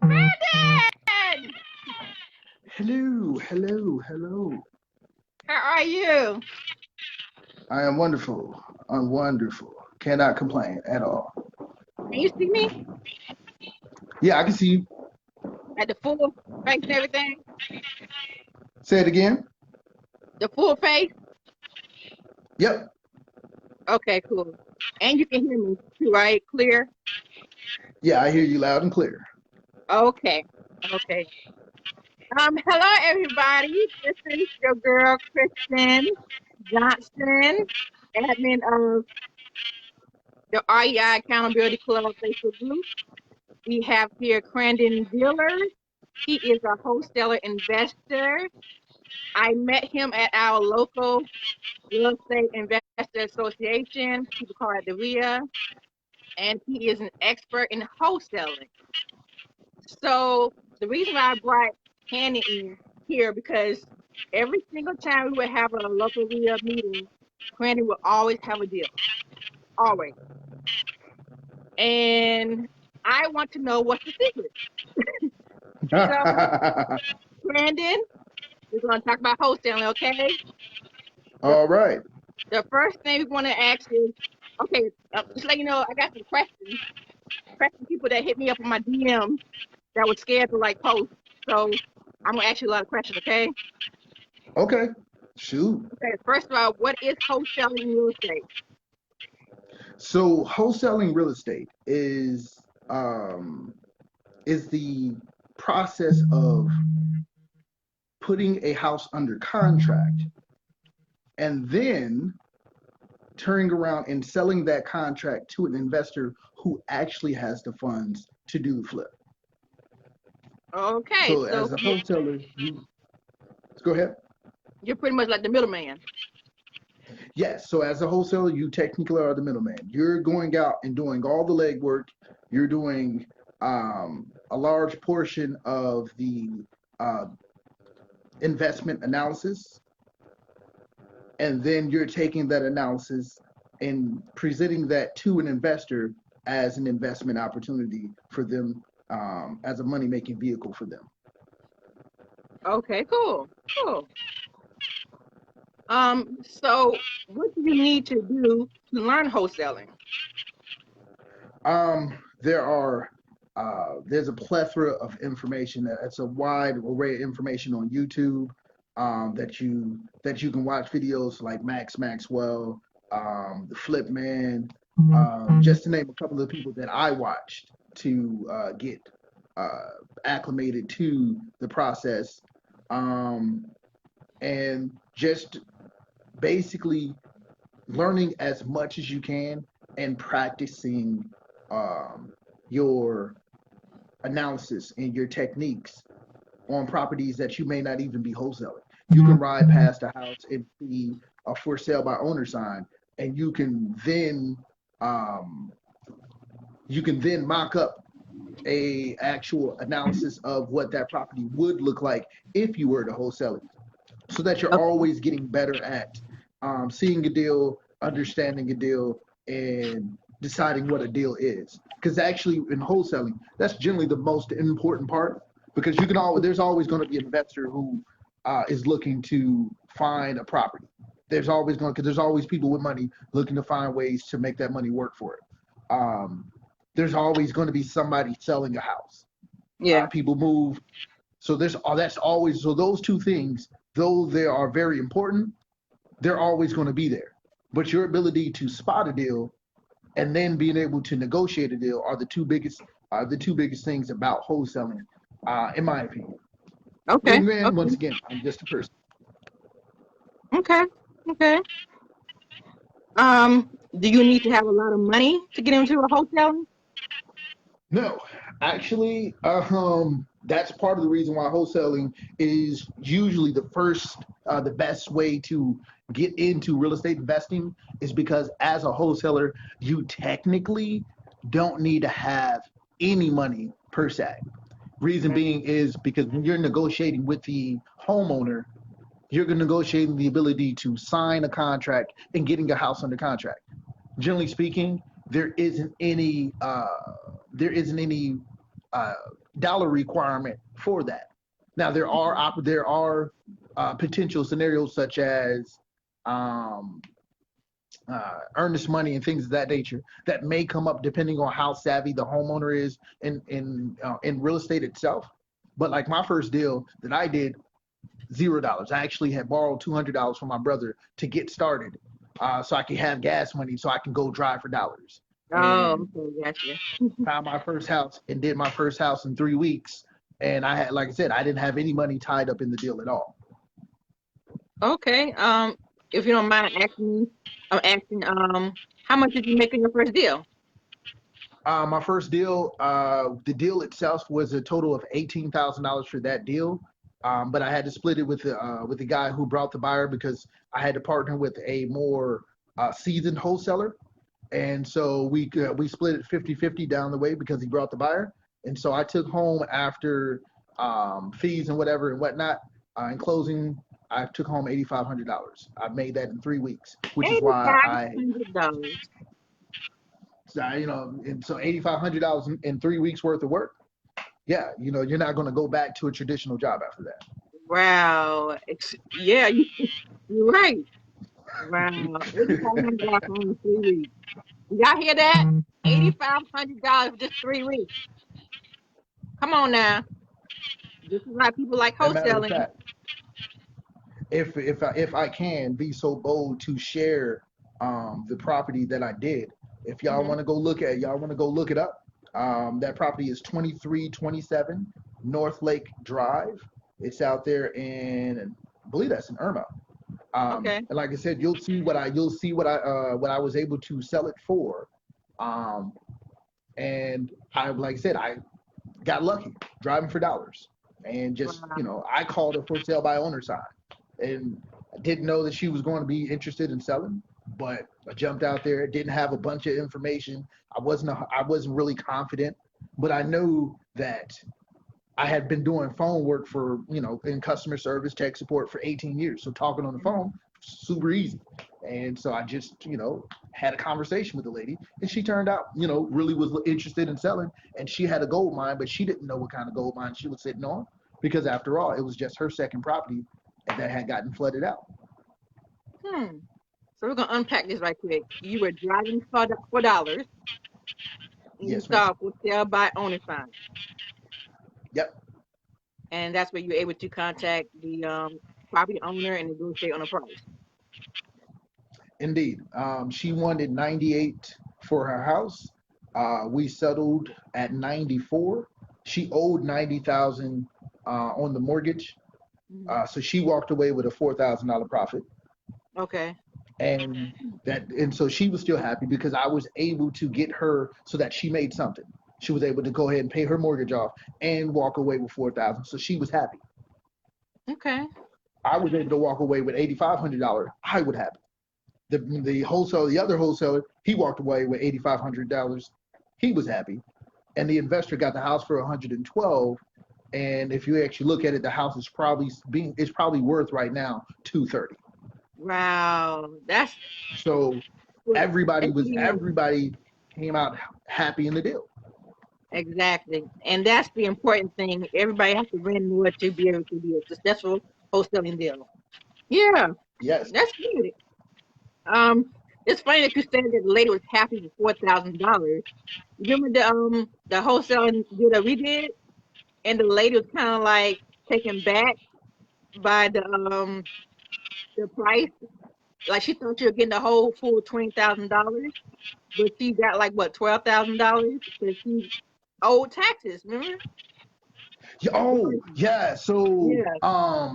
Crandon! Hello, hello, hello. How are you? I am wonderful. I'm wonderful. Cannot complain at all. Can you see me Yeah, I can see you. at the full face and everything? Say it again. The full face? Yep. Okay, cool. And you can hear me too, right? Clear? Yeah, I hear you loud and clear. Okay. Okay. Hello everybody. This is your girl Kristen Johnson, admin of the REI Accountability Club Facebook group. We have here Crandon Dealer. He is a wholesaler investor. I met him at our local Real Estate Investor Association. People call it the RIA. And he is an expert in wholesaling. So the reason why I brought Candy in here, because every single time we would have a local RIA meeting, Candy would always have a deal. Always. And I want to know what's the secret. So, Brandon, we're going to talk about wholesaling, okay? The, All right. the first thing we want to ask is, okay, just let you know, I got some questions. Questions people that hit me up on my DM that was scared to like post. So I'm going to ask you a lot of questions, okay? Okay. Shoot. Okay, first of all, what is wholesaling in real estate? So wholesaling real estate is the process of putting a house under contract and then turning around and selling that contract to an investor who actually has the funds to do the flip. Okay, So so as a wholesaler, you go ahead. you're pretty much like the middleman. Yes. So as a wholesaler, you technically are the middleman. You're going out and doing all the legwork. You're doing a large portion of the uh, investment analysis, and then you're taking that analysis and presenting that to an investor as an investment opportunity for them, as a money making vehicle for them. Okay, cool, cool. So what do you need to do to learn wholesaling? There's a plethora of information. It's a wide array of information on YouTube, that you can watch videos like Max Maxwell, the Flip Man, just to name a couple of people that I watched to get acclimated to the process, um, and just basically learning as much as you can and practicing um, your analysis and your techniques on properties that you may not even be wholesaling. You can ride past a house and see a for sale by owner sign, and um, you can then mock up a actual analysis of what that property would look like if you were to wholesale it, so that you're always getting better at seeing a deal, understanding a deal, and deciding what a deal is. Because actually, in wholesaling, that's generally the most important part. Because there's always going to be an investor who is looking to find a property. Because there's always people with money looking to find ways to make that money work for it. There's always going to be somebody selling a house. Yeah. People move, so those two things, though they are very important, they're always going to be there. But your ability to spot a deal and then being able to negotiate a deal are the two biggest things about wholesaling, in my opinion. Okay. Win-win. Okay. Once again, I'm just a person. Okay. Okay. Do you need to have a lot of money to get into a wholesaling? No, actually, that's part of the reason why wholesaling is usually the best way to get into real estate investing is because as a wholesaler, you technically don't need to have any money per se. Reason Right. being is because when you're negotiating with the homeowner, you're negotiating the ability to sign a contract and getting a house under contract. Generally speaking, there isn't any uh, dollar requirement for that. Now there are potential scenarios such as um, earnest money and things of that nature that may come up depending on how savvy the homeowner is in real estate itself. But like my first deal that I did, $0. I actually had borrowed $200 from my brother to get started, so I could have gas money so I can go drive for dollars. Oh, And okay, gotcha. found my first house and did my first house in 3 weeks. And I had, like I said, I didn't have any money tied up in the deal at all. Okay. If you don't mind asking, I'm asking, how much did you make in your first deal? My first deal, the deal itself was a total of $18,000 for that deal. But I had to split it with the guy who brought the buyer because I had to partner with a more seasoned wholesaler. And so we split it 50-50 down the way because he brought the buyer. And so I took home after fees and whatever and whatnot. In closing, I took home $8,500. I made that in 3 weeks, which is why $8,500. and so $8,500 in 3 weeks worth of work. Yeah, you're not going to go back to a traditional job after that. Wow. Yeah, you're right. Wow. $8,500 for only 3 weeks. Y'all hear that? $8,500 for just 3 weeks. Come on now. This is why people like As a matter of wholesaling. fact, if I can be so bold to share the property that I did, if y'all Hmm. want to go look it up. That property is 2327 North Lake Drive. It's out there I believe that's in Irma. Okay. And like I said, you'll see what I was able to sell it for. Um, and like I said, I got lucky driving for dollars, and just Wow. I called her for sale by owner sign, and I didn't know that she was going to be interested in selling, but I jumped out there. Didn't have a bunch of information. I wasn't really confident, but I knew that I had been doing phone work for, in customer service, tech support for 18 years. So talking on the phone, super easy. And so I just, had a conversation with the lady, and she turned out, really was interested in selling. And she had a gold mine, but she didn't know what kind of gold mine she was sitting on because after all, it was just her second property that had gotten flooded out. Hmm. So we're gonna unpack this right quick. You were driving for dollars, and you Yes, ma'am. saw for sale by owner sign, Yep, and that's where you're able to contact the property owner and negotiate on a price. indeed. She wanted 98 for her house. We settled at 94. She owed 90,000 on the mortgage, Mhm. so she walked away with a $4,000 profit, Okay. and so she was still happy because I was able to get her so that she made something. She was able to go ahead and pay her mortgage off and walk away with 4,000. So she was happy. Okay. I was able to walk away with $8,500. I would have the other wholesaler, he walked away with $8,500. He was happy, and the investor got the house for 112. And if you actually look at it, the house is probably worth right now 230. Wow. That's So good. everybody came out happy in the deal. Exactly. And that's the important thing. Everybody has to win more to be able to be a successful wholesaling deal. Yeah, Yes, that's good. Um, it's funny that you said that the lady was happy with $4,000. Remember the wholesaling deal that we did, and the lady was kind of like taken back by the price. Like she thought she was getting the whole full $20,000, but she got like what $12,000 because she owed taxes. Remember? Oh, yeah. So, Yeah.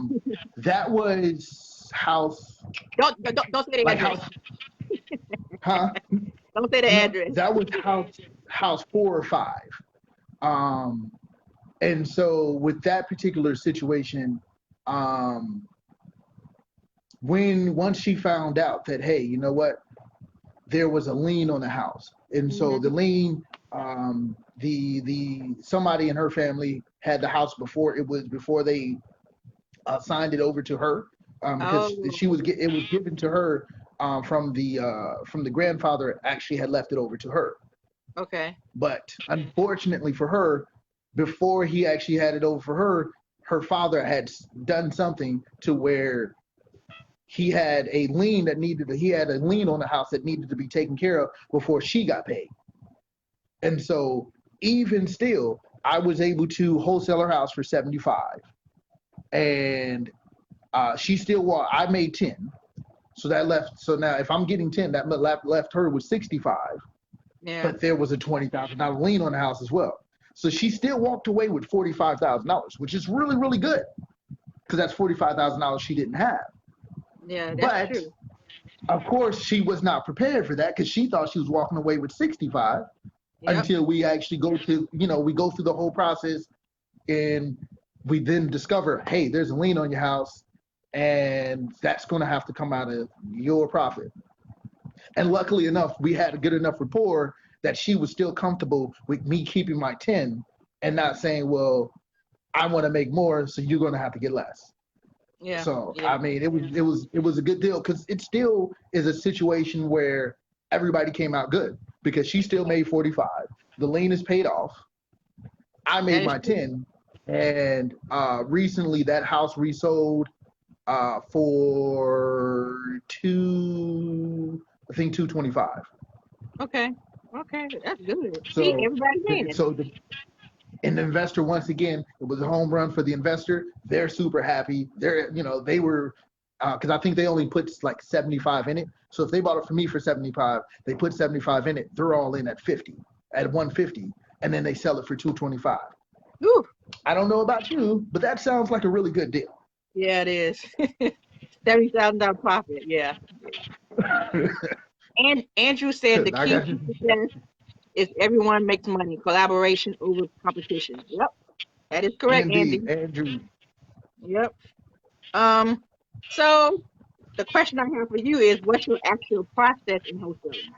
that was house, Don't say the like address. house, huh? Don't say the No, address. that was house 4 or 5. Um, and so with that particular situation, um, when once she found out that, hey, you know what, there was a lien on the house, and so the Hmm. lien, the somebody in her family had the house before they signed it over to her, because Oh, she was it was given to her, from the grandfather actually had left it over to her. okay. But unfortunately for her, before he actually had it over for her, her father had done something to where he had a lien on the house that needed to be taken care of before she got paid. And so even still, I was able to wholesale her house for 75, and she still I made 10. So that left. So now, if I'm getting 10, that left her with 65. Yeah. But there was a $20,000 lien on the house as well. So she still walked away with $45,000, which is really, really good, because that's $45,000 she didn't have. Yeah, that's But true. of course, she was not prepared for that, because she thought she was walking away with 65, Yep. until we actually we go through the whole process, and we then discover, hey, there's a lien on your house, and that's going to have to come out of your profit. And luckily enough, we had a good enough rapport that she was still comfortable with me keeping my 10 and not saying, well, I want to make more, so you're going to have to get less. Yeah. So, Yeah. I mean, it was a good deal, because it still is a situation where everybody came out good, because she still made 45. The lien is paid off. I That made is my true. 10. And recently that house resold, for I think 225. Okay. Okay. That's good. See, So, everybody winning. so the and the investor, once again, it was a home run for the investor. They're super happy. They were, because I think they only put like 75 in it. So if they bought it for me for 75, they put 75 in it. They're all in at 50, at 150, and then they sell it for 225. Whew. I don't know about you, but that sounds like a really good deal. Yeah, it is. $70,000 profit. Yeah. And Andrew said the I key got to you. success is everyone makes money, collaboration over competition. Yep. That is correct, Indeed, Andy. Andrew. Yep. Um, so the question I have for you is what's your actual process in wholesaling?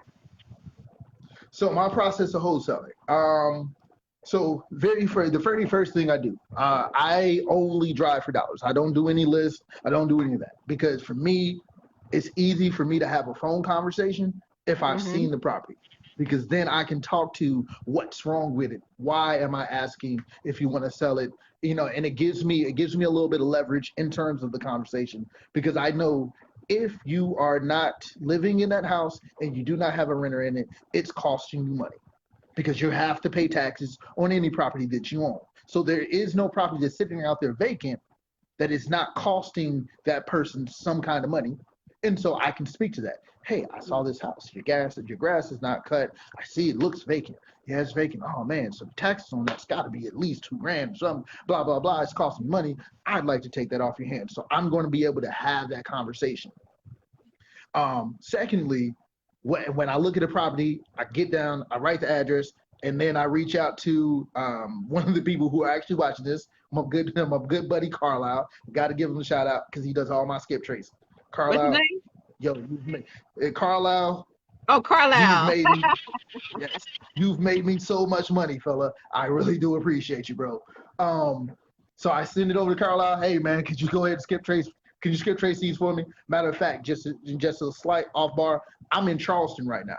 So my process of wholesaling. So the very first thing I do, I only drive for dollars. I don't do any lists. I don't do any of that, because for me, it's easy for me to have a phone conversation if I've Mm-hmm. seen the property, because then I can talk to what's wrong with it. Why am I asking if you want to sell it? And it gives me a little bit of leverage in terms of the conversation, because I know if you are not living in that house and you do not have a renter in it, it's costing you money, because you have to pay taxes on any property that you own. So there is no property that's sitting out there vacant that is not costing that person some kind of money. And so I can speak to that. Hey, I saw this house. Your grass is not cut. I see it looks vacant. Yeah, it's vacant. Oh man, so the taxes on that's got to be at least 2 grand or something. Blah blah blah. It's costing money. I'd like to take that off your hands. So I'm going to be able to have that conversation. Secondly, when I look at a property, I get down, I write the address, and then I reach out to, one of the people who are actually watching this, my good buddy Carlisle. Got to give him a shout out, because he does all my skip traces. What's his Carlisle, name? yo, Carlisle, Oh, you've Carlisle. made me, yes, you've made me so much money, fella. I really do appreciate you, bro. Um, so I send it over to Carlisle. Hey, man, could you go ahead and skip trace? Can you skip trace these for me? Matter of fact, just a slight off bar. I'm in Charleston right now,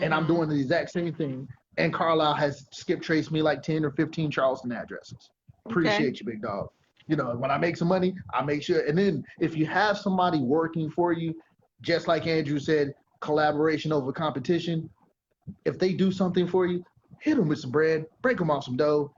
and I'm Mm-hmm. doing the exact same thing. And Carlisle has skip traced me like 10 or 15 Charleston addresses. Okay. Appreciate you, big dog. When I make some money, I make sure. And then if you have somebody working for you, just like Andrew said, collaboration over competition. If they do something for you, hit them with some bread, break them off some dough.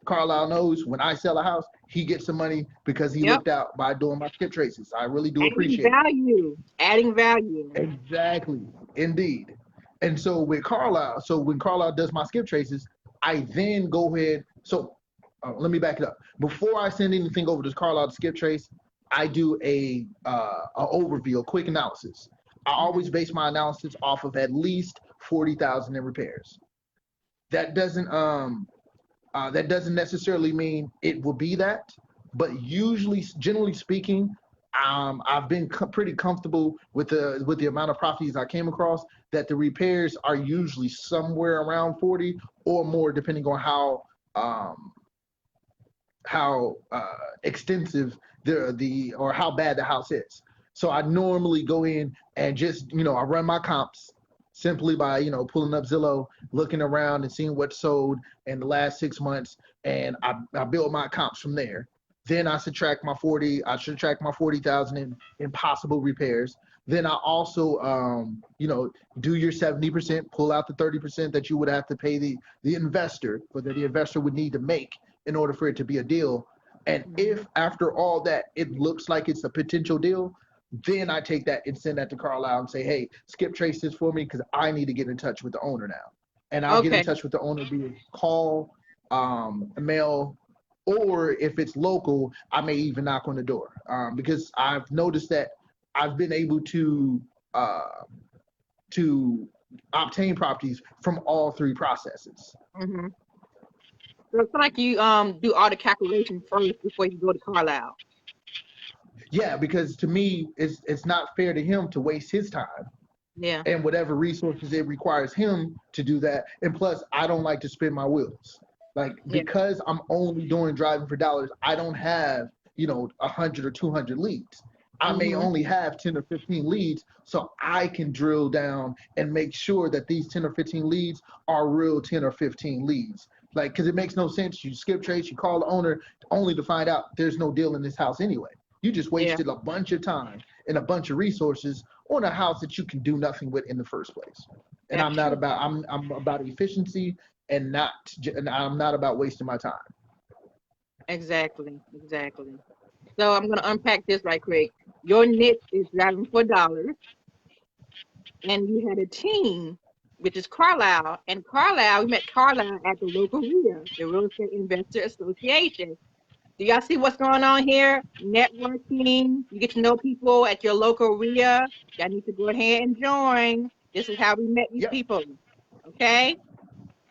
Carlisle knows when I sell a house, he gets some money because he Yep. looked out by doing my skip traces. I really do Adding appreciate it. value. Adding value. Exactly. Indeed. And so when Carlisle does my skip traces, I then go ahead. So let me back it up. Before I send anything over to Carlisle to Skip Trace, I do a overview, a quick analysis. I always base my analysis off of at least 40,000 in repairs. That doesn't necessarily mean it will be that, but usually, generally speaking, I've been pretty comfortable with the amount of properties I came across that the repairs are usually somewhere around 40 or more, depending on how extensive the or how bad the house is. So I normally go in and just I run my comps simply by pulling up Zillow, looking around and seeing what sold in the last 6 months, and I build my comps from there. Then I subtract my 40,000 in possible repairs. Then I also do your 70%, pull out the 30% that you would have to pay the investor, or that the investor would need to make in order for it to be a deal. And if after all that it looks like it's a potential deal, then I take that and send that to Carlisle and say, hey, Skip Trace this for me because I need to get in touch with the owner now. And I'll get in touch with the owner via call, mail, or if it's local, I may even knock on the door, because I've noticed that I've been able to obtain properties from all three processes. Mm-hmm. So it's like you do all the calculations first before you go to Carlisle. Yeah, because to me, it's not fair to him to waste his time. Yeah. And whatever resources it requires him to do that. And plus, I don't like to spin my wheels. Like, because I'm only doing driving for dollars, I don't have 100 or 200 leads. I may only have 10 or 15 leads, so I can drill down and make sure that these 10 or 15 leads are real 10 or 15 leads. Like, because it makes no sense. You Skip Trace, you call the owner only to find out there's no deal in this house anyway. You just wasted a bunch of time and a bunch of resources on a house that you can do nothing with in the first place. And I'm about efficiency and I'm not about wasting my time. Exactly. So I'm gonna unpack this right quick. Your niche is driving for dollars, and you had a team, which is Carlisle. And Carlisle, we met Carlisle at the local RIA, the Real Estate Investor Association. Do y'all see what's going on here? Networking. You get to know people at your local RIA. Y'all need to go ahead and join. This is how we met these people. Okay?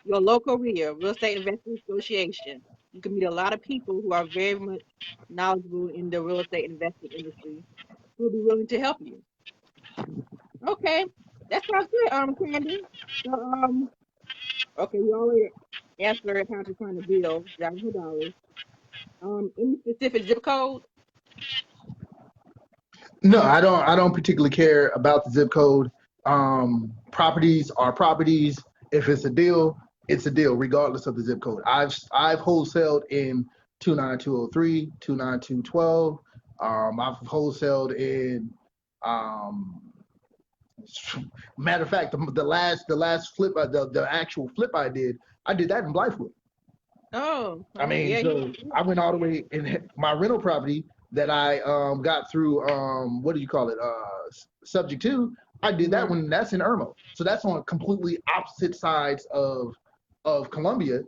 Your local RIA, Real Estate Investors Association. You can meet a lot of people who are very much knowledgeable in the real estate investment industry who will be willing to help you. Okay. That sounds good, Crandon. So, okay, we already answered how to find a deal, driving for dollars. Any specific zip code? No, I don't particularly care about the zip code. Properties are properties. If it's a deal, it's a deal, regardless of the zip code. I've wholesaled in 29203, 29212. I've wholesaled in matter of fact, the last flip, the actual flip I did that in Blythewood. Oh, I mean, so I went all the way in my rental property that I got through what do you call it? Subject to. I did that one. That's in Irmo, so that's on completely opposite sides of Columbia.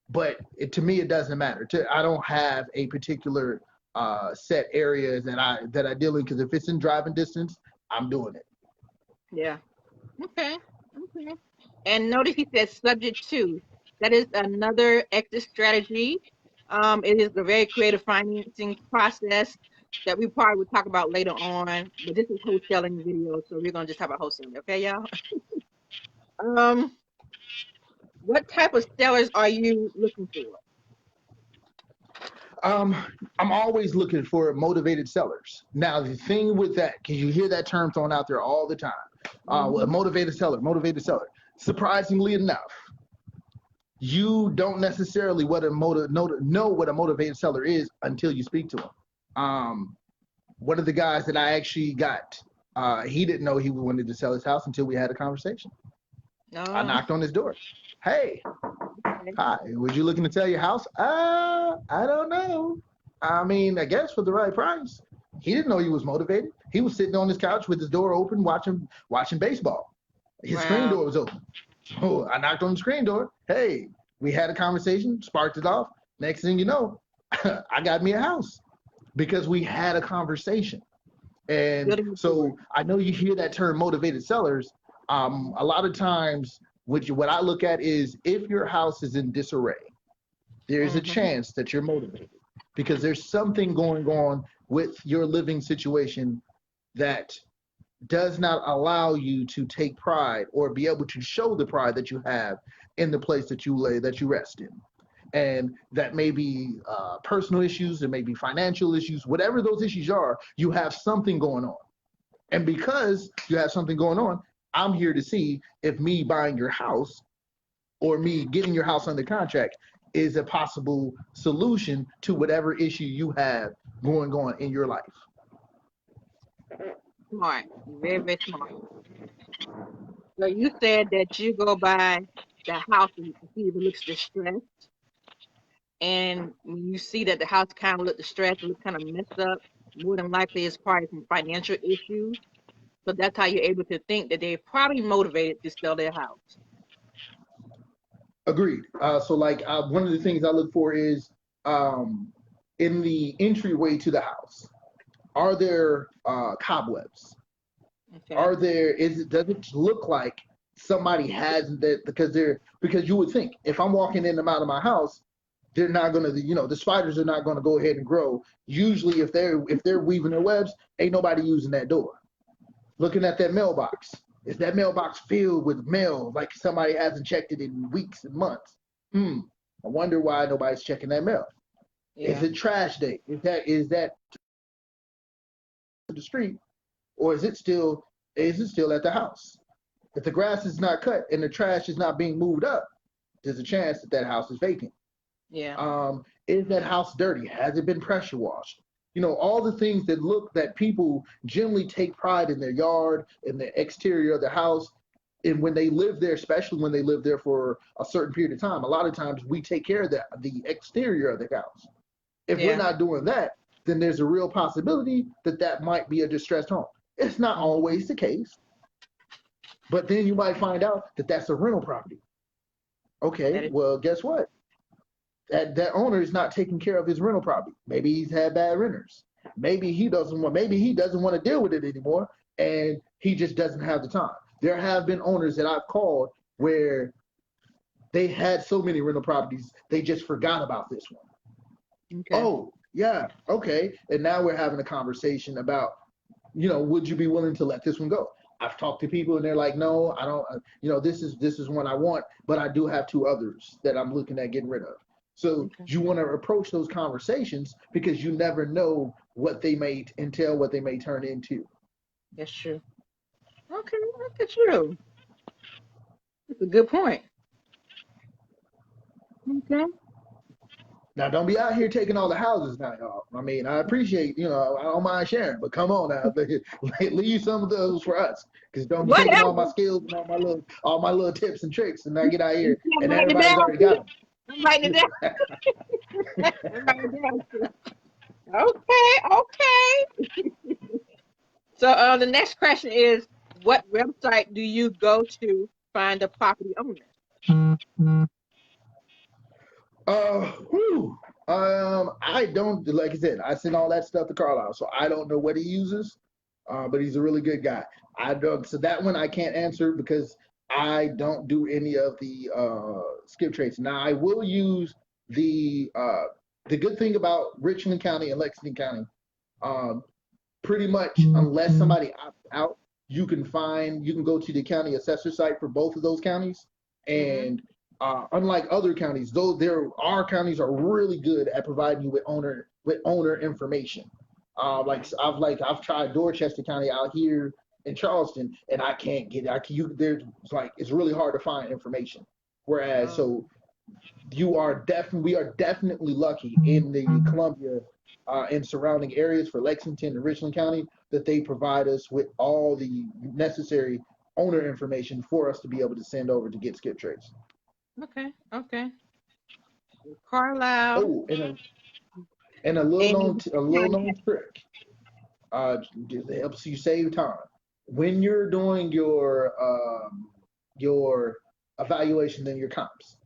But to me, it doesn't matter. I don't have a particular set area that I deal in, because if it's in driving distance, I'm doing it. Yeah. Okay. And notice he says subject to. That is another exit strategy. It is a very creative financing process that we probably will talk about later on. But this is wholesaling video, so we're gonna just talk about wholesaling, okay, y'all? What type of sellers are you looking for? I'm always looking for motivated sellers. Now, the thing with that, because you hear that term thrown out there all the time, a motivated seller. Surprisingly enough, you don't necessarily know what a motivated seller is until you speak to them. One of the guys that I actually got, he didn't know he wanted to sell his house until we had a conversation. I knocked on his door. Hey, hi, was you looking to sell your house? I don't know. I mean, I guess for the right price. He didn't know he was motivated. He was sitting on his couch with his door open, watching baseball. His screen door was open. So I knocked on the screen door. Hey, we had a conversation, sparked it off. Next thing you know, I got me a house because we had a conversation. And Good report. so I know you hear that term motivated sellers. A lot of times, what I look at is if your house is in disarray, there's a Mm-hmm. chance that you're motivated because there's something going on with your living situation that does not allow you to take pride or be able to show the pride that you have in the place that you rest in. And that may be personal issues, it may be financial issues, whatever those issues are, you have something going on. And because you have something going on, I'm here to see if me buying your house or me getting your house under contract is a possible solution to whatever issue you have going on in your life. Smart. Very, very smart. So you said that you go by the house and see if it looks distressed. And when you see that the house kind of look distressed, look kind of messed up, more than likely it's probably some financial issues. So that's how you're able to think that they're probably motivated to sell their house. Agreed. So, like, one of the things I look for is um, in the entryway to the house, are there cobwebs? Okay. Does it look like somebody has that because you would think if I'm walking in and out of my house, they're not gonna, the spiders are not gonna go ahead and grow. Usually if they're weaving their webs, ain't nobody using that door. Looking at that mailbox, is that mailbox filled with mail like somebody hasn't checked it in weeks and months? I wonder why nobody's checking that mail. Is Yeah. it trash day? Is that to the street, or is it still at the house? If the grass is not cut and the trash is not being moved up, there's a chance that that house is vacant. Yeah. Is that house dirty? Has it been pressure washed? All the things that people generally take pride in their yard, in the exterior of the house, and when they live there, especially when they live there for a certain period of time, a lot of times we take care of the exterior of the house. If we're Yeah. not doing that, then there's a real possibility that that might be a distressed home. It's not Hmm. always the case, but then you might find out that that's a rental property. Okay, That is. well, guess what? That owner is not taking care of his rental property. Maybe he's had bad renters. Maybe he doesn't want to deal with it anymore, and he just doesn't have the time. There have been owners that I've called where they had so many rental properties they just forgot about this one. Okay. Oh, yeah, okay. And now we're having a conversation about, would you be willing to let this one go? I've talked to people and they're like, no, I don't. This is one I want, but I do have two others that I'm looking at getting rid of. So Okay. you want to approach those conversations because you never know what they may entail, what they may turn into. That's true. Okay. Look at you. That's a good point. Okay. Now, don't be out here taking all the houses now, y'all. I mean, I appreciate, I don't mind sharing, but come on now, leave some of those for us, because don't be taking all my Whatever. skills and all my little tips and tricks, and I get out You here can't and write it everybody's down. already got I'm writing it them. down. I'm writing it down. Okay. Okay. So the next question is, what website do you go to find a property owner? Whew. I don't, like I said, I send all that stuff to Carlisle, so I don't know what he uses, but he's a really good guy. I don't, so that one I can't answer because I don't do any of the skip traces. Now I will use the good thing about Richland County and Lexington County, um, pretty much unless somebody opts out, you can go to the county assessor site for both of those counties, Hmm. and unlike other counties, though there our counties are really good at providing you with owner information. I've tried Dorchester County out here in Charleston, and I can't get I can, you there's like it's really hard to find information. Whereas Oh, so we are definitely lucky in the Columbia and surrounding areas for Lexington and Richland County that they provide us with all the necessary owner information for us to be able to send over to get skip trace. okay. Okay. Carlisle Oh, and and a little known contact. trick. It helps you save time when you're doing your evaluation and your comps.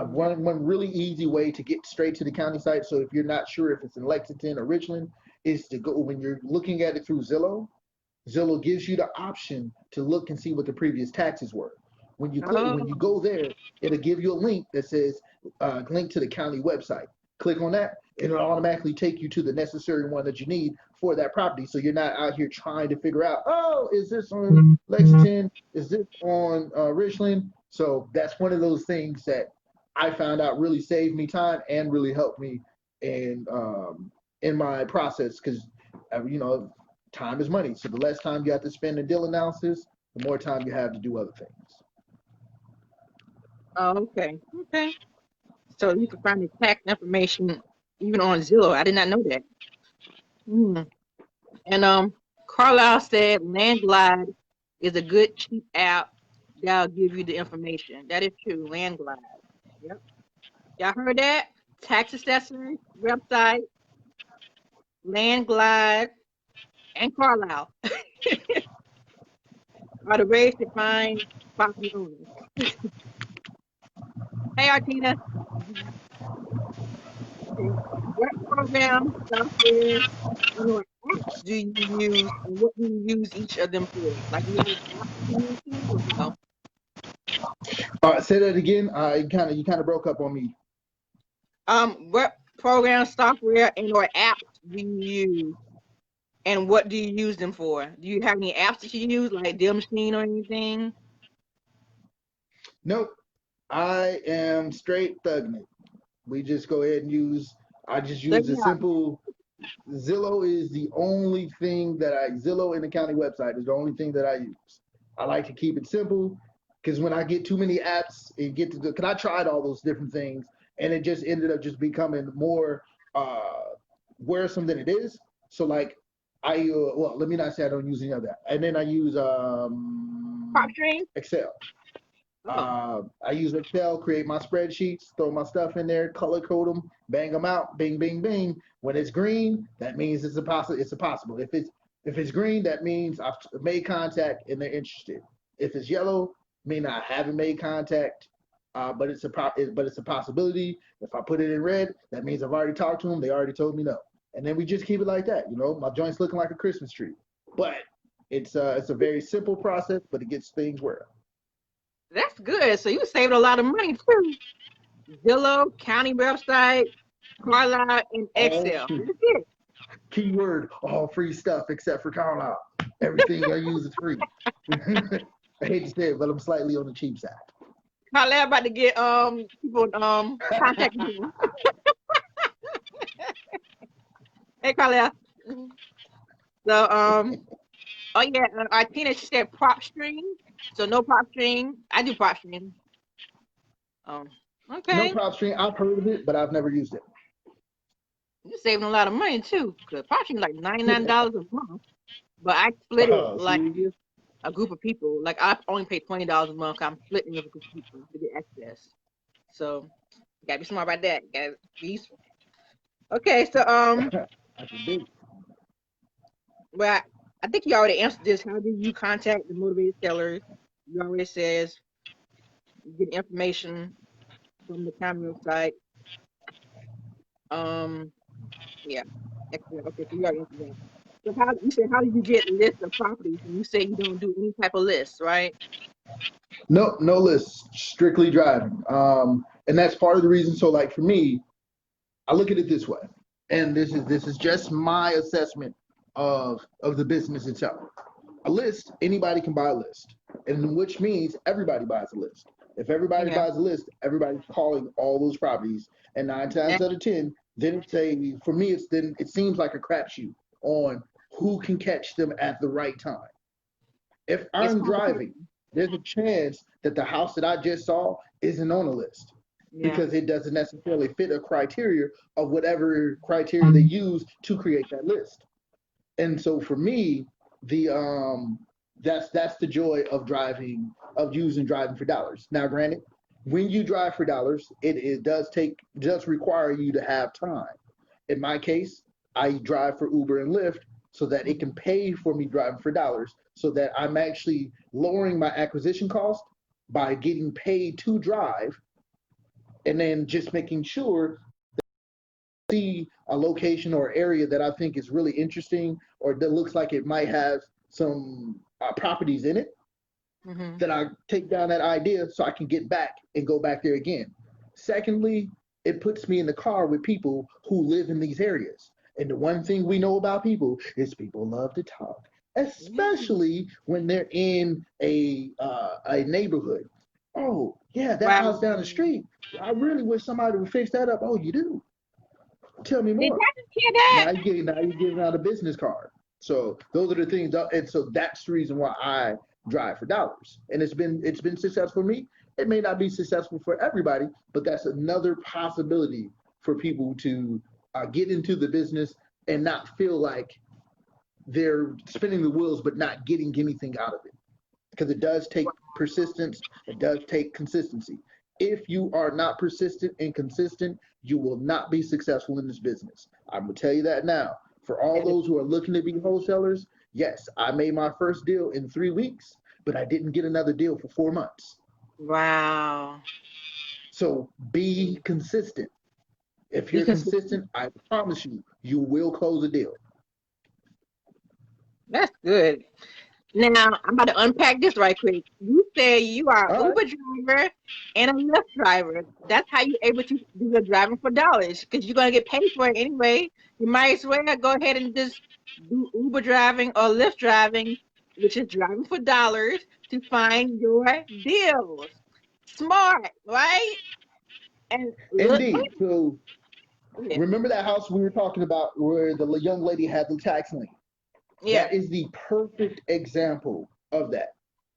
One really easy way to get straight to the county site. So if you're not sure if it's in Lexington or Richland, is to go when you're looking at it through Zillow. Zillow gives you the option to look and see what the previous taxes were. When you Oh, go there, it'll give you a link that says link to the county website. Click on that, and it'll automatically take you to the necessary one that you need for that property. So you're not out here trying to figure out, oh, is this on Lexington? Is this on Richland? So that's one of those things that I found out really saved me time and really helped me in my process because you know time is money. So the less time you have to spend in deal analysis, the more time you have to do other things. oh, okay. Okay. So you can find the tax information even on Zillow. I did not know that. Hmm. And Carlisle said Landglide is a good cheap app that'll give you the information. That is true. Landglide. Yep. Y'all heard that? Tax assessor website, Landglide, and Carlisle are the ways to find property owners. Hey, Artina. Okay. What program, software, and what apps do you use, and what do you use each of them for? Like, you have apps that you use too, or no? Say that again. You kind of broke up on me. What program, software, and or apps do you use, and what do you use them for? Do you have any apps that you use, like Deal Machine or anything? Nope. I am straight thugging it. We just go ahead and use. I just So, use a yeah. simple. Zillow is the only thing that Zillow and the county website is the only thing that I use. I like to keep it simple because when I get too many apps, because I tried all those different things and it just ended up just becoming more wearisome than it is. So like well, let me not say I don't use any of that. And then I use PropStream? Excel. Oh, I use Excel, create my spreadsheets, throw my stuff in there, color code them, bang them out, bing, bing, bing. When it's green, that means it's a possible. It's a possible. If it's green, that means I've made contact and they're interested. If it's yellow, mean I haven't made contact, but it's a possibility. If I put it in red, that means I've already talked to them. They already told me no, and then we just keep it like that. You know, my joint's looking like a Christmas tree, but it's a very simple process, but it gets things where. that's good. So you saved a lot of money too. Zillow, county website, Carlisle, and All Excel. free. That's it. Keyword, all free stuff except for Carlisle. Everything I use is free. I hate to say it, but I'm slightly on the cheap side. Carlisle about to get people contacting him. Hey, Carlisle. So oh yeah, Artina, she said prop stream. So no prop stream. I do prop stream. Um, No okay. prop stream. I've heard of it, but I've never used You're saving a lot of money too. Cause prop stream is like $99 a month. But I split it like See, with a group of people. Like I only pay $20 a month. I'm splitting with a group of people to get access. So you gotta be smart about that. You gotta be useful. Okay, so I can dig. well, I think you already answered this. How do you contact the motivated sellers? You already says you get information from the county website. Um, yeah, excellent. Okay, so you already answered that. So how you said how do you get lists of properties? And you say you don't do any type of lists, right? No, no list. Strictly driving. And that's part of the reason. So, like for me, I look at it this way, and this is just my assessment of the business itself. A list, anybody can buy a list, and which means everybody buys a list. If everybody Yeah. buys a list, everybody's calling all those properties, and nine times out of ten, then it's a for me it seems like a crapshoot on who can catch them at the right time. If It's I'm driving, competition. there's a chance that the house that I just saw isn't on the list Yeah. because it doesn't necessarily fit a criteria of whatever criteria they use to create that list. And so for me, the that's the joy of driving of using driving for dollars. Now, granted, when you drive for dollars, it does require you to have time. In my case, I drive for Uber and Lyft so that it can pay for me driving for dollars, so that I'm actually lowering my acquisition cost by getting paid to drive and then just making sure see a location or area that I think is really interesting or that looks like it might have some properties in it, Mm-hmm. then I take down that idea so I can get back and go back there again. Secondly, it puts me in the car with people who live in these areas. And the one thing we know about people is people love to talk, especially when they're in a neighborhood. Oh, yeah, that Wow. house down the street. I really wish somebody would fix that up. Oh, you do? Tell me Did more. I just hear that? Now you're giving out a business card. So those are the things, and so that's the reason why I drive for dollars. And it's been successful for me. It may not be successful for everybody, but that's another possibility for people to get into the business and not feel like they're spinning the wheels but not getting anything out of it. Because it does take persistence, it does take consistency. If you are not persistent and consistent, you will not be successful in this business. I'm gonna tell you that now. For all That is- those who are looking to be wholesalers, yes, I made my first deal in 3 weeks, but I didn't get another deal for 4 months. Wow. So be consistent. If you're Because consistent, I promise you, you will close a deal. that's good. Now, I'm about to unpack this right quick. You say you are an All right. Uber driver and a Lyft driver. That's how you're able to do your driving for dollars because you're going to get paid for it anyway. You might as well go ahead and just do Uber driving or Lyft driving, which is driving for dollars to find your deals. Smart, right? And look, Indeed. So yeah, remember that house we were talking about where the young lady had the tax lien? yeah. That is the perfect example of that.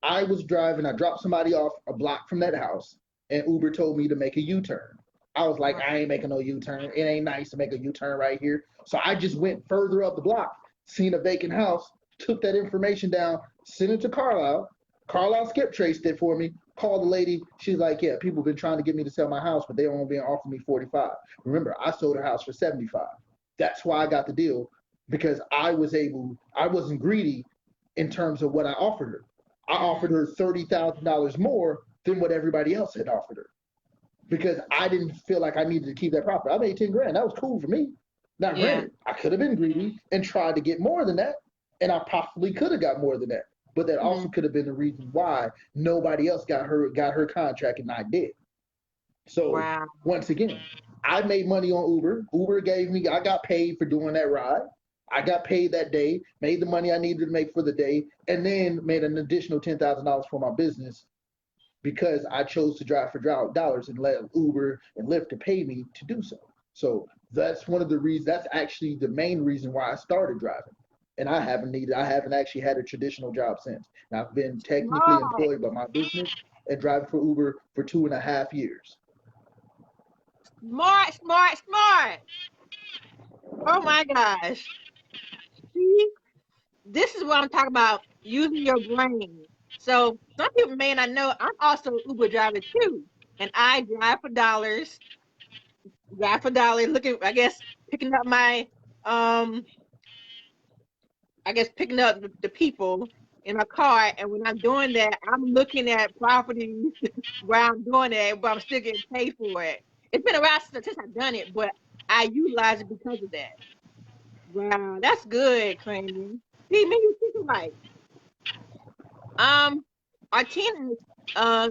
I was driving, I dropped somebody off a block from that house, and Uber told me to make a U turn. I was like, I ain't making no U turn. It ain't nice to make a U turn right here. So I just went further up the block, seen a vacant house, took that information down, sent it to Carlisle. Carlisle skip traced it for me, called the lady. She's like, yeah, people have been trying to get me to sell my house, but they only been offering me 45. Remember, I sold her house for 75. That's why I got the deal because I wasn't greedy in terms of what I offered her. I offered her $30,000 more than what everybody else had offered her because I didn't feel like I needed to keep that property. I made 10 grand. That was cool for me. Now, Yeah. granted, I could have been greedy and tried to get more than that, and I possibly could have got more than that. But that also could have been the reason why nobody else got her contract and I did. So Wow. once again, I made money on Uber. Uber gave me, I got paid for doing that ride. I got paid that day, made the money I needed to make for the day, and then made an additional $10,000 for my business because I chose to drive for dollars and let Uber and Lyft to pay me to do so. So that's one of the reasons. That's actually the main reason why I started driving. And I haven't actually had a traditional job since. And I've been technically Smart, employed by my business and driving for Uber for 2.5 years. smart, smart, smart. Oh my gosh. See? This is what I'm talking about using your brain. So some people may not know I'm also an Uber driver too. And I drive for dollars, looking I guess picking up my um I guess picking up the people in my car and when I'm doing that I'm looking at properties where I'm doing that but I'm still getting paid for it. It's been a while since I've done it, but I utilize it because of that. Wow, that's good, Crandon. See, me you think right. Um, Artina, uh,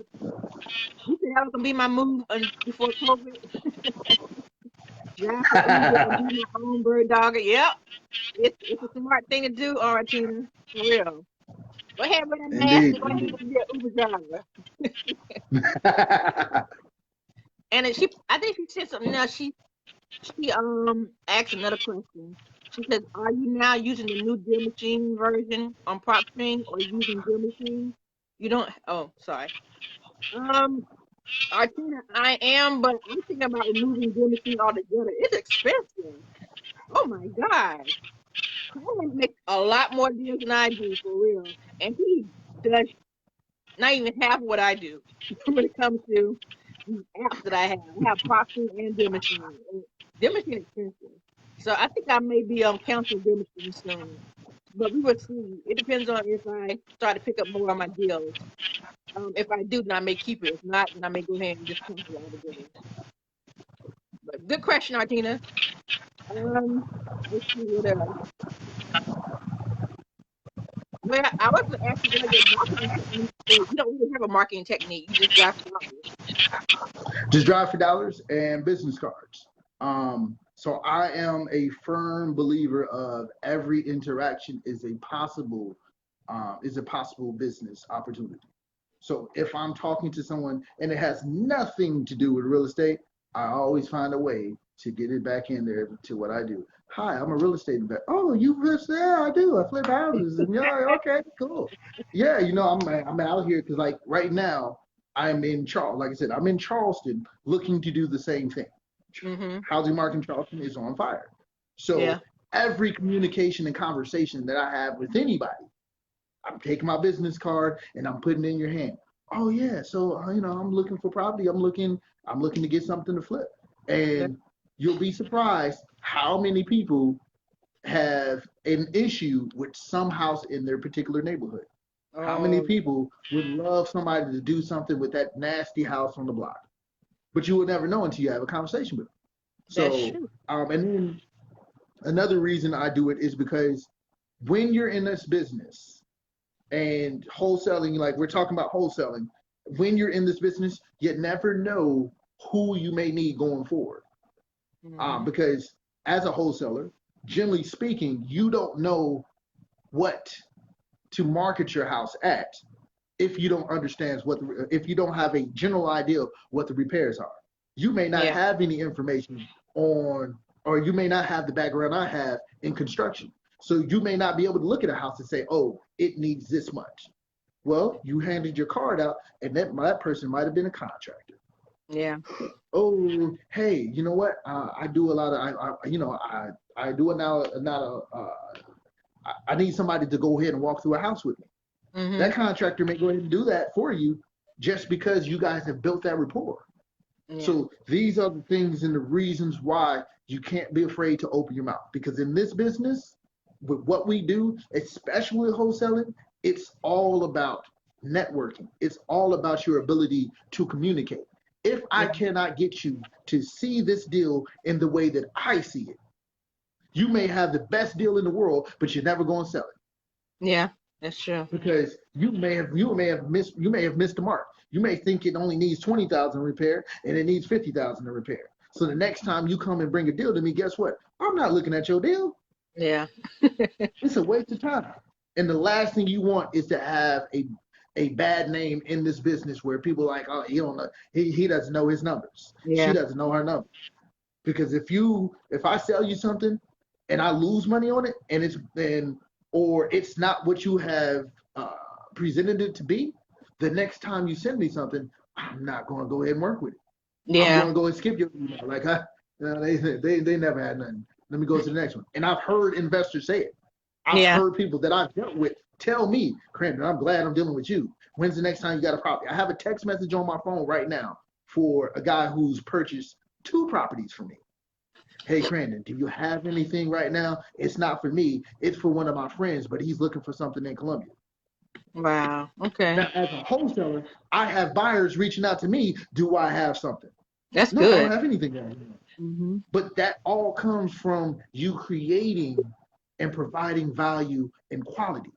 you said that was gonna be my move before COVID. Drive for Uber and be my own bird dogger. Yep, it's a smart thing to do, Artina. For real. Go ahead with that mask Indeed, and go ahead indeed. and be an Uber driver. And then I think she said something else. She asked another question. She says, "Are you now using the new deal machine version on PropStream or using deal machine? You don't. Oh, sorry. Um, Artina, I am, but I'm thinking about removing deal machine altogether. It's expensive. Oh my gosh. Coleman makes a lot more deals than I do, for real. And he does not even half what I do when it comes to these apps that I have. I have Procter and deal machine. And deal machine is expensive. So I think I may be on cancel deal machine soon. But we will see. It depends on if I start to pick up more of my deals. If I do, then I may keep it. If not, then I may go ahead and just cancel it altogether. But good question, Artina. Let's see what else. Well, I was going to ask you what your marketing technique is. You don't really have a marketing technique. You just drive flowers. Just drive for dollars and business cards. So I am a firm believer of every interaction is a possible business opportunity. So if I'm talking to someone and it has nothing to do with real estate, I always find a way to get it back in there to what I do. Hi, I'm a real estate investor. Oh, you real estate? Yeah, I do. I flip houses. And yeah, okay, cool. Yeah, I'm out here because like right now I'm in Charles. Like I said, I'm in Charleston looking to do the same thing. Mm-hmm. Housing market in Charleston is on fire. So Yeah. every communication and conversation that I have with anybody, I'm taking my business card and I'm putting it in your hand. Oh yeah, so I'm looking for property. I'm looking to get something to flip. Yeah. And you'll be surprised how many people have an issue with some house in their particular neighborhood. How many Oh, people would love somebody to do something with that nasty house on the block? But you will never know until you have a conversation with them. that's So, true. and then another reason I do it is because when you're in this business, and wholesaling, like we're talking about wholesaling, when you're in this business, you never know who you may need going forward. Mm-hmm. Because as a wholesaler, generally speaking, you don't know what to market your house at if you don't understand if you don't have a general idea of what the repairs are. You may not Yeah. have any information on, or you may not have the background I have in construction. So you may not be able to look at a house and say, oh, it needs this much. Well, you handed your card out, and that person might have been a contractor. Yeah. Oh, hey, you know what? I do a lot of, I do it now. I need somebody to go ahead and walk through a house with me. Mm-hmm. That contractor may go ahead and do that for you just because you guys have built that rapport. Yeah. So these are the things and the reasons why you can't be afraid to open your mouth. Because in this business, with what we do, especially with wholesaling, it's all about networking. It's all about your ability to communicate. If I Yeah. cannot get you to see this deal in the way that I see it, you may have the best deal in the world, but you're never going to sell it Yeah. That's true. because you may have missed the mark. You may think it only needs 20,000 repair and it needs 50,000 to repair. So the next time you come and bring a deal to me, guess what? I'm not looking at your deal. Yeah. It's a waste of time. And the last thing you want is to have a bad name in this business where people are like, oh, he don't know, he doesn't know his numbers. She Yeah. doesn't know her numbers. Because if I sell you something and I lose money on it or it's not what you have uh, presented it to be, the next time you send me something, I'm not going to go ahead and work with it. I'm going Yeah. to go and skip your email. Like, they never had nothing. Let me go to the next one. And I've heard investors say it. I've Yeah. heard people that I've dealt with tell me, Crandon, I'm glad I'm dealing with you. When's the next time you got a property? I have a text message on my phone right now for a guy who's purchased 2 properties from me. Hey, Crandon, do you have anything right now? It's not for me. It's for one of my friends, but he's looking for something in Colombia. Wow. Okay. Now, as a wholesaler, I have buyers reaching out to me. Do I have something? That's No, I don't good. have anything right now. Mm-hmm. But that all comes from you creating and providing value and quality.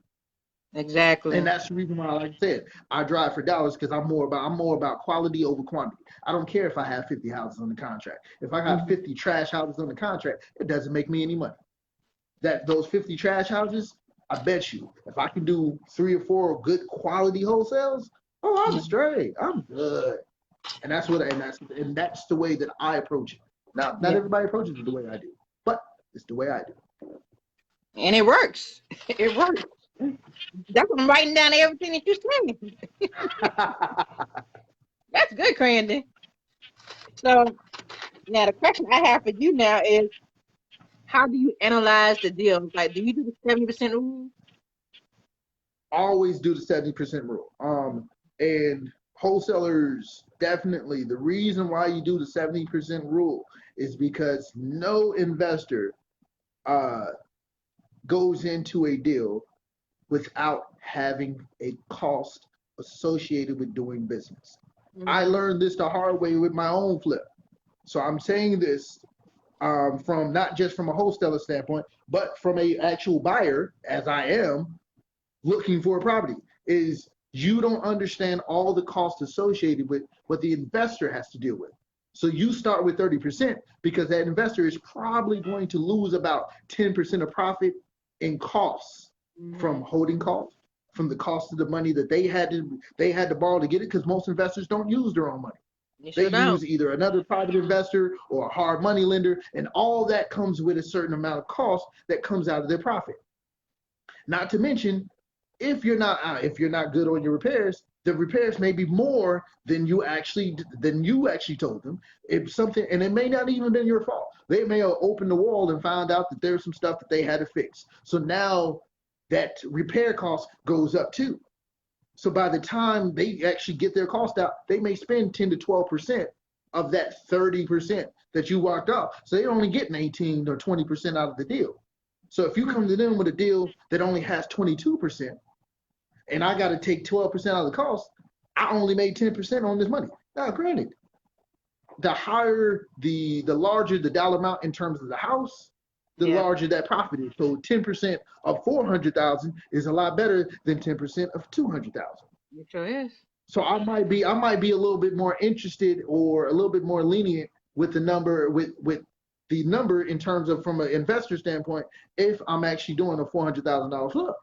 And Exactly. that's the reason why, like I said, I drive for dollars because I'm more about quality over quantity. I don't care if I have 50 houses on the contract. If I got Mm-hmm. 50 trash houses on the contract, it doesn't make me any money. That those 50 trash houses, I bet you, if I can do 3 or 4 good quality wholesales, oh, I'm Yeah. straight. I'm good. And that's the way that I approach it. Now, not Yeah. everybody approaches it the way I do, but it's the way I do. And it works. It works. That's what I'm writing down everything that you're saying. That's good, Crandon. So now the question I have for you now is, how do you analyze the deals? Like, do you do the 70% rule? Always do the 70% rule. And wholesalers definitely, the reason why you do the 70% rule is because no investor uh, goes into a deal without having a cost associated with doing business. I Mm-hmm. learned this the hard way with my own flip. So I'm saying this from not just from a wholesaler standpoint, but from a actual buyer, as I am looking for a property, is you don't understand all the costs associated with what the investor has to deal with. So you start with 30% because that investor is probably going to lose about 10% of profit in costs Mm-hmm. from holding costs, from the cost of the money that they had to borrow to get it, because most investors don't use their own money. You They sure don't. use either another private investor or a hard money lender, and all that comes with a certain amount of cost that comes out of their profit. Not to mention, if you're not good on your repairs, the repairs may be more than you actually told them. If something, and it may not even been your fault. They may have opened the wall and found out that there's some stuff that they had to fix. So now that repair cost goes up too. So by the time they actually get their cost out, they may spend 10 to 12% of that 30% that you walked off. So they're only getting 18 or 20% out of the deal. So if you come to them with a deal that only has 22%, and I got to take 12% out of the cost, I only made 10% on this money. Now, granted, the larger the dollar amount in terms of the house, the Yeah, larger that profit is. So 10% of 400,000 is a lot better than 10% of 200,000. it sure is. So I might be a little bit more interested or a little bit more lenient with the number in terms of from an investor standpoint if I'm actually doing a $400,000 flip.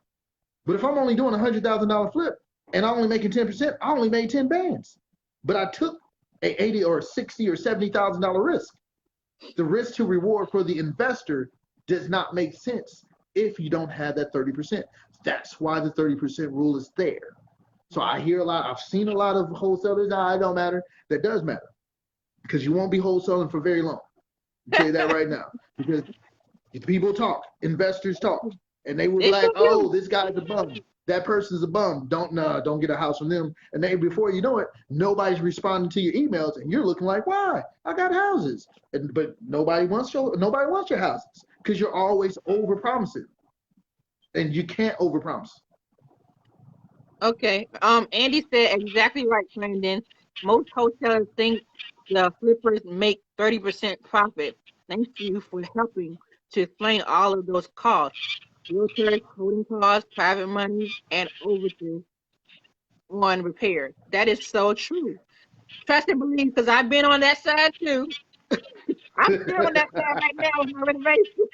But if I'm only doing a $100,000 flip and I'm only making 10%, I only made 10 bands. But I took a 80 or 60 or $70,000 risk. The risk to reward for the investor does not make sense if you don't have that 30%. That's why the 30% rule is there. So I hear a lot, I've seen a lot of wholesalers, it don't matter. That does matter because you won't be wholesaling for very long. I'll tell you that right now. Because people talk, investors talk, and they would be They like, sure "Oh, do. this guy's a bum. That person's a bum. Don't get a house from them." And then before you know it, nobody's responding to your emails, and you're looking like, "Why? I got houses." But nobody wants your houses because you're always over promising, and you can't over promise. Okay. Andy said exactly right, Crandon. Most wholesalers think the flippers make 30% profit. Thank you for helping to explain all of those costs. Realtors, holding costs, private money, and overages on repairs. That is so true. Trust and believe, because I've been on that side too. I'm still on that side right now with my renovation.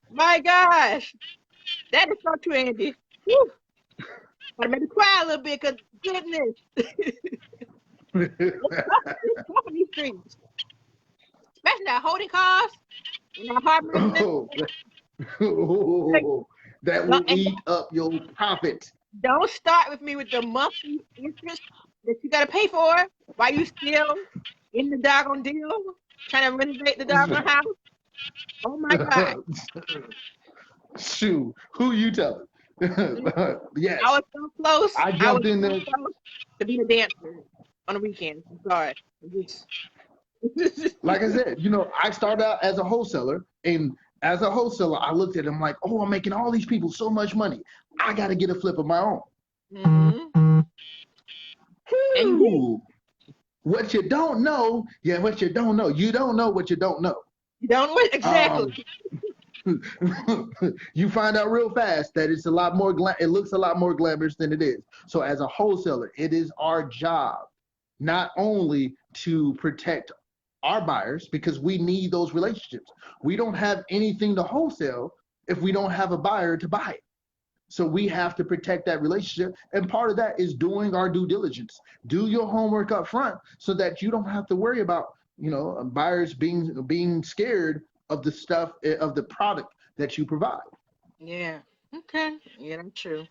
My gosh. That is so true, Andy. Whew. Gotta make me cry a little bit, because goodness. It's tough in these streets, especially that holding costs and that hard money lender. Oh, Like, that will don't, and eat up your profit. don't start with me with the monthly interest that you gotta pay for while you still in the doggone deal, trying to renovate the doggone house. Oh my God. Shoot, who you telling? I Yes, was so close. I I was jumped in so there. close to being a dancer on the weekends. I'm sorry. I'm just Like I said, I started out as a wholesaler, and as a wholesaler, I looked at them like, oh, I'm making all these people so much money. I got to get a flip of my own. hmm. And you did. Whew. What you don't know, yeah, what you don't know. You don't know what you don't know. You don't know exactly. Um, you find out real fast that it's a lot more it looks a lot more glamorous than it is. So as a wholesaler, it is our job not only to protect our buyers because we need those relationships. We don't have anything to wholesale if we don't have a buyer to buy it. So we have to protect that relationship. And part of that is doing our due diligence. Do your homework up front so that you don't have to worry about, buyers being scared of the stuff of the product that you provide. Yeah. Okay. Yeah, that's true.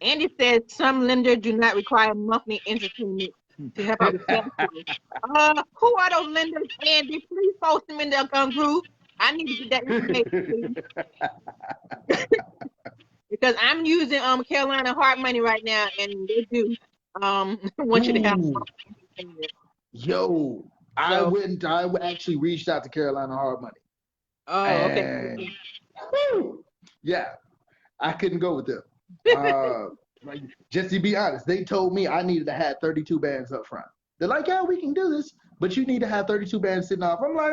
Andy said some lenders do not require monthly interest payments to help out with cash flow. Who are those lenders, Andy? Please post them in the group. I need to get that information, please, because I'm using Carolina Hard Money right now, and they do want you to have Ooh, monthly interest payments. yo, I So, went. I actually reached out to Carolina Hard Money, oh, okay. and whew, yeah, I couldn't go with them. Uh, Like, just to be honest, they told me I needed to have 32 bands up front. They're like, yeah, we can do this, but you need to have 32 bands sitting off. I'm like,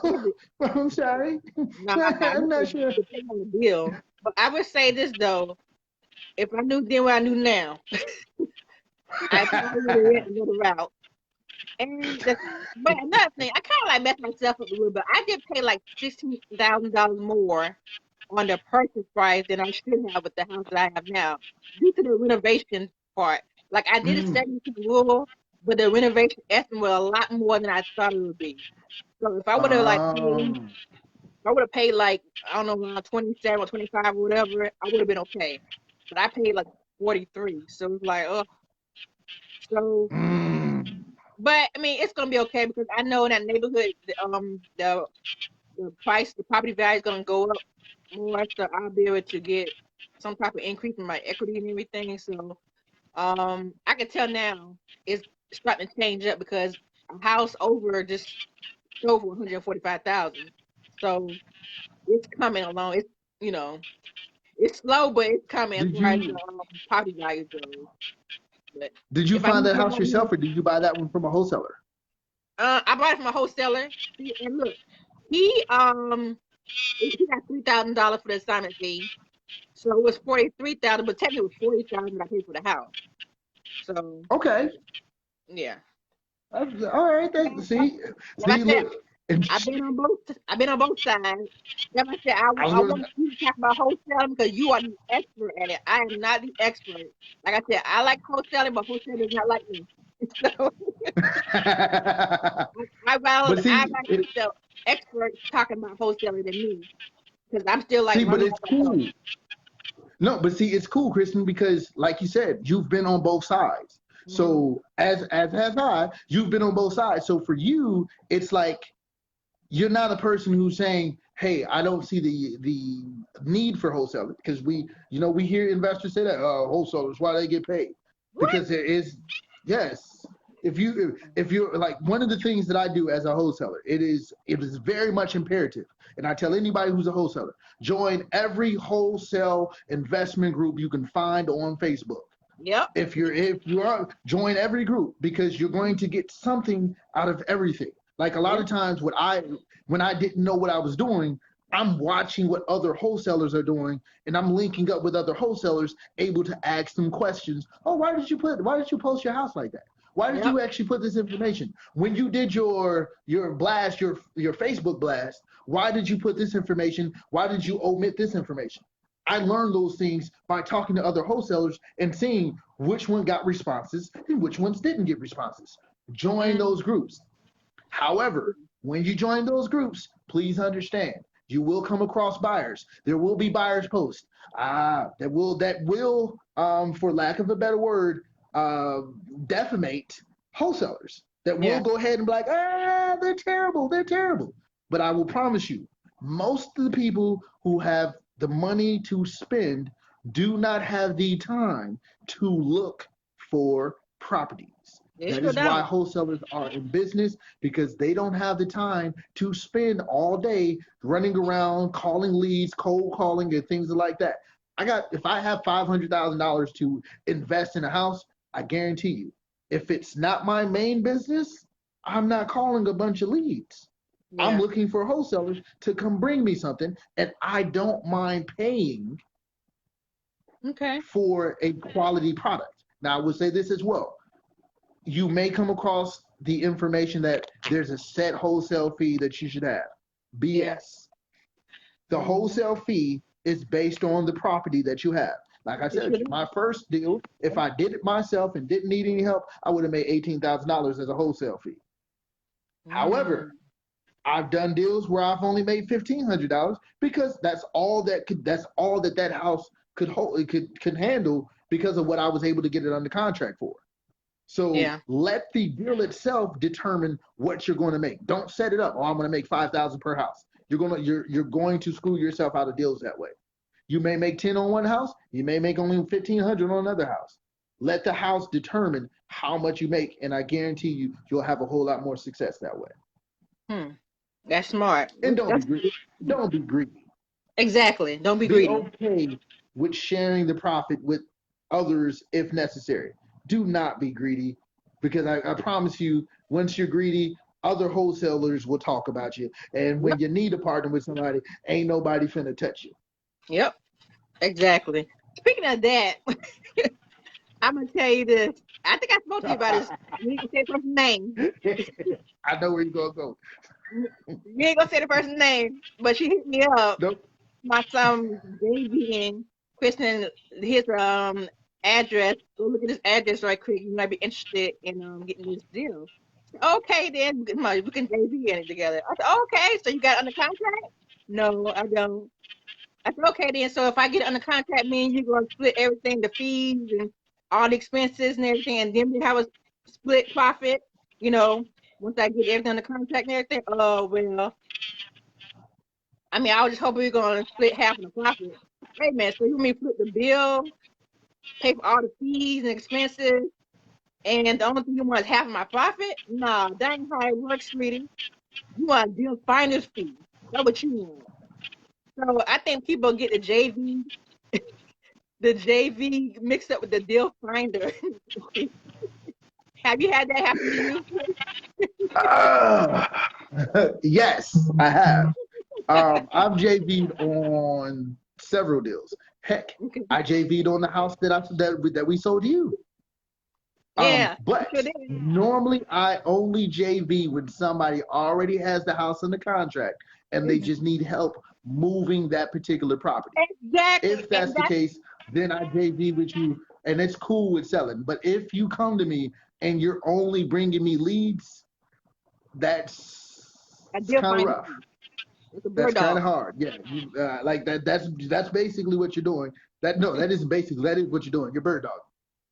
oh, I'm sorry. Nah, I'm not it sure. depends on the deal. But I would say this though, if I knew then what I knew now, I probably would have went another route. But another thing, I kind of like messed myself up a little bit. I did pay like $16,000 more on the purchase price than I should have with the house that I have now due to the renovation part. Like I did a Mm. 70% rule, but the renovation estimate was a lot more than I thought it would be. So if I would have like paid, Um, if I would have paid like I don't know around 27 or 25 or whatever, I would have been okay. But I paid like 43, so it's like oh, so. mm. But I mean, it's gonna be okay because I know in that neighborhood, the price, the property value is gonna go up more, so I'll be able to get some type of increase in my equity and everything. So, I can tell now it's starting to change up because a house over just sold for 145,000. So it's coming along. It's you know, it's slow, but it's coming as Did far as the you property value goes. But did you if I find knew that then house what I knew, yourself, or did you buy that one from a wholesaler? I bought it from a wholesaler. See, and look, he he got $3,000 for the assignment fee. So it was 43,000, but technically it was 40,000 that I paid for the house. So Okay, yeah. all right. Like I See, said, look, and I've been on both sides. Like I said, I was I gonna. want you to talk about wholesaling because you are the expert at it. I am not the expert. Like I said, I like wholesaling, but wholesaling does not like me. So But I see, rather the experts talking about wholesaling than me because I'm still like but learning it's as I go. cool. No, but see, it's cool, Kristen, because like you said, you've been on both sides. Mhm. So as have I, you've been on both sides. So for you, it's like you're not a person who's saying, "Hey, I don't see the need for wholesaling," because we hear investors say that, "Oh, wholesalers, why they get paid?" What? Because there is, yes. If you're like one of the things that I do as a wholesaler, it is very much imperative, and I tell anybody who's a wholesaler, join every wholesale investment group you can find on Facebook. Yep. If you are, join every group because you're going to get something out of everything. Like a lot Yep. of times when I didn't know what I was doing, I'm watching what other wholesalers are doing and I'm linking up with other wholesalers, able to ask them questions. Oh, why did you post your house like that? Why did Yep. you actually put this information? When you did your blast, your Facebook blast, why did you put this information? Why did you omit this information? I learned those things by talking to other wholesalers and seeing which one got responses and which ones didn't get responses. Join Mm. those groups. However, when you join those groups, please understand you will come across buyers. There will be buyers posts. That will, for lack of a better word, uh, defamate wholesalers. That will Yeah. go ahead and be like, they're terrible, they're terrible. But I will promise you, most of the people who have the money to spend do not have the time to look for properties. They That sure is why don't. wholesalers are in business because they don't have the time to spend all day running around calling leads, cold calling, and things like that. If I have $500,000 to invest in a house, I guarantee you, if it's not my main business, I'm not calling a bunch of leads. I'm Yeah. looking for wholesalers to come bring me something, and I don't mind paying Okay. for a quality product. Now, I would say this as well. You may come across the information that there's a set wholesale fee that you should have. Yeah. BS. The Mm-hmm. wholesale fee is based on the property that you have. Like I They said, sure do. my first deal, if I did it myself and didn't need any help, I would have made $18,000 as a wholesale fee. However, Mm. I've done deals where I've only made $1,500 because that's all that house could hold, could handle because of what I was able to get it under contract for. So Yeah. let the deal itself determine what you're going to make. Don't set it up. Oh, I'm going to make 5,000 per house. You're going to screw yourself out of deals that way. You may make 10 on one house. You may make only 1,500 on another house. Let the house determine how much you make, and I guarantee you'll have a whole lot more success that way. Hmm. That's smart. And don't be That's greedy. Don't be greedy. exactly. Don't be Be greedy. okay with sharing the profit with others if necessary. Do not be greedy, because I promise you, once you're greedy, other wholesalers will talk about you. And when Yep. you need to partner with somebody, ain't nobody finna touch you. Yep. Exactly. Speaking of that, I'm gonna tell you this. I think I spoke to you about this. You ain't gonna say the person's name. I know where you're gonna go. You ain't gonna say the person's name, but she hit me up. Nope. My son JV and Kristen, his address. Go look at his address right quick. You might be interested in getting this deal. Okay, then we can JV in it together. I said, okay, so you got it under contract? No, I don't. I said, okay, then. So if I get it under contract, me and you gonna split everything, the fees and all the expenses and everything, and then we have a split profit. You know, once I get everything under contract and everything. Oh well, I mean, I was just hoping we were gonna split half of the profit. Wait a minute, so you want me to split the bill, pay for all the fees and expenses, and the only thing you want is half of my profit? No, that ain't how it works, sweetie. You want a deal finder's fee. That's what you want. So I think people get the JV mixed up with the deal finder. Have you had that happen to you? Uh, yes, I have. I've JV'd on several deals. Heck, Okay. I JV'd on the house that we sold to you. Yeah, you But sure did. normally I only JV when somebody already has the house under contract and they just need help moving that particular property. Exactly. If And that's the case, then I JV with you, and it's cool with selling. But if you come to me and you're only bringing me leads, a that's deal kind of finder rough. fee. It's a That's bird kind dog. of hard. Yeah, like that. That's basically what you're doing. That no, that is basically that is what you're doing. You're bird dog.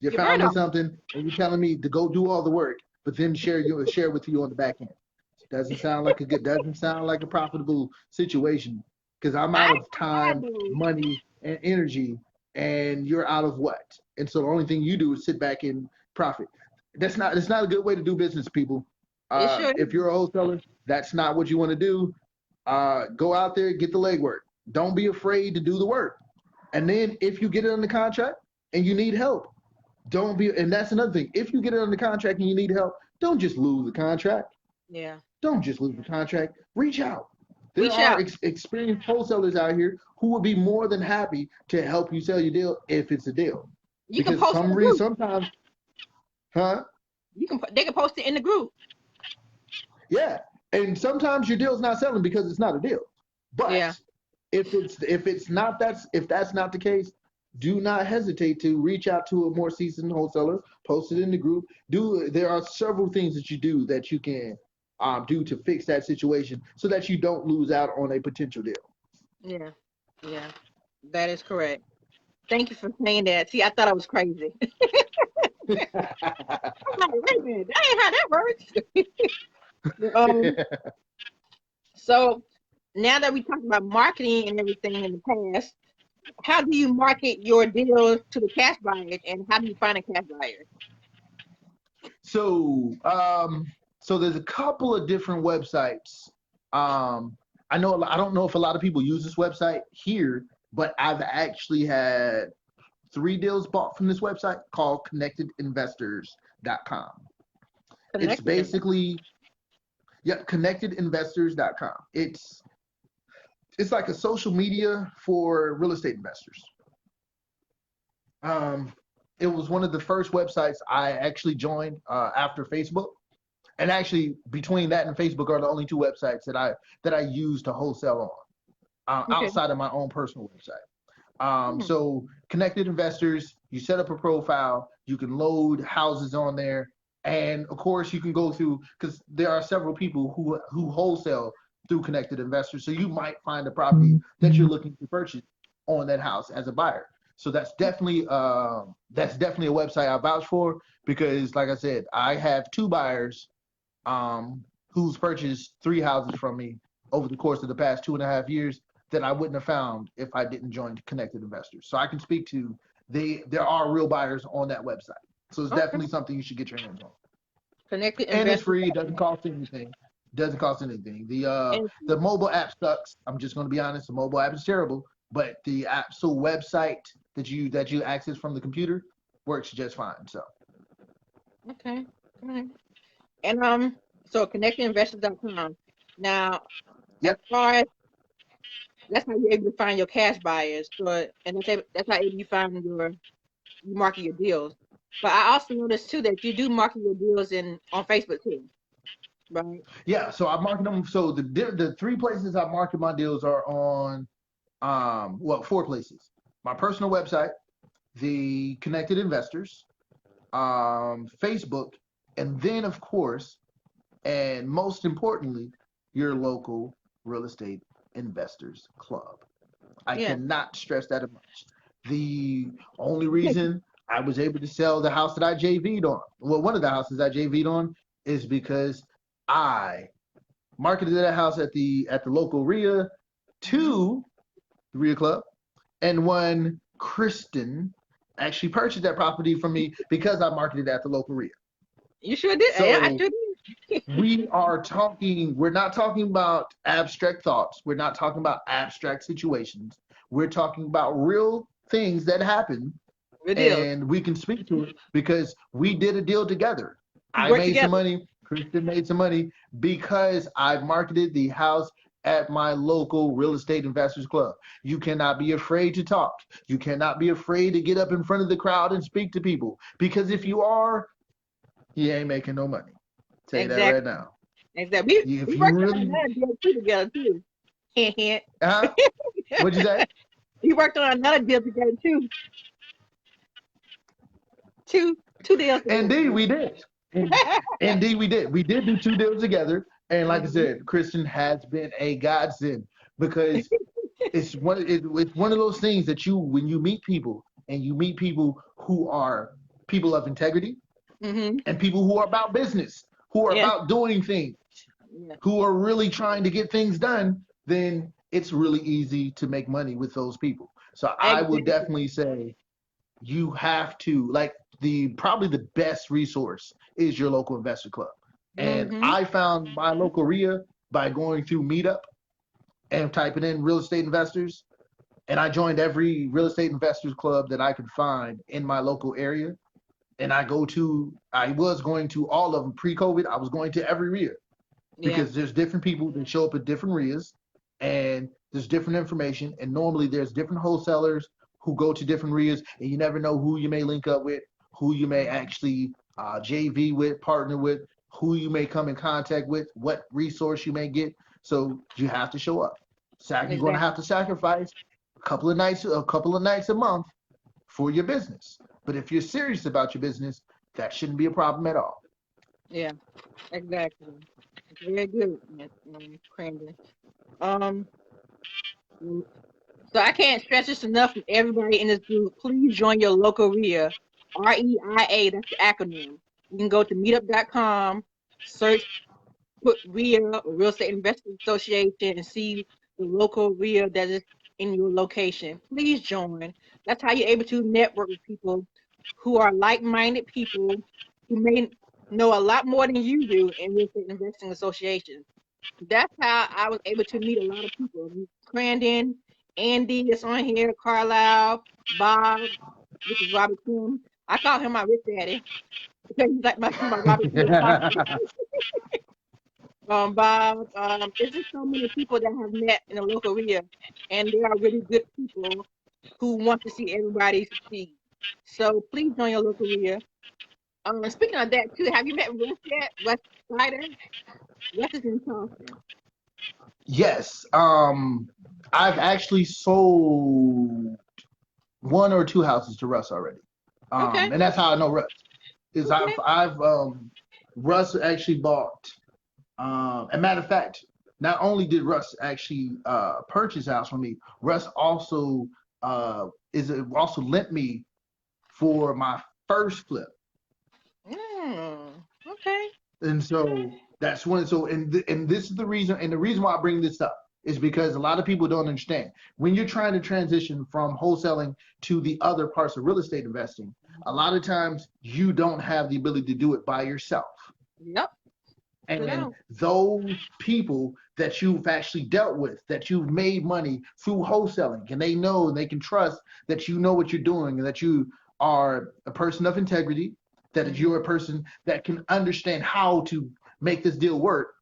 You Your bird found me dog. something, and you're telling me to go do all the work, but then share with you on the back end. Doesn't sound like a profitable situation, because I'm I out of ain't time, gonna lie, money, and energy, and you're out of what? And so the only thing you do is sit back and profit. It's not a good way to do business, people. it sure If is. you're a wholesaler, that's not what you want to do. Go out there, get the legwork. Don't be afraid to do the work. And then if you get it under contract and you need help, don't be. And that's another thing. If you get it under contract and you need help, don't just lose the contract. Yeah. Don't just lose the contract. Reach out. There Reach are out. experienced wholesalers out here who would be more than happy to help you sell your deal if it's a deal. You can Because post in the group. sometimes, huh? They can post it in the group. Yeah. And sometimes your deal's not selling because it's not a deal. Yeah. But if that's not the case, do not hesitate to reach out to a more seasoned wholesaler, post it in the group. There are several things that you do that you can do to fix that situation so that you don't lose out on a potential deal. Yeah. Yeah. That is correct. Thank you for saying that. See, I thought I was crazy. I'm like, wait a minute, that ain't how that works. So now that we talked about marketing and everything in the past, how do you market your deals to the cash buyers, and how do you find a cash buyer? So, so there's a couple of different websites. I know I don't know if a lot of people use this website here, but I've actually had three deals bought from this website called connectedinvestors.com. It's Connected them. basically, yeah, connectedinvestors.com. It's like a social media for real estate investors. Um, it was one of the first websites I actually joined after Facebook. And actually, between that and Facebook are the only two websites that I use to wholesale on Okay. outside of my own personal website. Hmm. So connected investors, you set up a profile, you can load houses on there, and of course you can go through, because there are several people who wholesale through connected investors. So you might find a property that you're looking to purchase on that house as a buyer. So that's definitely a website I vouch for, because like I said, I have two buyers who's purchased three houses from me over the course of the past 2.5 years that I wouldn't have found if I didn't join Connected Investors. So I can speak to there are real buyers on that website. So it's Okay. definitely something you should get your hands on. Connected And it's investors. free, it doesn't cost anything. Doesn't cost anything. And The mobile app sucks. I'm just gonna be honest, the mobile app is terrible, but the actual website that you access from the computer works just fine. So Okay. All right. And so connectinvestors.com. Now, as yep. far as that's how you're able to find your cash buyers. So, and that's how you find you market your deals. But I also noticed too that you do market your deals on Facebook too, right? Yeah, so I market them. So the three places I market my deals are on well, four places. My personal website, the Connected Investors, Facebook, and then of course, and most importantly, your local real estate investors club. I Yeah. cannot stress that much. The only reason I was able to sell the house that I JV'd on, well, one of the houses I JV'd on, is because I marketed that house at the local RIA Mhm. to the RIA Club, and when Kristen actually purchased that property from me because I marketed at the local RIA. You sure did. I So sure did. we're not talking about abstract thoughts. We're not talking about abstract situations. We're talking about real things that happen, Good deals. and we can speak to it because we did a deal together. We I work made some together. money, Kristen made some money because I marketed the house at my local real estate investors club. You cannot be afraid to talk. You cannot be afraid to get up in front of the crowd and speak to people because if you are, you ain't making no money. Tell you that right Exactly. now. Exactly. We If you worked on really, another deal too together too. Hint, hint. huh? What'd you say? We worked on another deal together too. Two deals together. Indeed, we did. Indeed, we did. We did do two deals together, and like I Mhm. said, Christian has been a godsend because it's one of those things that when you meet people and you meet people who are people of integrity Mhm. and people who are about business, who are Yes. about doing things, Yeah. who are really trying to get things done, then it's really easy to make money with those people. So I would Exactly. definitely say you have to like the probably the best resource is your local investor club. And Mhm. I found my local RIA by going through Meetup and typing in real estate investors. And I joined every real estate investors club that I could find in my local area. And I was going to all of them pre-COVID. I was going to every RIA Yeah. because there's different people that show up at different RIAs and there's different information. And normally there's different wholesalers who go to different RIAs and you never know who you may link up with, who you may Mhm. actually JV with, partner with, who you may come in contact with, what resource you may get. So you have to show up. You're going to have Exactly. to sacrifice a couple of nights a month for your business. But if you're serious about your business, that shouldn't be a problem at all. Yeah. Exactly. Very good, Miss Crandon. Um. So I can't stress this enough from everybody in this group. Please join your local RIA. REIA, that's the acronym. You can go to meetup.com, search, put RIA or Real Estate Investors Association and see the local RIA that is in your location. Please join. That's how you're able to network with people who are like-minded people who may know a lot more than you do in real estate investing associations. That's how I was able to meet a lot of people. Crandon, Andy is on here, Carlisle, Bob, which is Robert Kim. I call him my rich daddy because he's like my Robert Kim apostle. Bob, it's just so many people that have met in the local area, and they are really good people who want to see everybody succeed. So please join your local area. Speaking of that too, have you met Russ yet? Russ Snyder? Russ is in Charleston. Yes, I've actually sold one or two houses to Russ already. Okay, And that's how I know Russ. Is okay. I've Russ actually bought. A matter of fact, not only did Russ actually purchase a house from me, Russ also lent me for my first flip. Okay. And so that's when and this is the reason, and the reason why I bring this up is because a lot of people don't understand when you're trying to transition from wholesaling to the other parts of real estate investing, a lot of times you don't have the ability to do it by yourself. Yep. Sure And don't. those people that you've actually dealt with, that you've made money through wholesaling, and they know and they can trust that you know what you're doing and that you are a person of integrity, that Mm-hmm. you're a person that can understand how to make this deal work,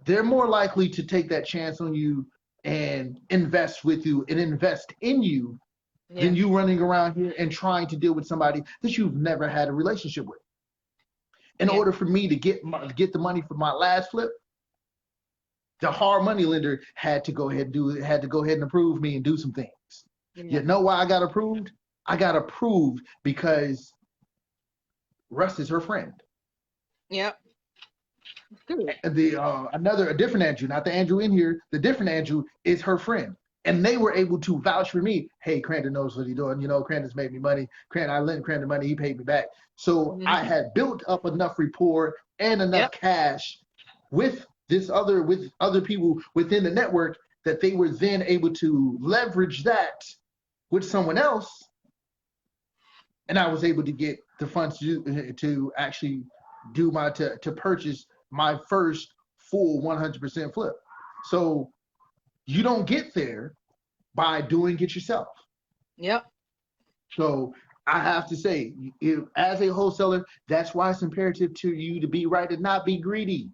they're more likely to take that chance on you and invest with you and invest in you Yeah. than you running around here and trying to deal with somebody that you've never had a relationship with. In Yeah. order for me to get the money for my last flip, the hard money lender had to go ahead and approve me and do some things. Yeah. You know why I got approved? I got approved because Russ is her friend. Yep. Good. A different Andrew, not the Andrew in here, the different Andrew is her friend. And they were able to vouch for me. Hey, Crandon knows what he's doing. You know, Crandon's made me money. I lent Crandon money. He paid me back. So I Mm-hmm. had built up enough rapport and enough Yep. cash with other people within the network that they were then able to leverage that with someone else, and I was able to get the funds to actually do to purchase my first full 100% flip. So you don't get there by doing it yourself. Yep. So I have to say, as a wholesaler, that's why it's imperative to you to be right and not be greedy,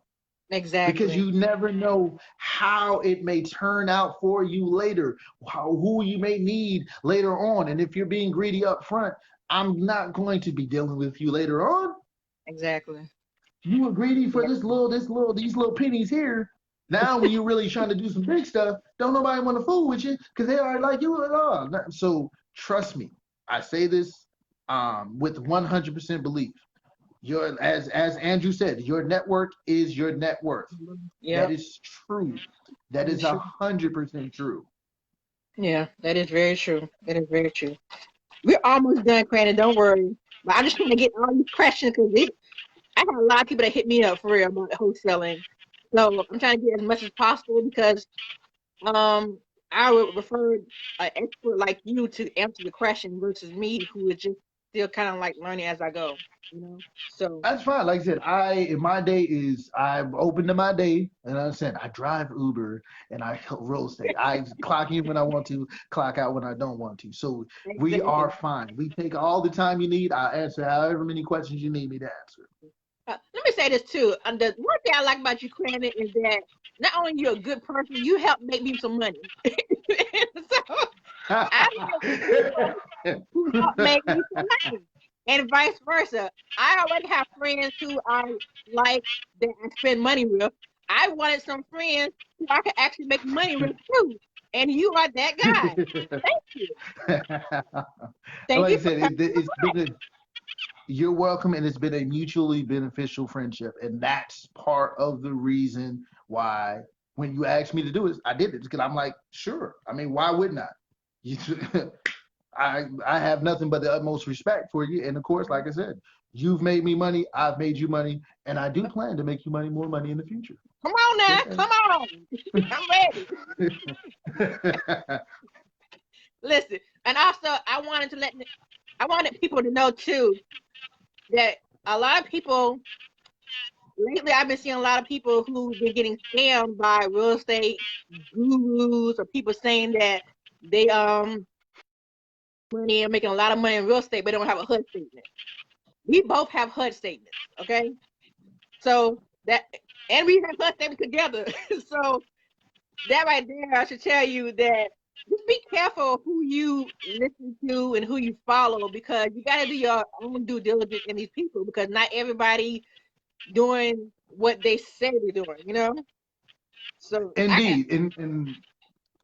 because Exactly. you never know how it may turn out for you later, who you may need later on. And if you're being greedy up front, I'm not going to be dealing with you later on. Exactly. You were greedy for Yeah. these little pennies here. Now, when you're really trying to do some big stuff, don't nobody want to fool with you because they are like you at all. So trust me, I say this with 100% belief. As Andrew said, your network is your net worth. That Yep. is true. That That is is true. 100% true. Yeah, that is very true. That is very true. We're almost done, Crandon. Don't worry. But I just want to get all these questions because I have a lot of people that hit me up for real about wholesaling. So I'm trying to get as much as possible because um I would prefer an expert like you to answer the question versus me who is just still kind of like learning as I go, you know? So That's fine. Like I said, my day is I'm open to my day, and I said I drive Uber and I real estate. I clock in when I want to, clock out when I don't want to. So we are exactly. fine. We take all the time you need. I'll answer however many questions you need me to answer. Let me say this too. The one thing I like about you, Crandon, is that not only you're a good person, you help make me some money. So I like people who help make me some money, and vice versa. I already have friends who I like that I spend money with. I wanted some friends who I could actually make money with too, and you are that guy. Thank you. Thank Like you I for said, coming to you're welcome, and it's been a mutually beneficial friendship, and that's part of the reason why when you asked me to do it, I did it because I'm like, sure. I mean, why wouldn't I? You, I have nothing but the utmost respect for you, and of course, like I said, you've made me money, I've made you money, and I do plan to make you more money in the future. Come on now, Okay. come on. I'm ready. Listen, and also I wanted people to know too that a lot of people lately I've been seeing a lot of people who've been getting scammed by real estate gurus or people saying that they money and making a lot of money in real estate but don't have a HUD statement. We both have HUD statements, okay? So that and we have HUD statements together. So that right there, I should tell you that just be careful who you listen to and who you follow because you got to do your own due diligence in these people because not everybody doing what they say they're doing, you know? So I got, Indeed, and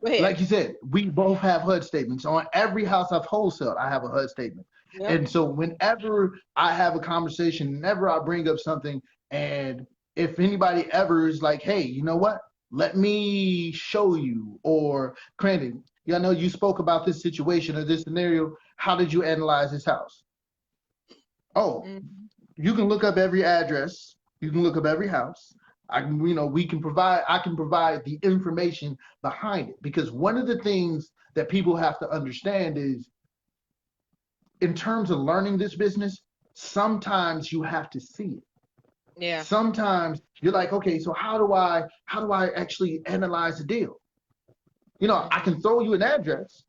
go ahead. like you said, we both have HUD statements. On every house I've wholesaled, I have a HUD statement. Yep. And so whenever I have a conversation, whenever I bring up something, and if anybody ever is like, hey, you know what? Let me show you, or Crandon, yeah, I know you spoke about this situation or this scenario. How did you analyze this house? Oh, Mm-hmm. you can look up every address. You can look up every house. I can provide the information behind it because one of the things that people have to understand is in terms of learning this business, sometimes you have to see it. Yeah. Sometimes You're like, okay, so how do I actually analyze the deal? You know, I can throw you an address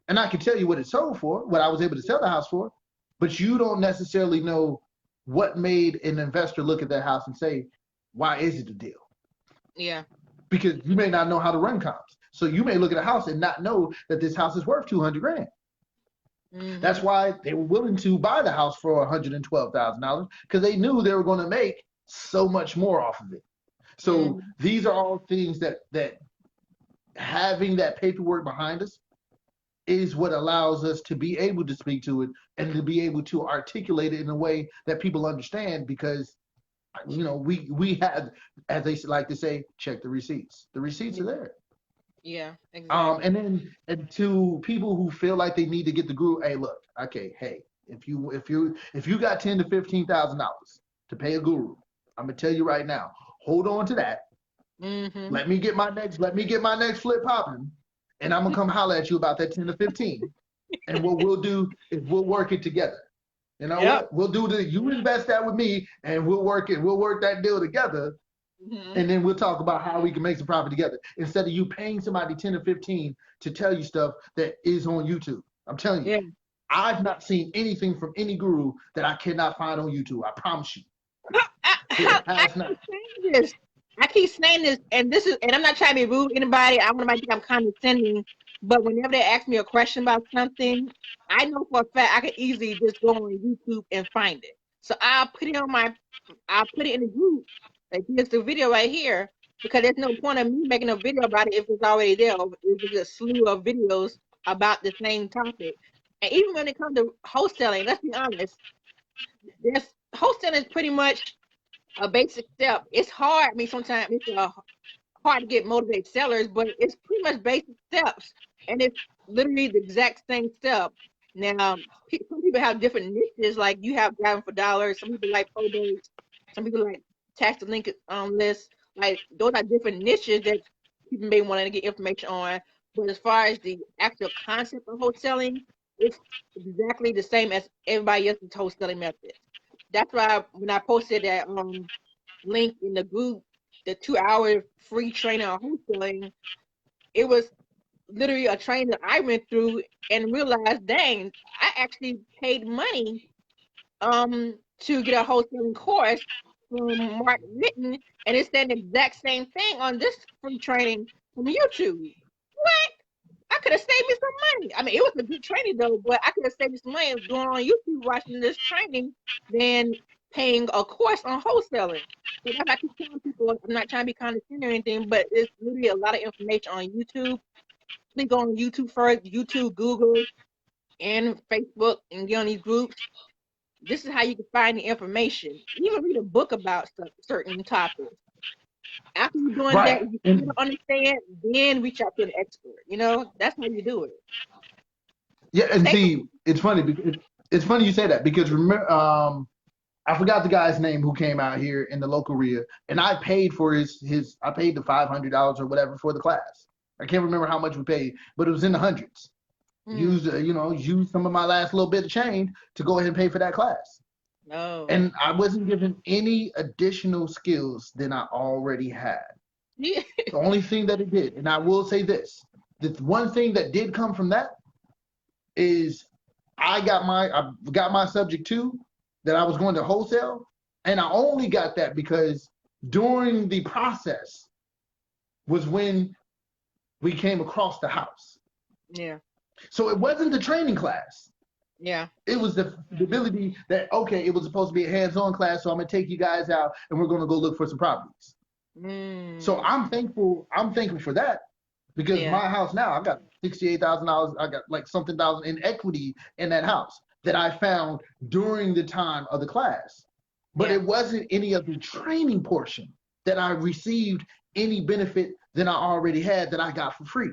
and I can tell you what it sold for, what I was able to sell the house for, but you don't necessarily know what made an investor look at that house and say, why is it a deal? Yeah. Because you may not know how to run comps. So you may look at a house and not know that this house is worth 200 grand. That's why they were willing to buy the house for $112,000 because they knew they were going to make so much more off of it. So these are all things that having that paperwork behind us is what allows us to be able to speak to it and to be able to articulate it in a way that people understand, because you know we have, as they like to say, check the receipts. The receipts are there. Yeah, exactly. And to people who feel like they need to get the guru, hey, look, okay, hey, if you got $10,000 to $15,000 to pay a guru, I'm gonna tell you right now, hold on to that. Let me get my next flip popping, and I'm gonna come holler at you about that 10 to 15. And what we'll do is we'll work it together. You know what? We'll do you invest that with me, and we'll work that deal together. And then we'll talk about how we can make some profit together, instead of you paying somebody 10 or 15 to tell you stuff that is on YouTube. I'm telling you, I've not seen anything from any guru that I cannot find on YouTube. I promise you. I keep saying this, and I'm not trying to be rude to anybody. I want to think I'm condescending, but whenever they ask me a question about something, I know for a fact I can easily just go on YouTube and find it. So I'll put it in the group. Like, here's the video right here, because there's no point of me making a video about it if it's already there. If it's a slew of videos about the same topic. And even when it comes to wholesaling, let's be honest, wholesaling is pretty much a basic step. It's hard. I mean, sometimes it's hard to get motivated sellers, but it's pretty much basic steps, and it's literally the exact same step. Now, some people have different niches. Like, you have driving for dollars. Some people like probates. Some people like tax delinquent list. Like, those are different niches that people may want to get information on. But as far as the actual concept of wholesaling, it's exactly the same as everybody else's wholesaling method. That's why when I posted that link in the group, the 2-hour free training on wholesaling, it was literally a training that I went through and realized, dang, I actually paid money to get a wholesaling course from Mark Witten, and it's saying the exact same thing on this free training from YouTube. What? I could have saved me some money. I mean, it was a good training though, but I could have saved me some money going on YouTube watching this training than paying a course on wholesaling. So that's why I keep telling people, I'm not trying to be condescending or anything, but it's literally a lot of information on YouTube. Please go on YouTube first, YouTube, Google, and Facebook, and get on these groups. This is how you can find the information. Even read a book about certain topics. After you're doing that, if you still don't understand, then reach out to an expert. You know, that's how you do it. Yeah, and see, it's funny. It's funny you say that, because remember, I forgot the guy's name who came out here in the local area, and I paid for I paid the $500 or whatever for the class. I can't remember how much we paid, but it was in the hundreds. Used some of my last little bit of change to go ahead and pay for that class. No. And I wasn't given any additional skills than I already had. Yeah. The only thing that it did, and I will say this, the one thing that did come from that is I got my subject 2 that I was going to wholesale, and I only got that because during the process was when we came across the house. Yeah. So it wasn't the training class. Yeah. It was the ability that, okay, it was supposed to be a hands-on class, so I'm gonna take you guys out and we're gonna go look for some properties. So I'm thankful for that, because my house now, I got $68,000, I got like something thousand in equity in that house that I found during the time of the class. But it wasn't any of the training portion that I received any benefit than I already had that I got for free.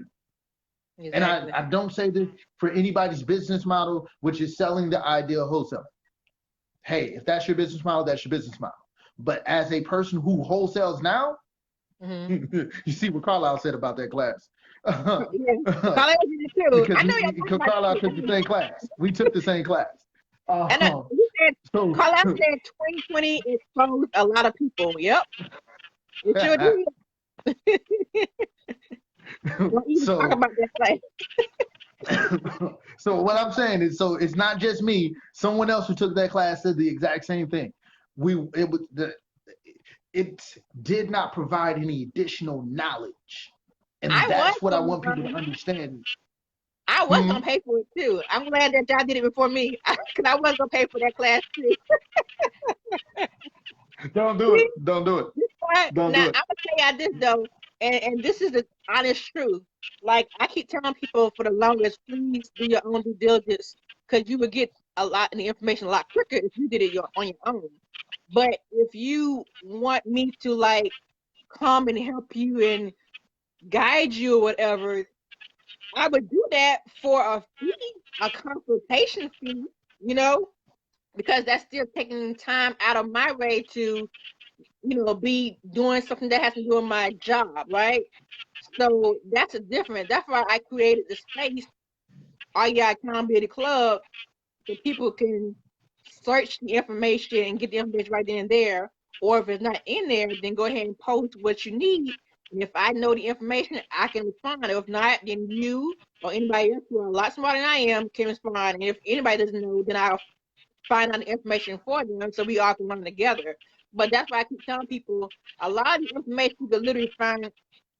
Exactly. And I don't say this for anybody's business model, which is selling the idea of wholesaling. Hey, if that's your business model, that's your business model. But as a person who wholesales now, you see what Carlisle said about that class. Carlisle did it too. Because Carlisle took the same class. We took the same class. And Uh, he said, so Carlisle said 2020 exposed a lot of people. Yep, it sure did. Don't even talk so about that place. so what I'm saying is, so it's not just me. Someone else who took that class said the exact same thing. It did not provide any additional knowledge, and I was that's what I gonna, want people to understand. I was Hmm? gonna pay for it too. I'm glad that y'all did it before me, because I was gonna pay for that class too. Don't do it. Don't do it. What? Don't Now do I'm it. gonna tell y'all this though, and this is the honest truth. Like I keep telling people for the longest, please do your own due diligence, because you would get a lot of the information a lot quicker if you did it on your own. But if you want me to like come and help you and guide you or whatever, I would do that for a fee, a consultation fee, you know, because that's still taking time out of my way to, be doing something that has to do with my job, right? So that's a different. That's why I created the space, All Y'all Accountability Club, so people can search the information and get the information right then and there. Or if it's not in there, then go ahead and post what you need. And if I know the information, I can respond. If not, then you or anybody else who are a lot smarter than I am can respond. And if anybody doesn't know, then I'll find out the information for them so we all can run together. But that's why I keep telling people a lot of the information you can literally find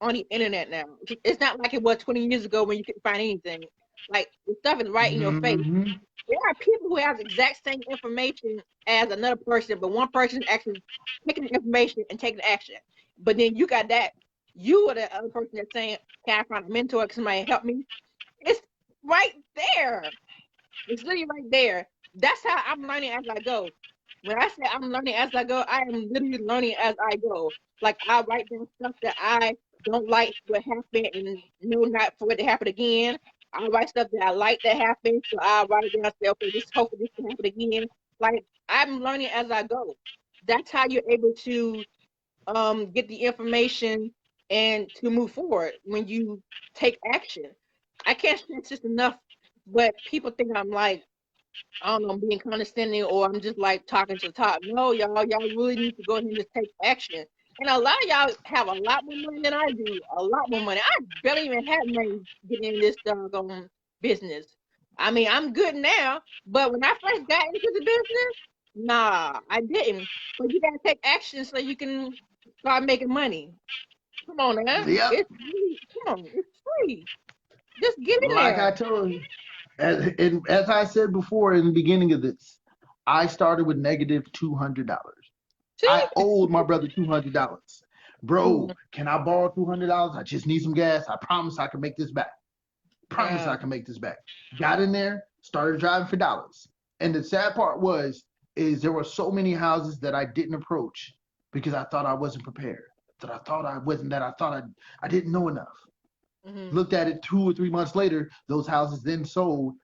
on the internet now. It's not like it was 20 years ago when you couldn't find anything. Like the stuff is right in your face. Hmm. There are people who have the exact same information as another person, but one person actually taking the information and taking action. But then you got that, you are the other person that's saying, can I find a mentor? Can somebody help me? It's right there. It's literally right there. That's how I'm learning as I go. When I say I'm learning as I go, I am literally learning as I go. Like I write down stuff that I don't like what happened and know not for it to happen again. I write stuff that I like that happened, so I write it down and say, okay, this hopefully this can happen again. Like I'm learning as I go. That's how you're able to get the information and to move forward when you take action. I can't stress this enough, but people think I'm like, I don't know, I'm being condescending or I'm just like talking to the top. No, y'all really need to go ahead and just take action. And a lot of y'all have a lot more money than I do, a lot more money. I barely even had money getting in this doggone business. I mean, I'm good now, but when I first got into the business, nah, I didn't. But you gotta take action so you can start making money. Come on, man. Yep. It's really, come on, it's free. Just get in Like I there. told you, as I said before in the beginning of this, I started with negative $200. See? I owed my brother $200. Bro, Mhm. can I borrow $200? I just need some gas. I promise I can make this back. Promise I Wow. can make this back. Got in there, started driving for dollars. And the sad part is there were so many houses that I didn't approach because I thought I wasn't prepared. That I thought I wasn't, that I thought I didn't know enough. Hmm. Looked at it 2 or 3 months later, those houses then sold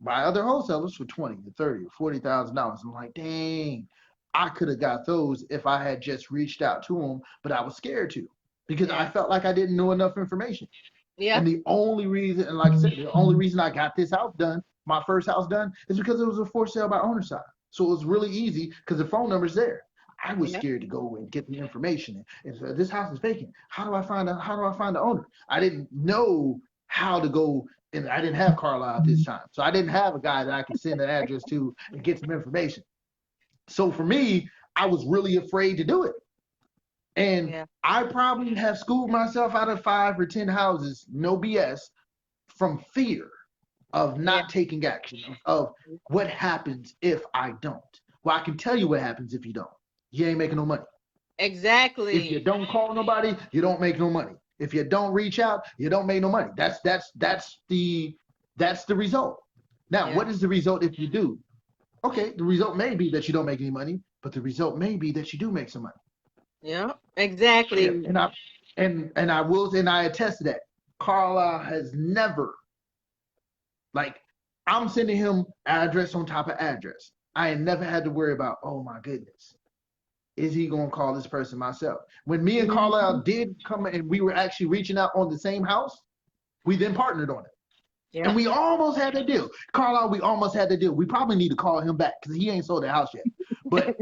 by other wholesalers for 20 or 30 or $40,000. I'm like, dang, I could have got those if I had just reached out to them, but I was scared to because I Yeah. felt like I didn't know enough information. Yeah. And the only reason, and like I said, the only reason I got this house done, my first house done, is because it was a for sale by owner side. So it was really easy because the phone number's there. I was Yeah. scared to go and get the information. And so this house is vacant. How do I find the owner? I didn't know how to go, and I didn't have Carlisle at this time. So I didn't have a guy that I could send an address to and get some information. So for me, I was really afraid to do it. And Yeah. I probably have schooled myself out of 5 or 10 houses, no BS, from fear of Yeah. not taking action, of what happens if I don't. Well, I can tell you what happens if you don't. You ain't making no money. If you Exactly. don't call nobody, you don't make no money. If you don't reach out, you don't make no money. That's the result. Now, Yeah. what is the result if you do? Okay, the result may be that you don't make any money, but the result may be that you do make some money. Yeah. Yeah, Exactly. and I attest to that. Carlisle has never, like, I'm sending him address on top of address. I ain't never had to worry about, oh my goodness, is he gonna call this person myself? When me and Mhm. Carlisle did come and we were actually reaching out on the same house, we then partnered on it. Yeah. And we almost had that deal. Carlisle, we almost had that deal. We probably need to call him back because he ain't sold the house yet. But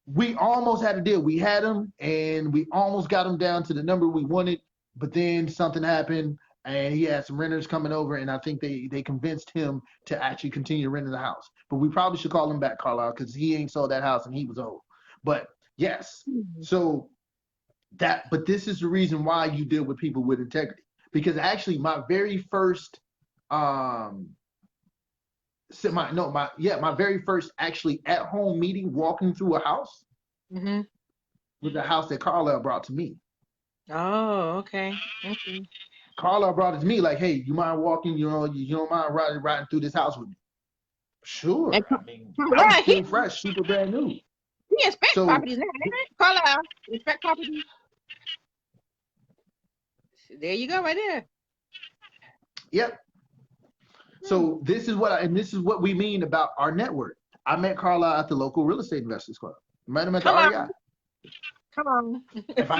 we almost had a deal. We had him and we almost got him down to the number we wanted. But then something happened and he had some renters coming over. And I think they convinced him to actually continue renting the house. But we probably should call him back, Carlisle, because he ain't sold that house and he was old. But yes, so but this is the reason why you deal with people with integrity. Because actually my very first my very first actually at home meeting walking through a house was the house that Carlisle brought to me. Oh, okay. Okay. Carlisle brought it to me like, hey, you mind walking, you don't mind riding through this house with me? Sure. And I mean, I was still fresh, super brand new. He inspect properties now, ain't it? Carlisle, inspect properties. There you go, right there. Yep. So this is what we mean about our network. I met Carlisle at the local real estate investors club. Met him at the REI. Come on. If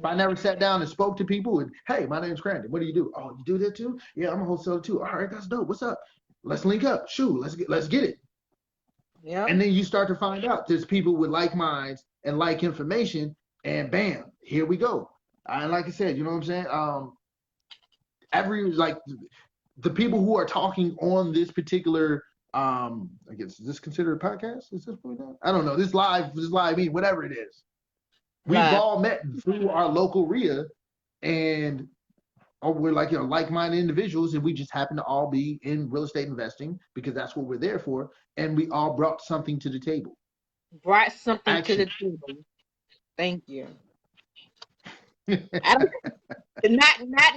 I never sat down and spoke to people and, hey, my name's Crandon. What do you do? Oh, you do that too? Yeah, I'm a wholesaler too. All right, that's dope. What's up? Let's link up. Shoot, let's get it. Yeah. And then you start to find out there's people with like minds and like information, and bam, here we go. And like I said, you know what I'm saying? The people who are talking on this particular I guess, is this considered a podcast? Is this point now? I don't know. This live meeting, whatever it is. We've all met through our local RIA, and we're like-minded individuals, and we just happen to all be in real estate investing because that's what we're there for, and we all brought something to the table. Brought something to the table. Thank you. Not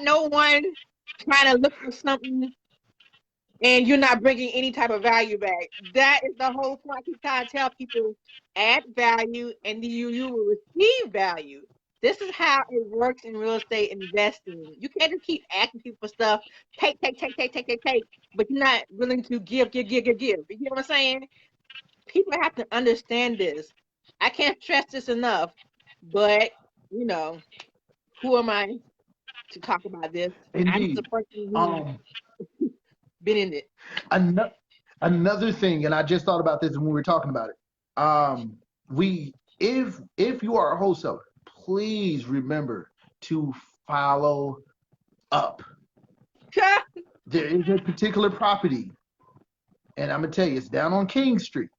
no one trying to look for something and you're not bringing any type of value back. That is the whole point. I keep trying to tell people, add value and you will receive value. This is how it works in real estate investing. You can't just keep asking people for stuff, take, but you're not willing to give. You know what I'm saying? People have to understand this. I can't stress this enough, but, who am I to talk about this? Indeed. I'm just a person who's been in it. Another thing, and I just thought about this when we were talking about it. If you are a wholesaler, please remember to follow up. There is a particular property, and I'm gonna tell you, it's down on King Street.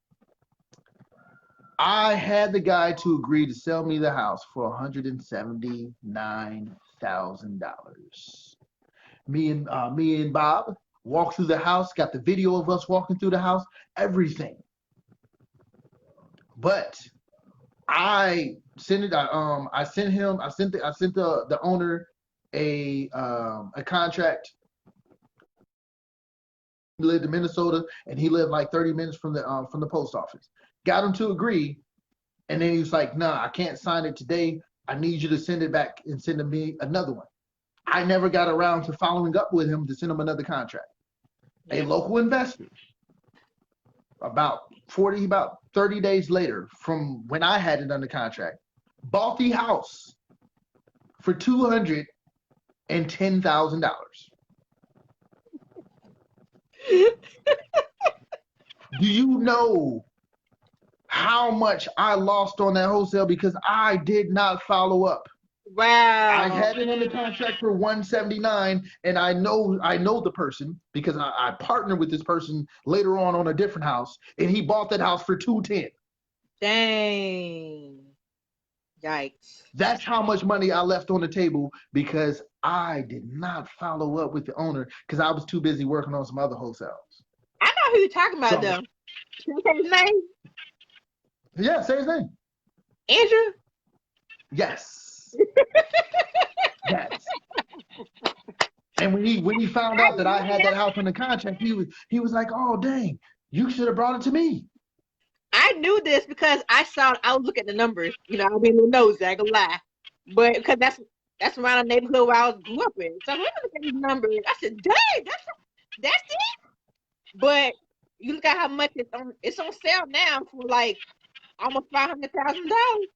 I had the guy to agree to sell me the house for $179,000. Me and Bob walked through the house, got the video of us walking through the house, everything. But I sent the owner a contract. He lived in Minnesota, and he lived like 30 minutes from the post office. Got him to agree, and then he was like, "Nah, I can't sign it today. I need you to send it back and send me another one." I never got around to following up with him to send him another contract. A local investor, about 30 days later from when I had it under contract, bought the house for $210,000. Do you know how much I lost on that wholesale because I did not follow up? Wow. I had it under contract for $179, and I know the person because I partnered with this person later on a different house, and he bought that house for $210. Dang. Yikes. That's how much money I left on the table because I did not follow up with the owner because I was too busy working on some other wholesales. I know who you're talking about, though. Can you say his name? Yeah, say his name. Andrew? Yes. Yes. And when he found out that I had that house on the contract, he was like, "Oh, dang, you should have brought it to me." I knew this because I was looking at the numbers. I'll be a little nosy, I ain't gonna lie. But because that's around the neighborhood where I grew up in. So when I look at these numbers, I said, "Dang, that's it." But you look at how much it's on sale now for like almost $500,000.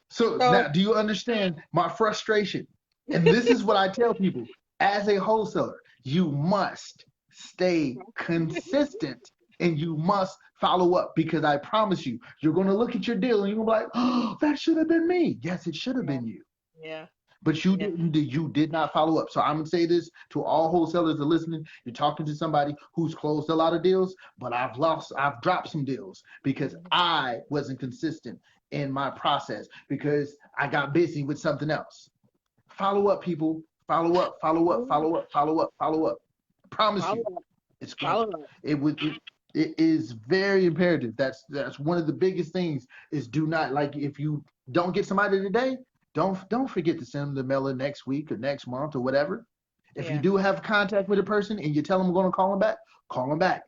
So now, do you understand my frustration? And this is what I tell people as a wholesaler. You must stay consistent and you must follow up because I promise you, you're going to look at your deal and you're going to be like, oh, that should have been me. Yes, it should have Yeah. been you. Yeah. But Yeah. you did not follow up. So I'm gonna say this to all wholesalers that are listening. You're talking to somebody who's closed a lot of deals, but I've dropped some deals because Mhm. I wasn't consistent in my process because I got busy with something else. Follow up, people. Follow up, follow up, Follow follow up, follow up, follow up. I promise you, up. it's going Follow up. it would it is very imperative. That's one of the biggest things is do not like if you don't get somebody today, don't forget to send them the mailer next week or next month or whatever. If you Yeah. do have contact with a person and you tell them we're going to call them back, call them back.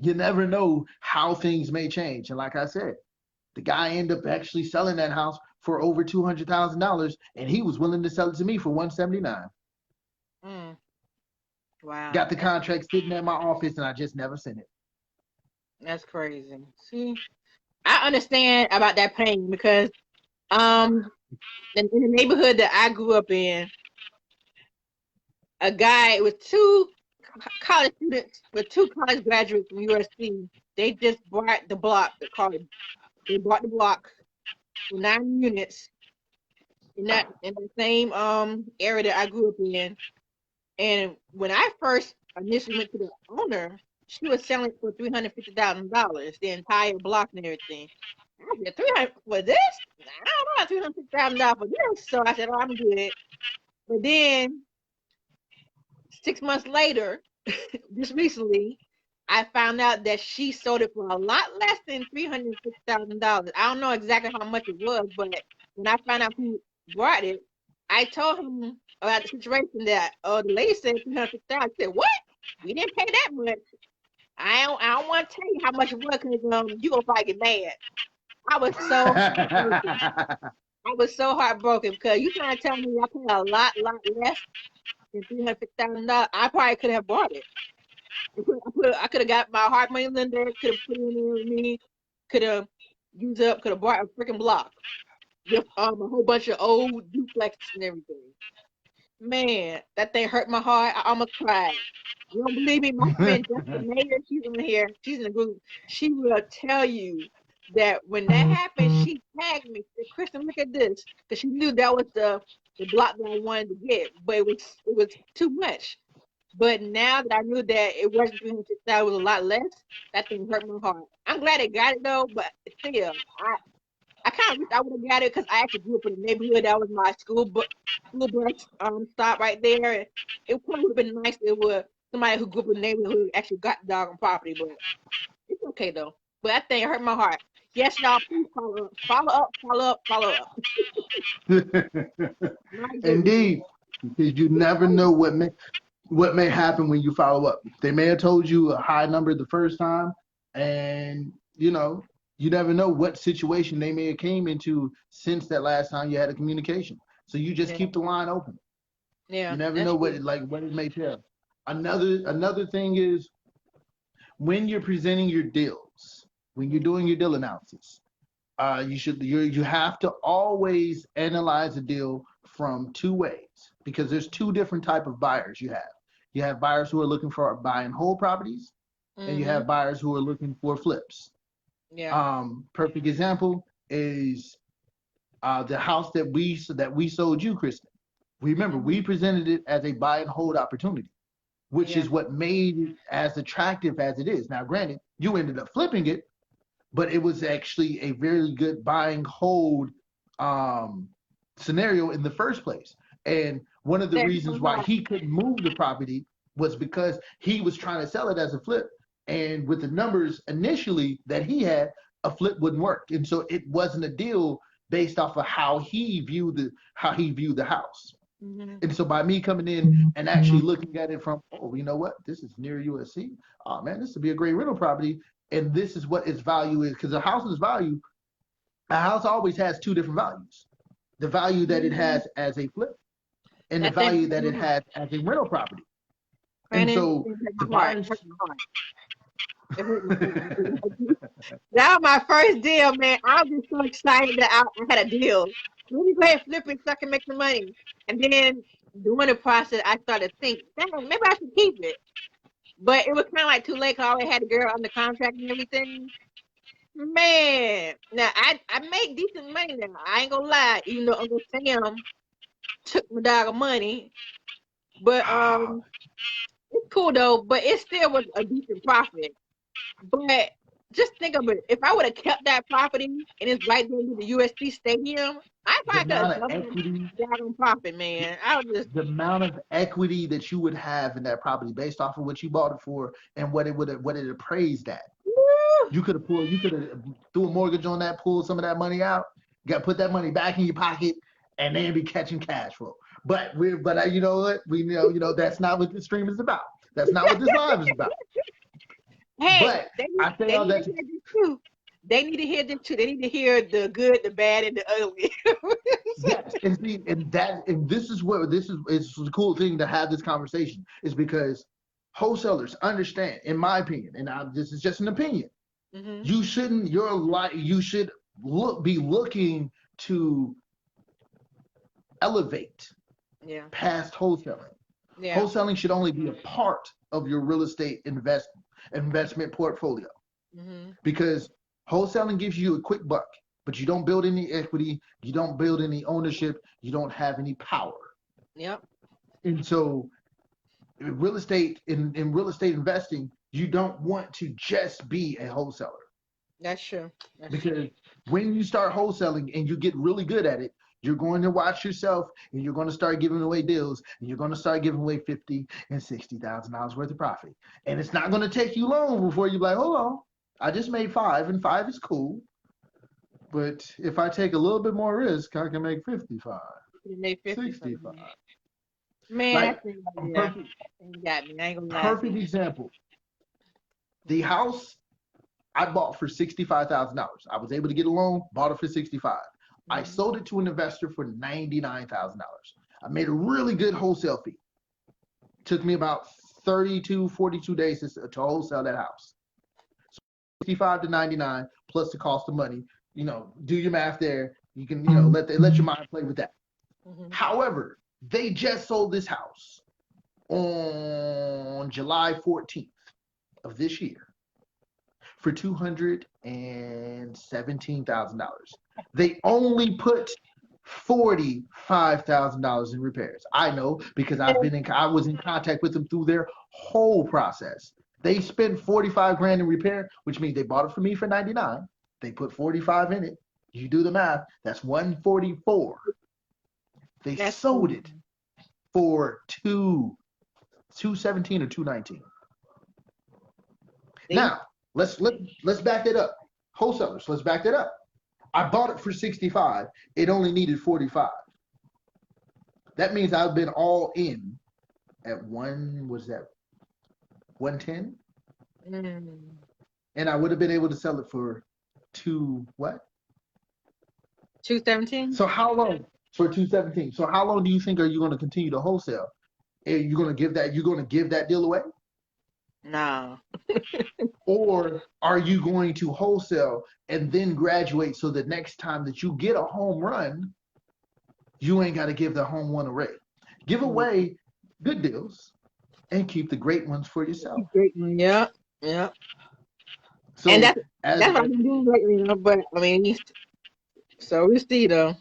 You never know how things may change. And like I said, the guy ended up actually selling that house for over $200,000, and he was willing to sell it to me for 179. Mm. Wow. Got the contract sitting at my office, and I just never sent it. That's crazy. See, I understand about that pain because um in the neighborhood that I grew up in, a guy with two college students with two college graduates from USC, they just bought the block. They bought the block for 9 units in the same area that I grew up in. And when I first initially went to the owner, she was selling for $350,000, the entire block and everything. I said, 300 for this? I don't know about $350,000 for this. So I said, oh, I'm good. But then 6 months later, just recently, I found out that she sold it for a lot less than $350,000. I don't know exactly how much it was, but when I found out who bought it, I told him about the situation that the lady said 350,000. I said, "What? We didn't pay that much." I don't want to tell you how much it was because you gonna probably get mad. I was so heartbroken. I was so heartbroken because you trying to tell me I paid a lot less than $350,000. I probably could have bought it. I could have got my hard money lender, could have put it in there with me, could have bought a freaking block with a whole bunch of old duplexes and everything. Man, that thing hurt my heart. I almost cried. You don't believe me? My friend Jessica Mayer, she's in here. She's in the group. She will tell you that when that happened, she tagged me. She said, "Kristen, look at this," because she knew that was the block that I wanted to get, but it was too much. But now that I knew that it wasn't 350,000, it was a lot less, that thing hurt my heart. I'm glad they got it though, but still, I kind of wish I would have got it because I actually grew up in the neighborhood. That was my school bus stop right there. It probably would have been nice if it was somebody who grew up in the neighborhood who actually got the dog on property, but it's okay though. But that thing hurt my heart. Yes, y'all, please follow up, follow up, follow up, follow up. My goodness. Indeed, because you never know what may happen when you follow up. They may have told you a high number the first time, and you never know what situation they may have came into since that last time you had a communication. So you just Yeah, keep the line open. You yeah, never that's know true. what it may tell. Another thing is when you're presenting your deals, when you're Mhm. doing your deal analysis, you have to always analyze a deal from two ways because there's two different type of buyers you have. You have buyers who are looking for buy and hold properties, and you have Mhm. buyers who are looking for flips. Yeah. Perfect example is the house that we sold you, Kristen. Remember, we Mhm. presented it as a buy and hold opportunity, which Yeah. is what made it as attractive as it is. Now, granted, you ended up flipping it, but it was actually a very good buying hold um, scenario in the first place. And one of the That hurt reasons my why heart. he couldn't move the property was because he was trying to sell it as a flip. And with the numbers initially that he had, a flip wouldn't work. And so it wasn't a deal based off of how he viewed the house. Mhm. And so by me coming in and actually looking at it from, oh, you know what, this is near USC. Oh man, this would be a great rental property. And this is what its value is. Because a house always has two different values. The value that it Mhm. has as a flip and the That thing value hurt that it my heart. has as a rental property. And Brandon, so it hurt the my heart. It buyers hurt my heart. It hurt my heart. That was my first deal, man. I was just so excited that I had a deal. Let me go ahead and flip it so I can make some money. And then during the process, I started to think, dang, maybe I should keep it. But it was kind of like too late because I already had the girl under contract and everything. Man, now I make decent money now. I ain't gonna lie, even though Uncle Sam took my dog money. But Ah, it's cool though. But it still was a decent profit. But just think of it. If I would have kept that property and it's right there with the USC Stadium, I the probably could amount have of doubled equity, the daggone profit, man. I was just, the amount of equity that you would have in that property based off of what you bought it for and what it appraised at. woo, You could have threw a mortgage on that, pulled some of that money out, got put that money back in your pocket, and then be catching cash flow. But you know what? That's not what this stream is about. That's not what this live is about. hey, But I say they all need to that. hear this too. They need to hear this too. They need to hear the good, the bad, and the ugly. Yes, and see, and this is what this is the cool thing to have this conversation is because wholesalers understand, in my opinion, and this is just an opinion. Hmm. You shouldn't your life. You should be looking to elevate Yeah, past wholesaling. yeah. Wholesaling should only be a part of your real estate investment portfolio Hmm. because wholesaling gives you a quick buck, but you don't build any equity, you don't build any ownership, you don't have any power. Yep, And so in real estate investing, you don't want to just be a wholesaler that's true. That's true. because when you start wholesaling and you get really good at it, you're going to watch yourself and you're going to start giving away deals and you're going to start giving away $50,000 and $60,000 worth of profit. And it's not going to take you long before you're like, hold on, I just made five and five is cool. But if I take a little bit more risk, I can make 55, You made 50 from 65. me. Man, Like that thing a right there. perfect That thing got me. I ain't gonna lie. perfect example. The house I bought for $65,000. I was able to get a loan, bought it for 65. I Hmm. sold it to an investor for $99,000. I made a really good wholesale fee. It took me about 32, 42 days to wholesale that house. 65 to 99 plus the cost of money. Do your math there. You can, let your mind play with that. Hmm. However, they just sold this house on July 14th of this year for $217,000. They only put $45,000 in repairs. I know because I was in contact with them through their whole process. They spent 45 grand in repair, which means they bought it for me for 99. They put 45 in it. You do the math, that's 144. They That's sold cool. it for 217 or 219. See? Now, let's back it up. Wholesalers, let's back that up. I bought it for 65. It only needed 45. That means I've been all in at was that 110? Mm. And I would have been able to sell it for two what? 217? So how long for 217? So how long do you think are you going to continue to wholesale? Are you going to give that deal away? No. Or are you going to wholesale and then graduate so the next time that you get a home run, you ain't got to give the home one away. Give Mm. away good deals and keep the great ones for yourself. Great one. Yeah. Yeah. And So that's what I've been doing lately, but I mean, so we see though.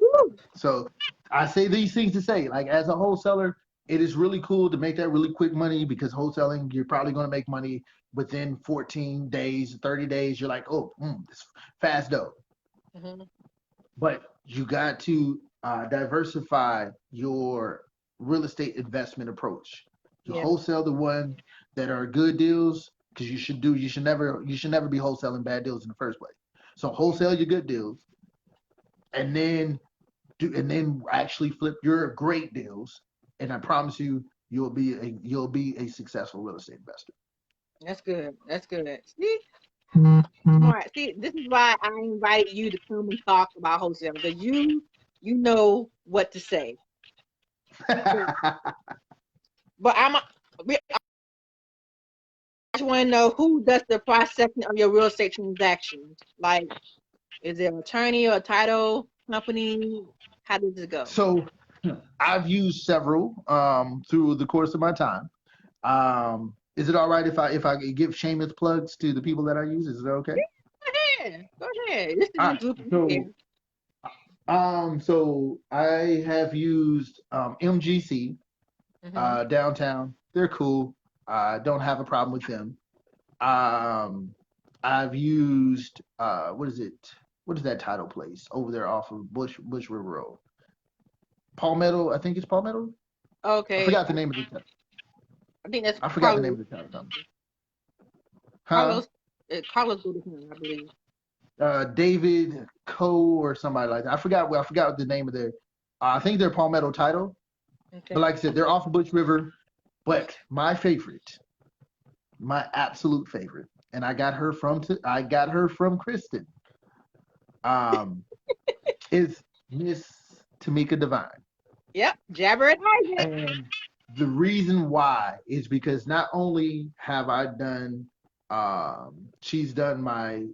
Woo. so I say these things to say, like as a wholesaler, it is really cool to make that really quick money because wholesaling, you're probably going to make money within 14 days, 30 days. You're like, oh, it's fast dough. Hmm. But you got to diversify your real estate investment approach. You Yeah. wholesale the ones that are good deals because you should never be wholesaling bad deals in the first place. So wholesale your good deals and then actually flip your great deals. And I promise you, you'll be a successful real estate investor. That's good. That's good. See? Smart. See, this is why I invited you to come and talk about wholesaling because you know what to say. But but I just want to know who does the processing of your real estate transactions. Like, is it an attorney or a title company? How does it go? So I've used several through the course of my time. Is it all right if I give shameless plugs to the people that I use? Is it okay? Go ahead. Go ahead. This is All your right. group here. So I have used MGC Mm-hmm. downtown. They're cool. I don't have a problem with them. Um, I've used what is it? What is that title place over there off of Bush River Road? Palmetto, I think it's Palmetto. I Okay. forgot the name of the title. I think that's I forgot the name Carlos. of the title. Huh? Carlos. Carlos go to him, I believe. David Coe or somebody like that. I forgot the name of their. I think they're Palmetto title, but Okay. like I said, they're off of Bush River. But my favorite, my absolute favorite, and I got her from Kristen. Um, is Miss Tamika Devine. Yep. Jabber and Isaac. And the reason why is because not only have I done, she's done my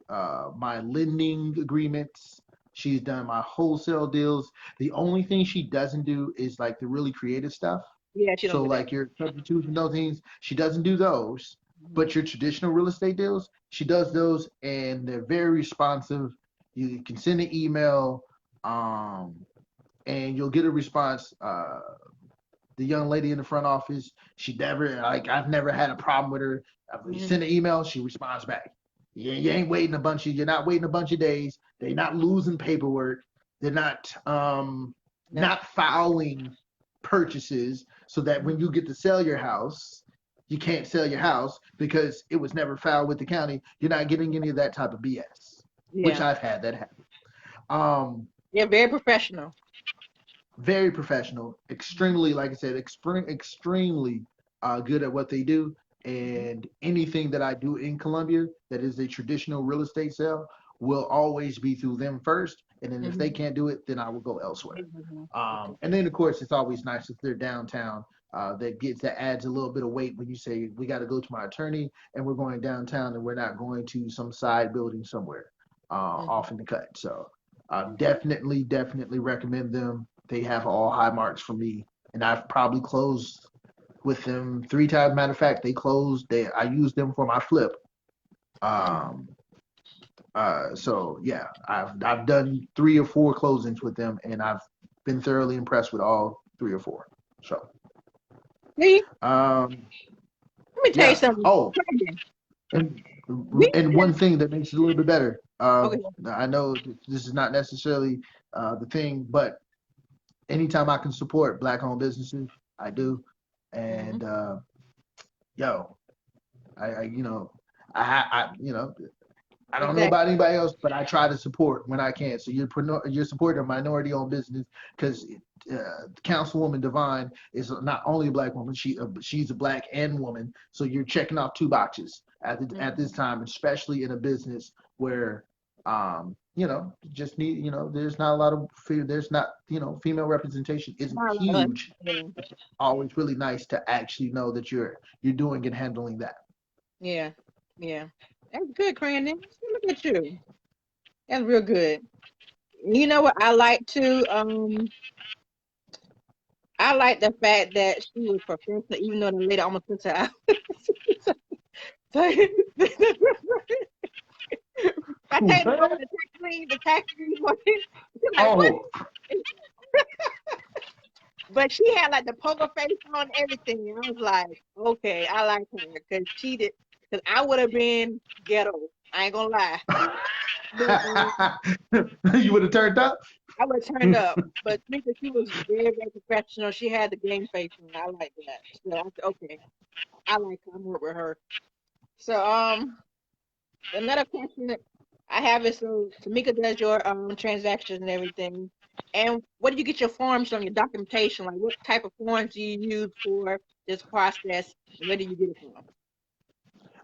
lending agreements, she's done my wholesale deals. The only thing she doesn't do is like the really creative stuff. Yeah, she don't So do that. like your substitutes and those things, she doesn't do those. Mm-hmm. But your traditional real estate deals, she does those, and they're very responsive. You can send an email, um, and you'll get a response. The young lady in the front office, she never like I've never had a problem with her. You Mm-hmm. send an email, she responds back. You ain't waiting you're not waiting a bunch of days. They're not losing paperwork. They're No. not filing purchases so that when you get to sell your house, you can't sell your house because it was never filed with the county. You're not getting any of that type of BS, which Yeah. I've had that happen. Um, Yeah, very professional. very professional, extremely, like I said, extremely good at what they do. Mm-hmm. And anything that I do in Columbia that is a traditional real estate sale will always be through them first. And then if they Mm-hmm. can't do it, then I will go elsewhere. Mm-hmm. Okay. And then of course it's always nice if they're downtown. That adds a little bit of weight when you say we got to go to my attorney and we're going downtown and we're not going to some side building somewhere Mm-hmm. off in the cut. So Okay. definitely recommend them. They have all high marks for me, and I've probably closed with them 3 times. Matter of fact, they closed. I used them for my flip. Mm. Um, so yeah, I've done 3 or 4 closings with them, and I've been thoroughly impressed with all 3 or 4. So See, um, let me tell you yeah. something. Oh, Crandon, and we and one thing that makes it a little bit better. okay. I know this is not necessarily the thing, but anytime I can support black-owned businesses, I do. Mm-hmm. And yo, I you know, you know, I don't know Exactly. about anybody else, but I try to support when I can. So you're supporting a minority-owned business because Councilwoman Devine is not only a black woman, she's a black and woman. So you're checking off 2 boxes at Mm-hmm. this time, especially in a business where just need there's not a lot of there's not female representation isn't Not a lot. huge. Yeah. Always really nice to actually know that you're doing and handling that. Yeah. Yeah. That's good, Crandon. Look at you. That's real good. You know what I like to I like the fact that she was professional, even though the lady almost took her out. So, I Who, take the her? woman the tax lien one. She's like, what? Oh, But she had like the poker face on and everything. And I was like, okay, I like her because she did. Because I would have been ghetto. I ain't gonna lie. But you would have turned up. I would have turned up. But Mika, she was very, very professional. She had the game face on. I like that. So I said, okay, I like her. I'm work with her. So another question that I have is so Tamika does your transactions and everything. And what do you get your forms from, your documentation? Like what type of forms do you use for this process? And where do you get it from?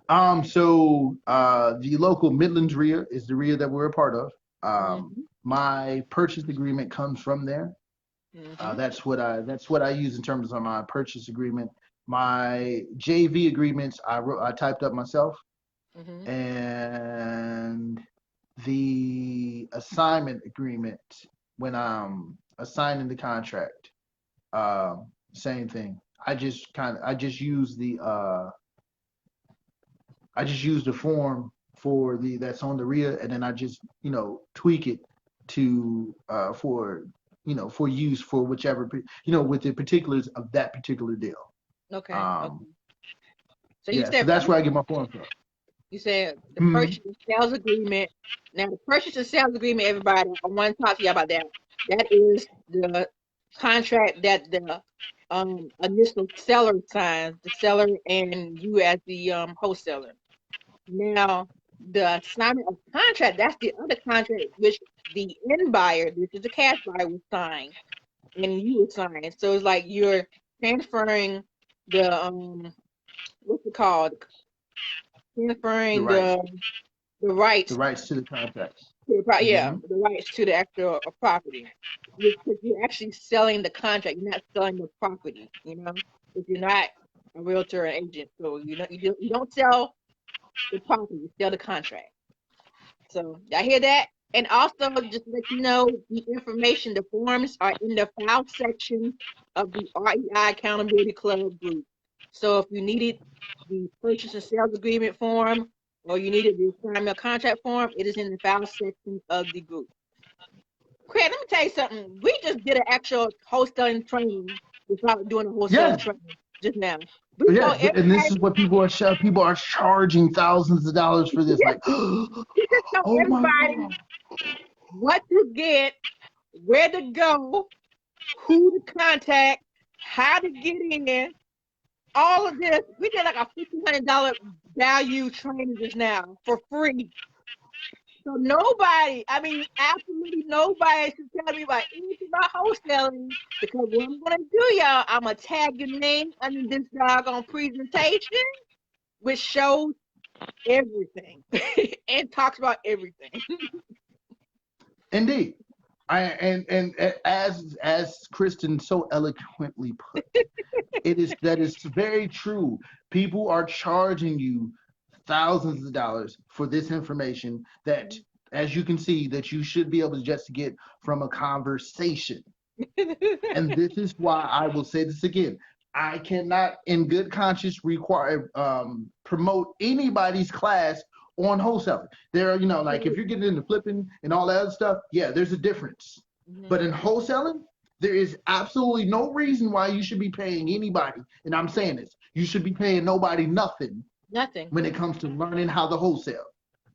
The local Midlands RIA is the RIA that we're a part of. Mm-hmm. My purchase agreement comes from there. Mm-hmm. That's what I use in terms of my purchase agreement. My JV agreements I typed up myself, Mm-hmm. and the assignment agreement when I'm assigning the contract. Same thing. I just use the form for the that's on the RIA, and then I just tweak it to for use for whichever with the particulars of that particular deal. Okay. Okay. Um, So you yeah, so said that's where I get my form from. you said the Hmm. purchase and sales agreement. Now the purchase and sales agreement, everybody, I want to talk to you about that. That is the contract that the initial seller signs, the seller and you as the wholesaler. Now, the assignment of contract, that's the other contract which the end buyer, which is the cash buyer, will sign and you will sign. So it's like you're transferring the what's it called? The Transferring rights, the the rights rights to the contract. to Hmm. the rights to the actual property. You're actually selling the contract, you're not selling the property, you know, if you're not a realtor or agent. So you don't sell the property, you sell the contract. So I hear that. And also, just to let you know, the information, the forms are in the file section of the REI Accountability Club group. So if you needed the purchase and sales agreement form or you needed the assignment contract form, it is in the file section of the group. Craig, let me tell you something. We just did an actual wholesaling training without doing a wholesaling Yeah, training just now. We yeah, told and this everybody, is what people are charging thousands of dollars for this. Like, we just told oh my everybody god. what to get, where to go, who to contact, how to get in, all of this. We did like a $1,500 value training just now for free. So nobody, I mean, absolutely nobody should tell me about anything about wholesaling because what I'm gonna do, y'all, I'm gonna tag your name under this doggone presentation, which shows everything and talks about everything. Indeed. And as Kristen so eloquently put, that is very true. People are charging you thousands of dollars for this information that, as you can see, that you should be able to just get from a conversation. And this is why I will say this again. I cannot, in good conscience, require promote anybody's class on wholesaling. There are, like if you're getting into flipping and all that other stuff, yeah, there's a difference. But in wholesaling, there is absolutely no reason why you should be paying anybody. And I'm saying this, you should be paying nobody nothing Nothing. when it comes to learning how to wholesale.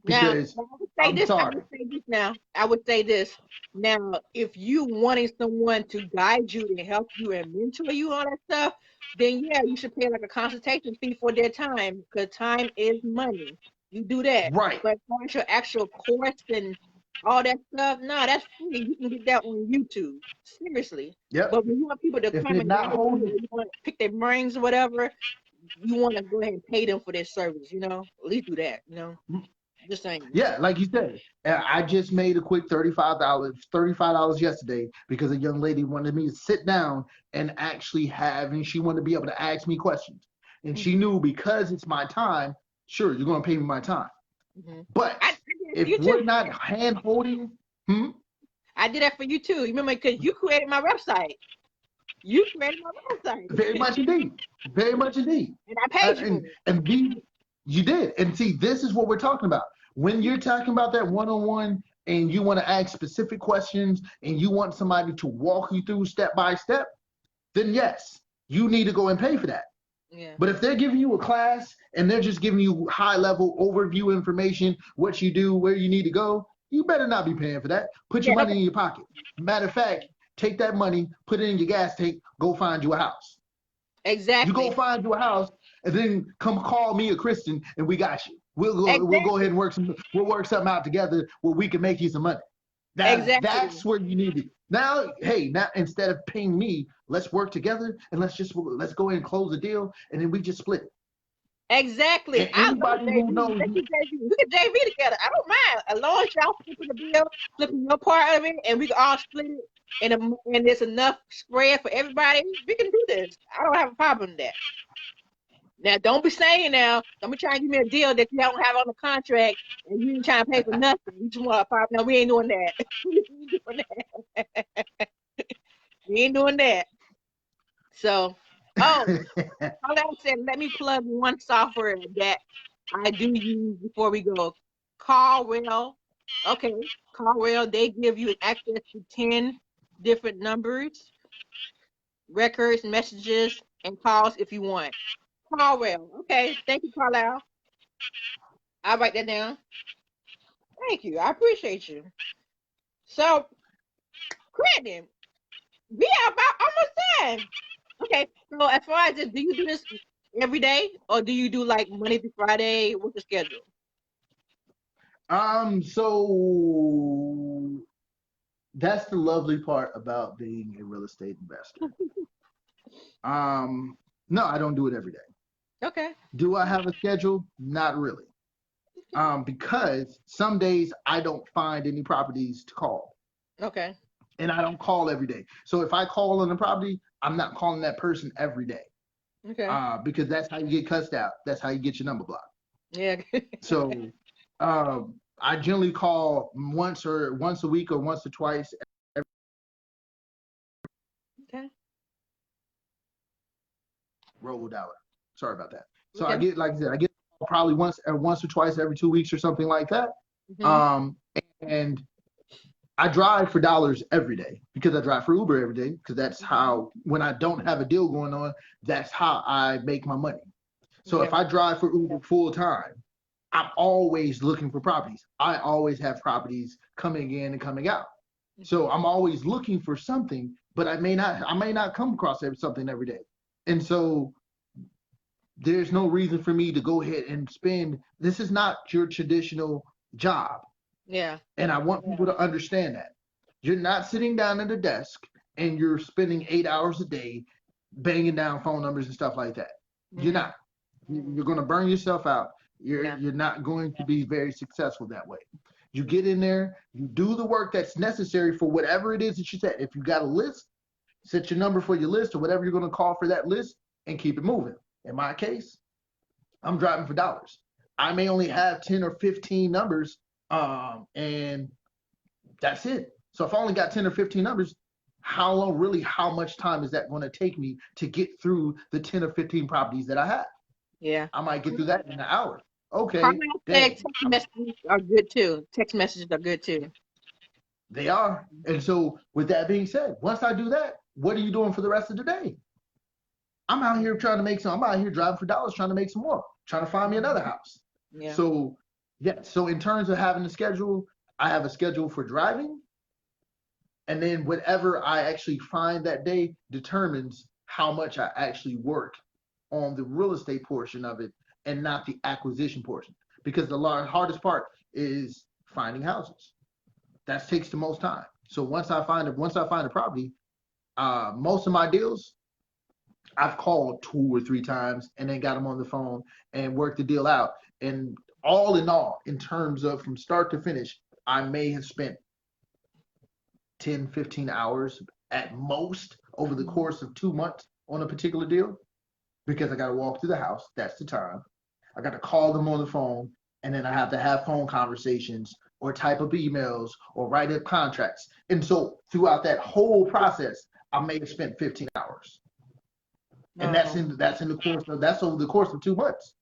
Now, Because I would say I'm this. I sorry. would say this now. I would say this now. If you wanting someone to guide you and help you and mentor you on that stuff, then yeah, you should pay like a consultation fee for their time because time is money. You do that. Right. But for your actual course and all that stuff, no, that's free. You can get that on YouTube. Seriously. Yep. But when you want people to If come they're and not guide you, holding, or you want to pick their brains or whatever, you want to go ahead and pay them for their service. You know, at least do that. You know. Just saying. yeah, like you said, I just made a quick $35 yesterday because a young lady wanted me to sit down and actually and she wanted to be able to ask me questions. And she Mm-hmm. knew because it's my time, sure, you're going to pay me my time. Mm-hmm. But I did that for if you we're too. not hand holding, hmm, I did that for you too. You remember because you created my website. You created my website, very much indeed, very much indeed. and I paid you for And it. you did. And see, this is what we're talking about. When you're talking about that one-on-one and you want to ask specific questions and you want somebody to walk you through step by step, then yes, you need to go and pay for that. Yeah. But if they're giving you a class and they're just giving you high level overview information, what you do, where you need to go, you better not be paying for that. Put your Yeah. money in your pocket. Matter of fact, take that money, put it in your gas tank, go find you a house. You go Exactly. find you a house, and then come call me or Kristen, and we got you. We'll go ahead Exactly. and work something out together where we can make you some money. That's Exactly. where you need it. Now, hey, now instead of paying me, let's work together and let's go ahead and close the deal, and then we just split it. Exactly. And I love anybody who JV. knows Let's me, do JV. We can JV together. I don't mind. As long as y'all flipping the bill, flipping your part of it, and we can all split it, and there's enough spread for everybody, we can do this. I don't have a problem with that. Now, don't be saying now, don't be trying to give me a deal that you don't have on the contract and you ain't trying to pay for nothing. You just want a part. No, we ain't doing that. We ain't doing that. We ain't doing that. So, oh, all that said, let me plug one software that I do use before we go. Caldwell. Okay, Caldwell, they give you access to 10 different numbers, records, messages, and calls if you want. Caldwell. Okay, thank you, Carlisle. I'll write that down. Thank you. I appreciate you. So, Crandon, we are about almost done. Okay, so as far as this, do you do this every day or do you do like Monday through Friday? What's the schedule? So that's the lovely part about being a real estate investor. No, I don't do it every day. Okay. Do I have a schedule? Not really. Because some days I don't find any properties to call, Okay. and I don't call every day. So if I call on a property, I'm not calling that person every day. Okay. Because that's how you get cussed out. That's how you get your number blocked. Yeah. So I generally call once a week or once or twice. Okay. Rolled out. Sorry about that. So I Okay. get, like I said, I get probably once or twice every 2 weeks or something like that. Hmm. Um, and I drive for dollars every day because I drive for Uber every day because that's how, when I don't have a deal going on, that's how I make my money. So Yeah. if I drive for Uber full time, I'm always looking for properties. I always have properties coming in and coming out. So I'm always looking for something, but I may not come across something every day. And so there's no reason for me to go ahead and spend. This is not your traditional job. Yeah. And I want people to understand that. You're not sitting down at a desk and you're spending 8 hours a day banging down phone numbers and stuff like that. You're Hmm. not. You're going to burn yourself out. Yeah. You're not going to be very successful that way. You get in there, you do the work that's necessary for whatever it is that you set. If you got a list, set your number for your list or whatever you're going to call for that list and keep it moving. In my case, I'm driving for dollars. I may only have 10 or 15 numbers, and that's it. So if I only got 10 or 15 numbers, how long, really, how much time is that going to take me to get through the 10 or 15 properties that I have? Yeah. I might get through that in an hour. Okay, Carlisle said dang, text messages are good too. Text messages are good too. they are. And so, with that being said, once I do that, what are you doing for the rest of the day? I'm out here trying to make some. I'm out here driving for dollars, trying to make some more, trying to find me another house. Yeah. So, yeah. So in terms of having a schedule, I have a schedule for driving, and then whatever I actually find that day determines how much I actually work on the real estate portion of it, and not the acquisition portion. Because the hardest part is finding houses. That takes the most time. So once I find a property, most of my deals I've called 2 or 3 times and then got them on the phone and worked the deal out. And all in all, in terms of from start to finish, I may have spent 10, 15 hours at most over the course of 2 months on a particular deal because I got to walk through the house. That's the time. I got to call them on the phone, and then I have to have phone conversations or type up emails or write up contracts. And so throughout that whole process, I may have spent 15 hours. And that's Oh. in the course of that's over the course of 2 months.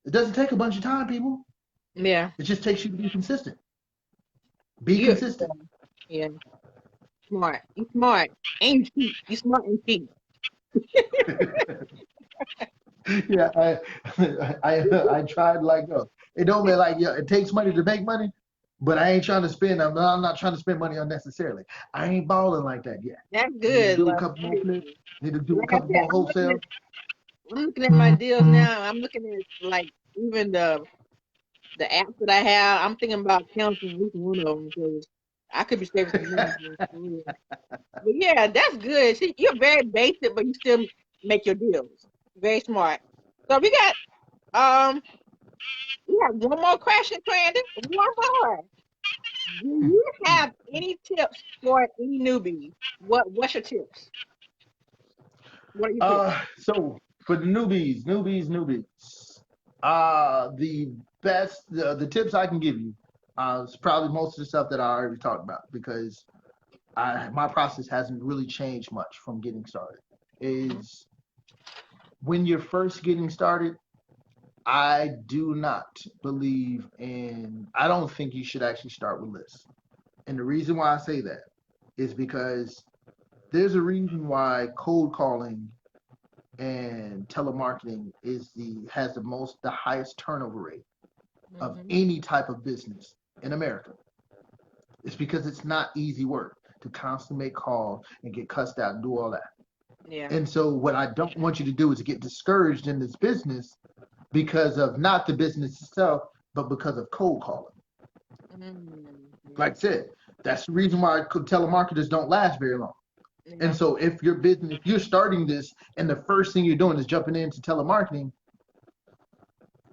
It doesn't take a bunch of time, people. Yeah. It just takes you to be consistent. Be You. consistent. Yeah. Smart. You smart. And you cheap. You smart and cheap. Yeah, I tried like it don't mean like it takes money to make money, but I ain't trying to spend. I'm not trying to spend money unnecessarily. I ain't balling like that yet. That's Need to good. do a Like, couple more flips. Need to do a like I couple said, more wholesale. I'm looking at my deals now. I'm looking at like even the apps that I have. I'm thinking about canceling at least one of them because I could be saving some money. For real. But yeah, that's good. See, you're very basic, but you still make your deals. Very smart. So um we have one more question, Crandon. One more. Do you have any tips for any newbies? What's your tips? What are your tips? So for the newbies, the best, the tips I can give you, is probably most of the stuff that I already talked about because my process hasn't really changed much from getting started. is when you're first getting started, I do not believe in, I don't think you should actually start with lists. And the reason why I say that is because there's a reason why cold calling and telemarketing has the highest turnover rate of any type of business in America. It's because it's not easy work to constantly make calls and get cussed out and do all that. Yeah. And so what I don't want you to do is get discouraged in this business because of not the business itself, but because of cold calling. Like I said, that's the reason why telemarketers don't last very long. Yeah. And so if you're starting this and the first thing you're doing is jumping into telemarketing,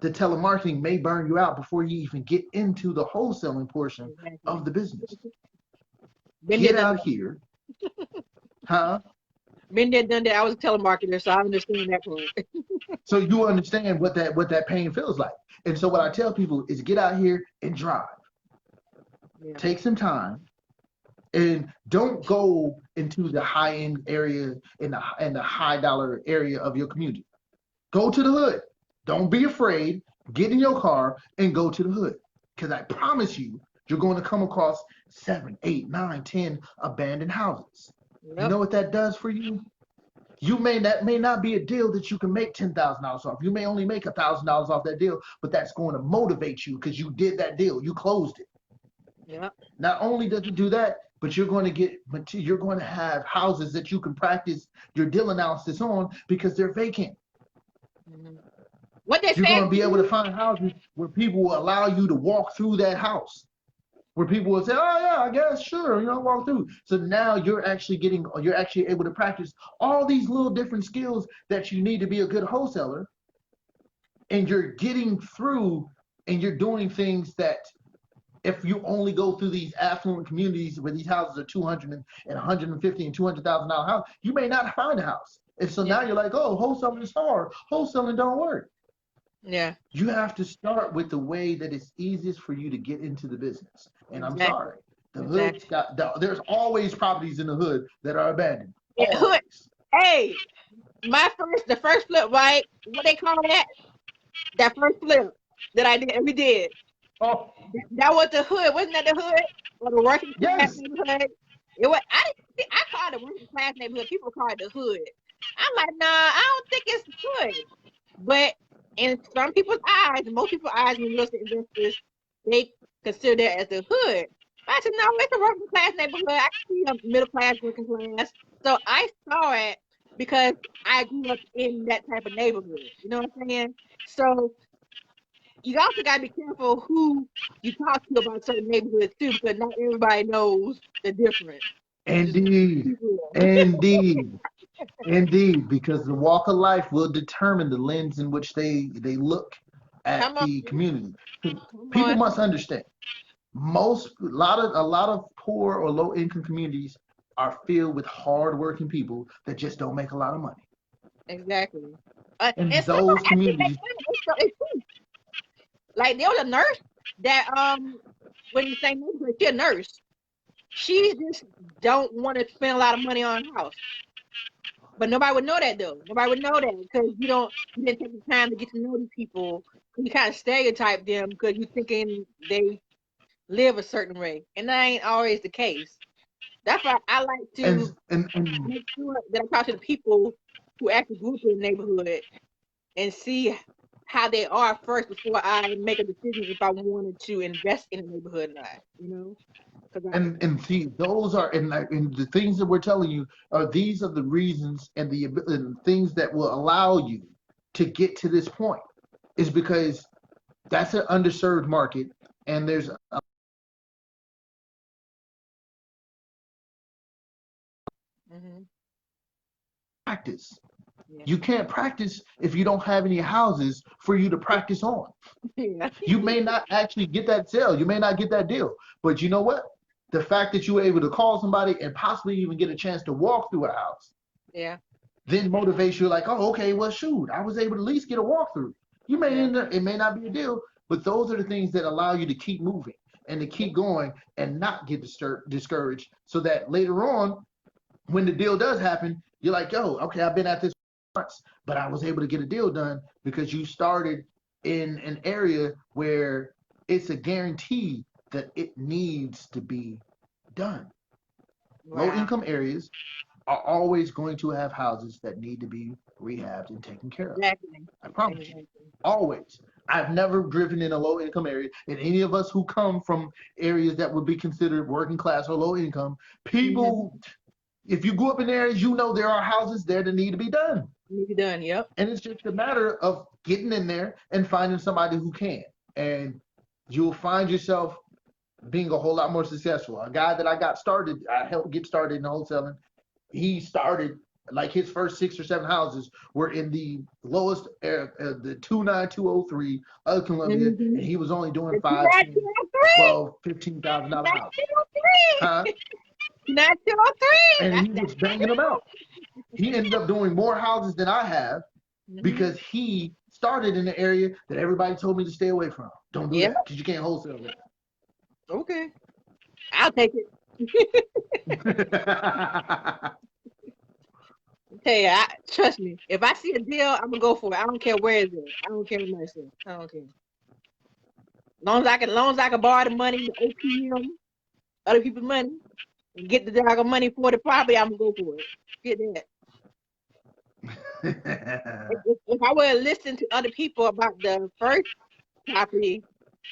the telemarketing may burn you out before you even get into the wholesaling portion of the business. Get out here. Huh? Been there, done that. I was a telemarketer, so I understand that part. So you understand what that pain feels like. And so what I tell people is get out here and drive. Yeah. Take some time. And don't go into the high-end area and the high-dollar area of your community. Go to the hood. Don't be afraid. Get in your car and go to the hood. Because I promise you, you're going to come across 7, 8, 9, 10 abandoned houses. Yep. You know what that does for you? That may not be a deal that you can make $10,000 off. You may only make $1,000 off that deal, but that's going to motivate you because you did that deal. You closed it. Yep. Not only does it do that, but you're going to have houses that you can practice your deal analysis on because they're vacant. What they You're going to be able to find houses where people will allow you to walk through that house, where people will say, "Oh yeah, I guess sure, walk through." So now you're actually able to practice all these little different skills that you need to be a good wholesaler, and you're getting through, and you're doing things that. If you only go through these affluent communities where these houses are $200 and $150 and $200,000 house, you may not find a house. And so now you're like, oh, wholesaling is hard. Wholesaling don't work. Yeah. You have to start with the way that it's easiest for you to get into the business. And I'm sorry, the hood's there's always properties in the hood that are abandoned. Hood. Hey, the first flip, right? What they call that? That first flip that we did. Oh, that was the hood, wasn't that the hood or the working class neighborhood? It was. I call it the working class neighborhood. People call it the hood. I'm like, nah, I don't think it's the hood. But in some people's eyes, most people's eyes, when real estate investors, they consider that as the hood. I said, no, it's a working class neighborhood. I can see a middle class, working class. So I saw it because I grew up in that type of neighborhood. You know what I'm saying? So you also got to be careful who you talk to about certain neighborhoods too, because not everybody knows the difference. Indeed, because the walk of life will determine the lens in which they look at the community. People must understand. A lot of poor or low income communities are filled with hardworking people that just don't make a lot of money. Exactly. And those communities. Like there was a nurse that when the same neighborhood, she's a nurse. She just don't want to spend a lot of money on a house. But nobody would know that though. Nobody would know that because you didn't take the time to get to know these people. You kind of stereotype them because you're thinking they live a certain way, and that ain't always the case. That's why I like to make sure that I talk to the people who actually grew up in the neighborhood and see how they are first before I make a decision if I wanted to invest in a neighborhood or not, And see, those are and the things that we're telling you these are the reasons and the things that will allow you to get to this point is because that's an underserved market and there's practice. Yeah. You can't practice if you don't have any houses for you to practice on. Yeah. You may not actually get that sale. You may not get that deal. But you know what? The fact that you were able to call somebody and possibly even get a chance to walk through a house. Yeah. Then motivates you like, oh, okay, well, shoot, I was able to at least get a walkthrough. You may end up, it may not be a deal, but those are the things that allow you to keep moving and to keep going and not get discouraged so that later on when the deal does happen, you're like, yo, okay, I've been at this once, but I was able to get a deal done because you started in an area where it's a guarantee that it needs to be done. Low Wow. income areas are always going to have houses that need to be rehabbed and taken care of. Exactly. I promise you. Exactly. Always. I've never driven in a low income area. And any of us who come from areas that would be considered working class or low income, Mm-hmm. people, if you grew up in areas, you know there are houses there that need to be done. Need to be done. Yep. And it's just a matter of getting in there and finding somebody who can. And you'll find yourself being a whole lot more successful. A guy that I helped get started in wholesaling. He started like his first 6 or 7 houses were in the lowest, the 29203 of Columbia, Mm-hmm. and he was only doing It's 5, not 10, 203. 12, $15,000 Not houses, 203. huh? Not 203. And That's he that. was banging them out. He ended up doing more houses than I have Mm-hmm. because he started in the area that everybody told me to stay away from. Don't do Yep. that because you can't wholesale Okay. I'll take it. there. Tell you, trust me. If I see a deal, I'm gonna go for it. I don't care where it's at. I don't care what my say. I don't care. Long as I can borrow the money, the OPM, other people's money, and get the dog money for the property, I'm gonna go for it. Get that. If I would have listened to other people about the first property,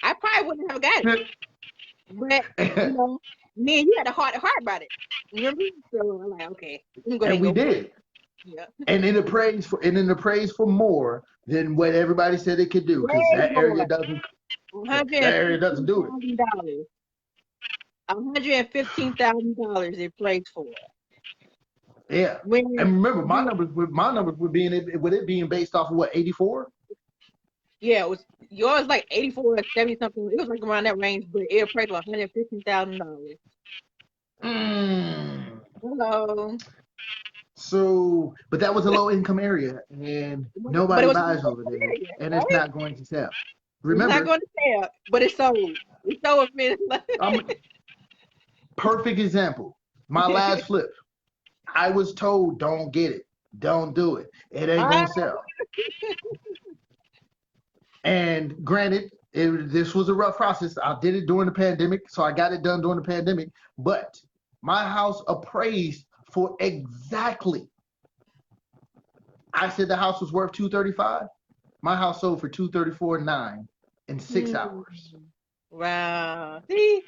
I probably wouldn't have got it. But me and you had a heart to heart about it. Remember? So I'm like, okay, I'm gonna go ahead And and we go for it. did. Yeah. And in the praise for more than what everybody said it could do, because Way that more. area doesn't One that hundred and area doesn't fifteen do it. thousand dollars. $115,000 it plays for. Yeah. And When remember, my numbers would be with it being based off of what, 84? yeah, it was yours like 84 or 70 something. It was like around that range, but it priced for $115,000. Hello. So, but that was a low income area, and But it nobody was buys over there, area, and it's right? not going to sell. It's not Remember, going to sell, but it's sold. It's sold for I'm perfect example. My last flip, I was told, don't get it, don't do it, it ain't Ah, gonna sell. And granted, this was a rough process. I did it during the pandemic, so I got it done during the pandemic. But my house appraised for exactly. I said the house was worth 235. My house sold for 234.9 in 6 hours. wow. See?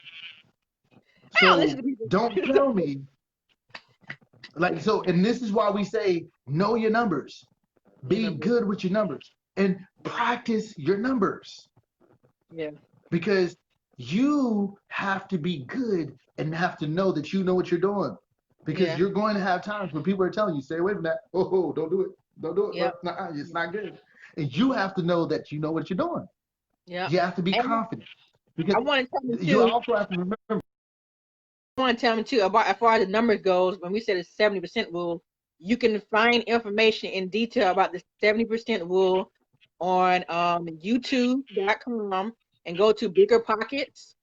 I don't listen So to people. don't tell me and this is why we say know your numbers. Be good with your numbers and practice your numbers. Yeah. Because you have to be good and have to know that you know what you're doing. Because you're going to have times when people are telling you, stay away from that. Oh, don't do it. Don't do it. Yep. It's not good. And you have to know that you know what you're doing. Yeah. You have to be And confident. Because I want to tell them you too. also have to remember. I want to tell them too about as far as the numbers goes. When we said the 70% rule, you can find information in detail about the 70% rule on YouTube.com and go to Bigger Pockets.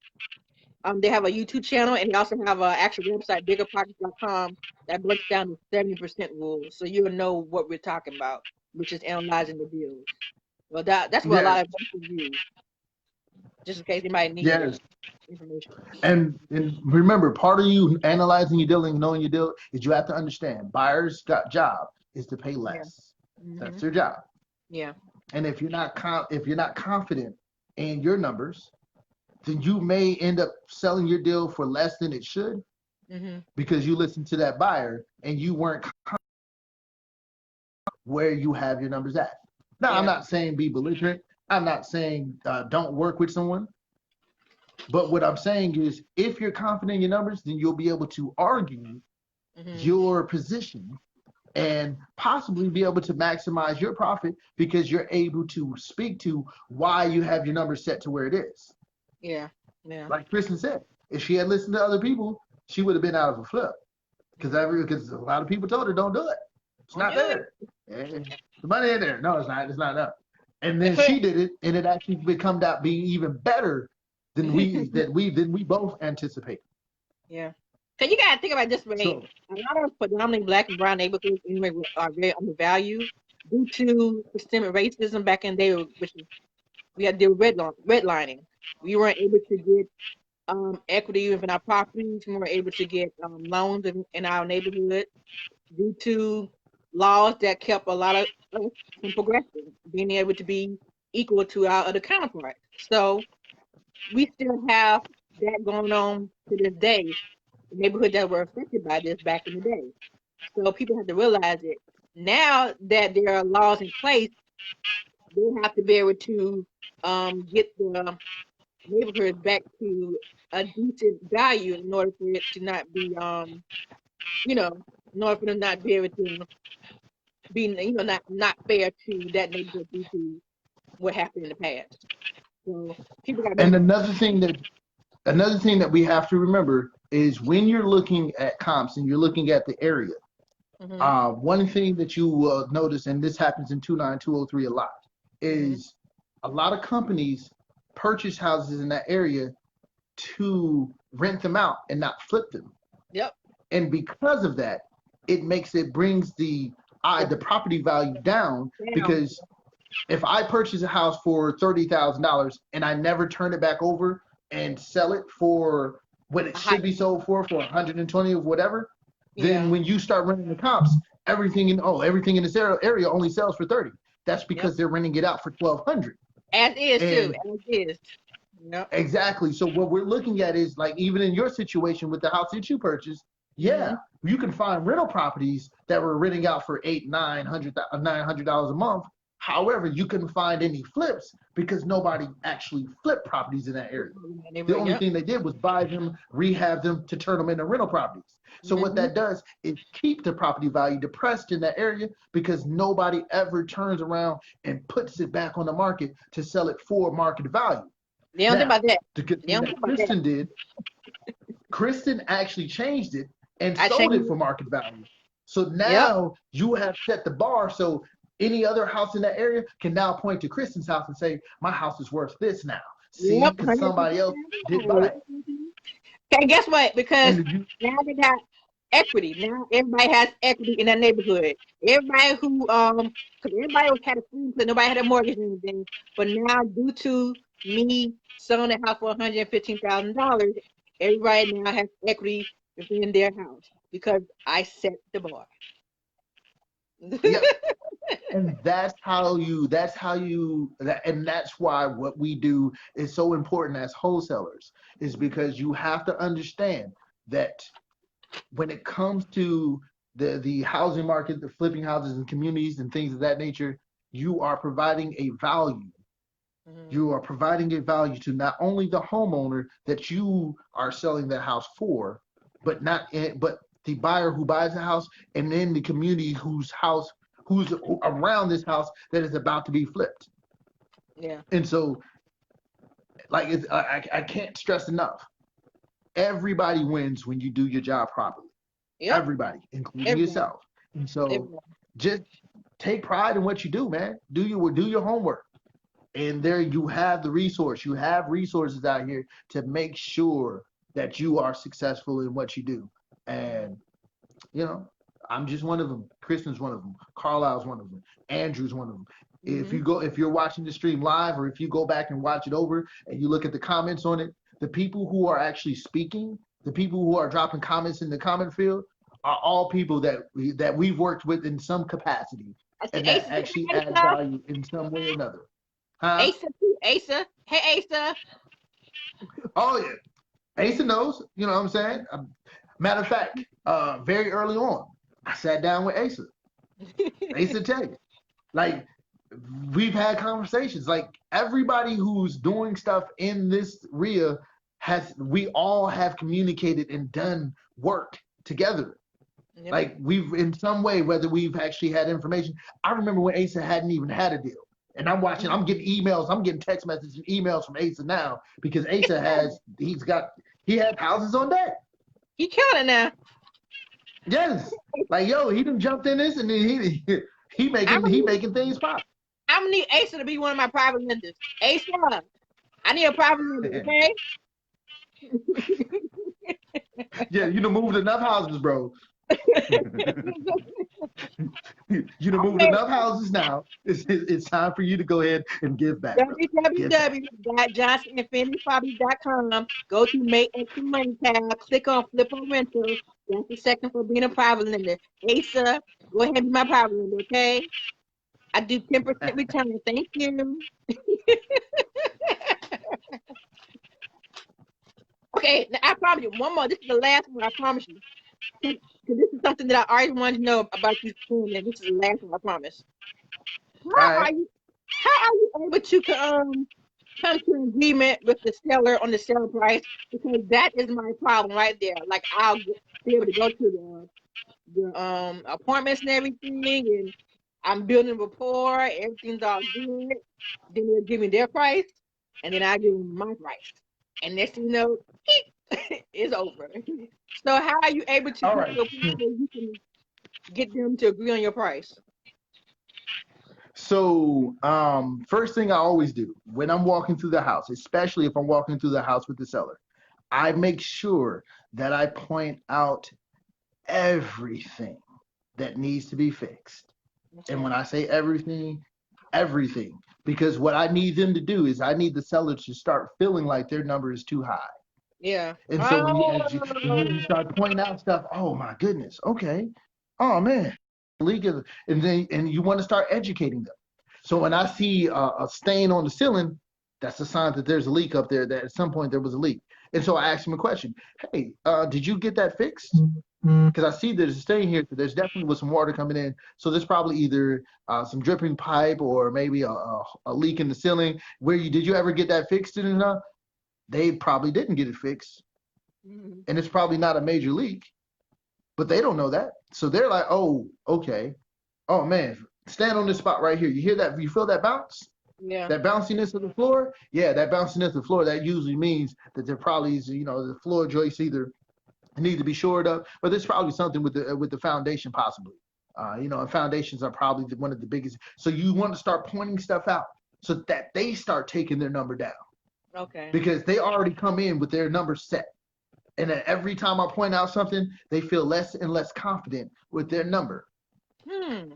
They have a YouTube channel and they also have an actual website, biggerpockets.com, that breaks down the 70% rule, so you'll know what we're talking about, which is analyzing the deals. Well, that's what a Yes, lot of investors use, just in case they might need yes. information. And remember, part of you analyzing your deal and knowing your deal is you have to understand buyers' job is to pay Yeah. less. Mm-hmm. That's their job. Yeah. And if you're not confident in your numbers, then you may end up selling your deal for less than it should because you listened to that buyer and you weren't where you have your numbers at. Now, I'm not saying be belligerent. I'm not saying don't work with someone. But what I'm saying is if you're confident in your numbers, then you'll be able to argue your position and possibly be able to maximize your profit because you're able to speak to why you have your numbers set to where it is. Yeah. Yeah. Like Kristen said, if she had listened to other people, she would have been out of a flip because a lot of people told her don't do it. It's not there. The money ain't there. No, it's not. It's not enough. And then she did it, and it actually become out being even better than we both anticipated. Yeah. So you gotta think about it this way. So, A lot of predominantly black and brown neighborhoods anyway are very undervalued due to systemic racism back in the day, which is we had to do redlining. We weren't able to get equity in our properties. We weren't able to get loans in our neighborhood due to laws that kept a lot of us from progressing, being able to be equal to our other counterparts. So we still have that going on to this day. Neighborhoods that were affected by this back in the day. So people have to realize it. Now that there are laws in place, they have to be able to get the neighborhood back to a decent value in order for it to not be you know, in order for them not be able to be not fair to that neighborhood due to what happened in the past. So people got to and remember another thing that we have to remember is when you're looking at comps and you're looking at the area, that. Hmm. one thing that you will notice, and this happens in 29203 a lot, Hmm. is a lot of companies purchase houses in that area to rent them out and not flip them. Yep. And because of that, it brings the property value down, Down. because if I purchase a house for $30,000 and I never turn it back over and sell it for what it A high. should be sold for 120 or whatever, then Yeah. when you start running the comps, everything in this area only sells for 30. That's Yep. because they're renting it out for 1,200. As is too. And As is. Yep. exactly. So what we're looking at is, like, even in your situation with the house that you purchased, Hmm. yeah, you can find rental properties that were renting out for $900 a month. However, you couldn't find any flips because nobody actually flipped properties in that area. The only Yep. thing they did was buy them, rehab them to turn them into rental properties. So what Hmm. that does is keep the property value depressed in that area, because nobody ever turns around and puts it back on the market to sell it for market value. They don't think Now, about that. the good They thing don't that think about that. Kristen actually changed it and I sold changed it it. for market value. So Yep. now you have set the bar. So any other house in that area can now point to Kristen's house and say, my house is worth this now. See, Yep. because somebody else did buy it. Okay, guess what? Because And you, now they got equity. Now everybody has equity in that neighborhood. Everybody who because everybody was had a free place, nobody had a mortgage or anything. But now due to me selling the house for $115,000, everybody now has equity within their house because I set the bar. yep. And that's why what we do is so important as wholesalers, is because you have to understand that when it comes to the housing market, the flipping houses and communities and things of that nature, you are providing a value. Mhm. You are providing a value to not only the homeowner that you are selling the house for, but the buyer who buys the house, and then the community who's around this house that is about to be flipped. Yeah. And so, like, I can't stress enough. Everybody wins when you do your job properly. Yep. Everybody, including Everybody. yourself. And so, Everybody. just take pride in what you do, man. Do your homework. And there you have the resource. You have resources out here to make sure that you are successful in what you do. And you know, I'm just one of them. Kristen's one of them. Carlisle's one of them. Andrew's one of them. Hmm. If you're watching the stream live, or if you go back and watch it over and you look at the comments on it, the people who are actually speaking, the people who are dropping comments in the comment field, are all people that we've worked with in some capacity, I see and that Asa. actually Hey, add Asa. value in some way or another. Huh? Asa. Too. Asa. Hey, Asa. Oh yeah. Asa knows, you know what I'm saying? Matter of fact, very early on, I sat down with Asa. Asa tell you, like, we've had conversations. Like, everybody who's doing stuff in this RIA we all have communicated and done work together. Yep. Like, we've in some way, whether we've actually had information. I remember when Asa hadn't even had a deal. And I'm getting emails, I'm getting text messages and emails from Asa now, because Asa he had houses on deck. He killed it now. Yes. Like, yo, he done jumped in this, and then he I'm making gonna he need, making things pop. I'm gonna need Asa to be one of my private lenders. Asa, I need a private lender, okay? Yeah, you done moved enough houses, bro. You done moved Okay, enough houses now. It's time for you to go ahead and give back, brother. Give back. www.johnsonandfannyproperty.com. Go to Make Extra Money tab. Click on Flip or Rental. That's the second for being a private lender. Asa, go ahead and be my private lender, okay? I do 10% return. Thank you. Okay, now I promise you one more. This is the last one. I promise you. Because this is something that I always wanted to know about you, and this is the last one. I promise. All How are right. you? How are you able to come to an agreement with the seller on the sale price? Because that is my problem right there. Like be able to go to the appointments and everything, and I'm building rapport. Everything's all good. Then they'll give me their price, and then I give them my price. And next thing you know, it's over. So how are you able to All get right. to a point where you can get them to agree on your price? So, first thing I always do when I'm walking through the house, especially if I'm walking through the house with the seller, I make sure that I point out everything that needs to be fixed. And Okay. when I say everything, everything, because what I need them to do is I need the seller to start feeling like their number is too high. Yeah. And so when you Oh. start pointing out stuff, oh my goodness, okay, oh man, leak is, and you want to start educating them. So when I see a stain on the ceiling, that's a sign that there's a leak up there. That at some point there was a leak. And so I asked him a question. Hey, did you get that fixed? Because I see there's a stain here. So there's definitely was some water coming in. So there's probably either some dripping pipe or maybe a leak in the ceiling. Did you ever get that fixed? And they probably didn't get it fixed, Mhm. and it's probably not a major leak, but they don't know that. So they're like, oh, okay. Oh man, stand on this spot right here. You hear that? You feel that bounce? Yeah. That bounciness of the floor? Yeah, that bounciness of the floor, that usually means that there probably is, the floor joists either need to be shored up, but there's probably something with the foundation possibly. And foundations are probably one of the biggest. So you want to start pointing stuff out so that they start taking their number down Okay. because they already come in with their number set. And then every time I point out something, they feel less and less confident with their number. Hmm.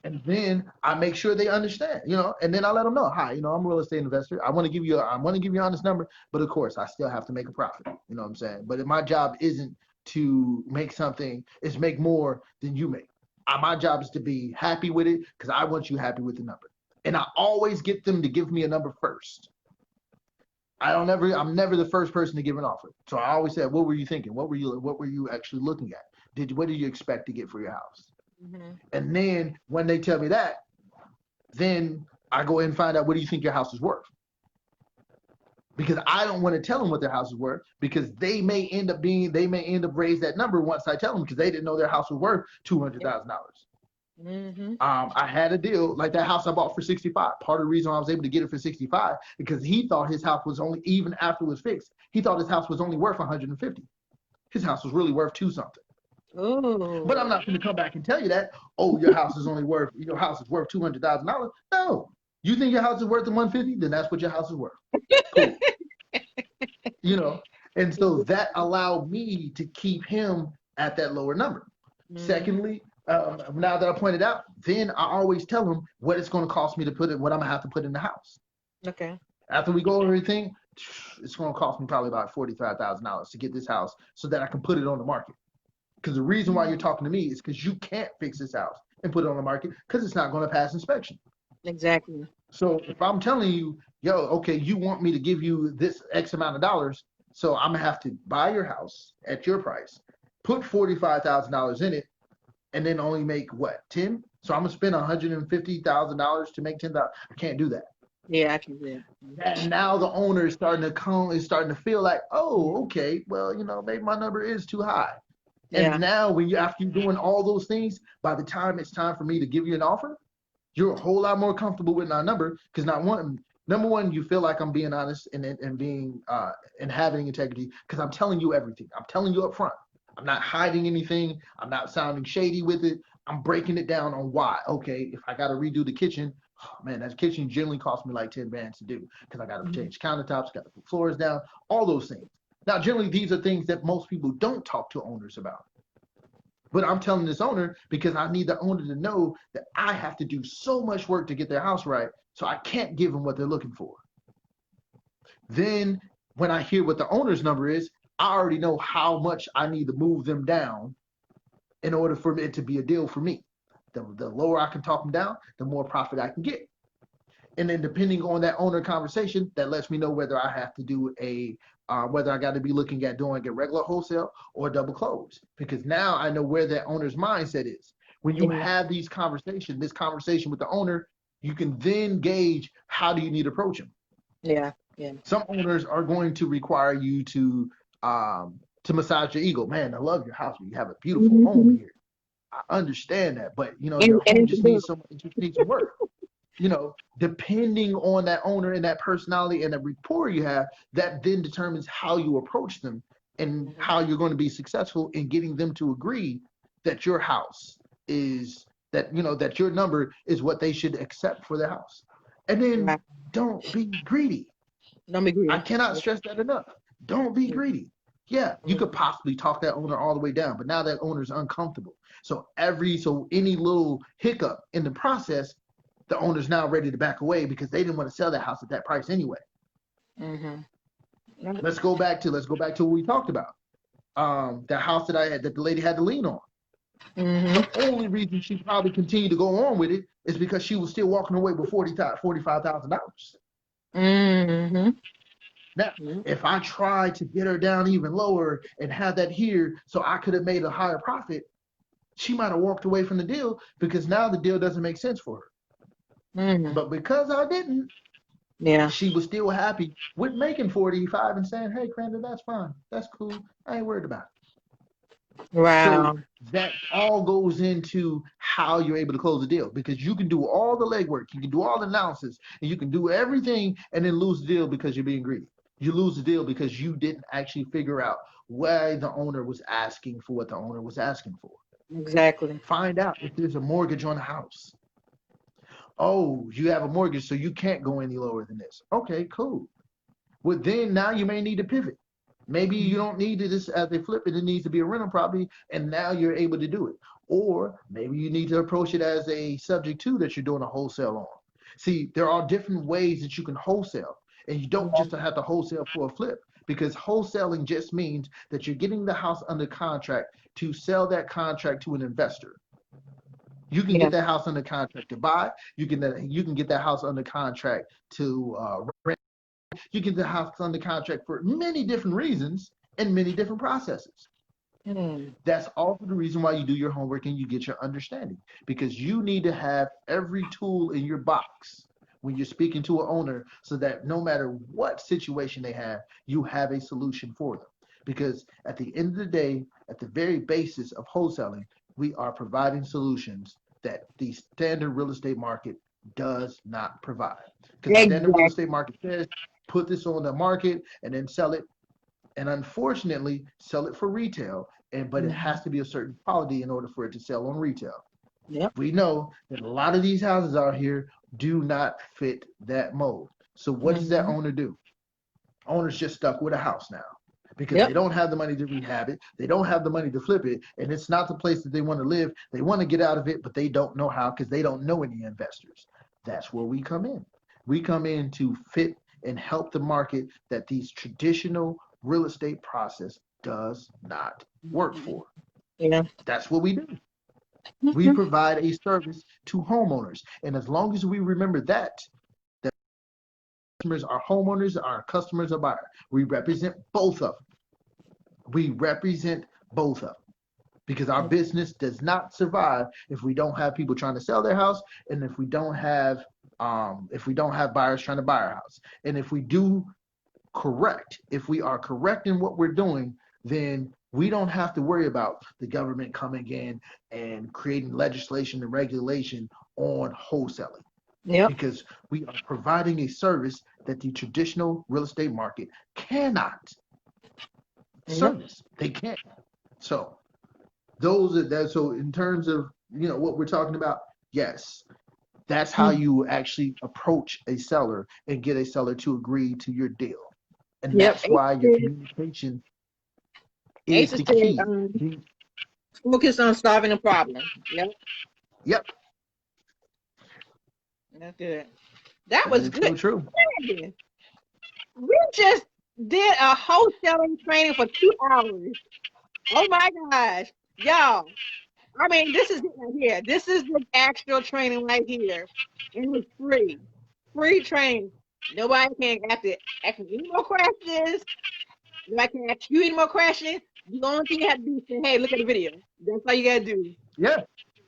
And then I make sure they understand, and then I let them know, hi, I'm a real estate investor. I want to give you an honest number, but of course I still have to make a profit. You know what I'm saying? But my job isn't to make something, it's make more than you make. My job is to be happy with it because I want you happy with the number. And I always get them to give me a number first. I'm never the first person to give an offer. So I always said, what were you thinking? What were you actually looking at? What did you expect to get for your house? Hmm. And then when they tell me that, then I go ahead and find out what do you think your house is worth? Because I don't want to tell them what their house is worth because they may end up raise that number once I tell them because they didn't know their house was worth $200,000. Mm-hmm. I had a deal like that house I bought for 65. Part of the reason I was able to get it for 65 because he thought his house was only, even after it was fixed, he thought his house was only worth 150. His house was really worth two something. But I'm Oh. not going to come back and tell you that. Oh, your house is worth $200,000. No, you think your house is worth the 150? Then that's what your house is worth. Cool. You know, and so that allowed me to keep him at that lower number. Mm-hmm. Secondly, now that I pointed out, then I always tell him what it's going to cost me to put it, what I'm gonna have to put in the house. Okay. After we go over everything, it's going to cost me probably about $45,000 to get this house so that I can put it on the market. Because the reason why you're talking to me is because you can't fix this house and put it on the market because it's not going to pass inspection. Exactly. So if I'm telling you, yo, okay, you want me to give you this X amount of dollars, so I'm gonna have to buy your house at your price, put $45,000 in it, and then only make what, 10? So I'm gonna spend $150,000 to make 10,000. I can't do that. Yeah, I can do And now the owner is starting to feel like, oh, okay, well, maybe my number is too high. Yeah. And now after you're doing all those things, by the time it's time for me to give you an offer, you're a whole lot more comfortable with my number because number one, you feel like I'm being honest and being and having integrity because I'm telling you everything. I'm telling you up front. I'm not hiding anything. I'm not sounding shady with it. I'm breaking it down on why. Okay, if I got to redo the kitchen, oh, man, that kitchen generally costs me like 10 bands to do because I got to Mhm. change countertops, got to put floors down, all those things. Now, generally, these are things that most people don't talk to owners about. But I'm telling this owner because I need the owner to know that I have to do so much work to get their house right, so I can't give them what they're looking for. Then when I hear what the owner's number is, I already know how much I need to move them down in order for it to be a deal for me. The lower I can talk them down, the more profit I can get. And then depending on that owner conversation, that lets me know whether I have to do whether I got to be looking at doing a regular wholesale or double close. Because now I know where that owner's mindset is. When you have this conversation with the owner, you can then gauge how do you need to approach him. Yeah, yeah. Some owners are going to require you to massage your ego. Man, I love your house. You have a beautiful home here. I understand that, but your home just needs some work. Depending on that owner and that personality and the rapport you have, that then determines how you approach them and how you're going to be successful in getting them to agree that your house is that your number is what they should accept for their house. And then don't be greedy. Don't be greedy. I cannot stress that enough. Don't be greedy. Yeah, you could possibly talk that owner all the way down, but now that owner's uncomfortable. So any little hiccup in the process, the owner's now ready to back away because they didn't want to sell that house at that price anyway. Let's go back to what we talked about. That house that the lady had to lien on. The only reason she probably continued to go on with it is because she was still walking away with $45,000. Now, if I tried to get her down even lower and have that here so I could have made a higher profit, she might have walked away from the deal because now the deal doesn't make sense for her. But because I didn't, she was still happy with making 45 and saying, hey, Crandon, that's fine. That's cool. I ain't worried about it. Wow. So that all goes into how you're able to close the deal because you can do all the legwork, you can do all the analysis, and you can do everything and then lose the deal because you're being greedy. You lose the deal because you didn't actually figure out why the owner was asking for what the owner was asking for. Exactly. Find out if there's a mortgage on the house. Oh, you have a mortgage, so you can't go any lower than this. Okay, cool. Well, then now you may need to pivot. Maybe you don't need this as a flip, and it needs to be a rental property, and now you're able to do it. Or maybe you need to approach it as a subject to that you're doing a wholesale on. See, there are different ways that you can wholesale, and you don't just have to wholesale for a flip because wholesaling just means that you're getting the house under contract to sell that contract to an investor. You can get that house under contract to buy. You can get that house under contract to rent. You can get the house under contract for many different reasons and many different processes. That's also the reason why you do your homework and you get your understanding because you need to have every tool in your box when you're speaking to an owner so that no matter what situation they have, you have a solution for them. Because at the end of the day, at the very basis of wholesaling, we are providing solutions that the standard real estate market does not provide. Because the standard real estate market says, put this on the market and then sell it. And unfortunately, sell it for retail. But it has to be a certain quality in order for it to sell on retail. We know that a lot of these houses out here do not fit that mold. So what does that owner do? Owner's just stuck with a house now. Because they don't have the money to rehab it. They don't have the money to flip it. And it's not the place that they want to live. They want to get out of it, but they don't know how because they don't know any investors. That's where we come in. We come in to fit and help the market that these traditional real estate process does not work for. That's what we do. We provide a service to homeowners. And as long as we remember that customers are homeowners, our customers are buyers. We represent both of them. Because our business does not survive if we don't have people trying to sell their house and if we don't have buyers trying to buy our house. And if we are correct in what we're doing, then we don't have to worry about the government coming in and creating legislation and regulation on wholesaling. Because we are providing a service that the traditional real estate market cannot service. They can't. So so in terms of what we're talking about, yes, that's how you actually approach a seller and get a seller to agree to your deal. And Yep. that's why your communication is Asa the said, key. focus on solving a problem. Yep. Yep. That's good. That That was is good. so true. We just did a wholesaling training for 2 hours. Oh my gosh. Y'all. I mean, this is it right here. This is the actual training right here. And it was free. Free training. Nobody can ask me any more questions. Nobody can ask you any more questions. The only thing you have to do is say, hey, look at the video. That's all you gotta do. Yeah.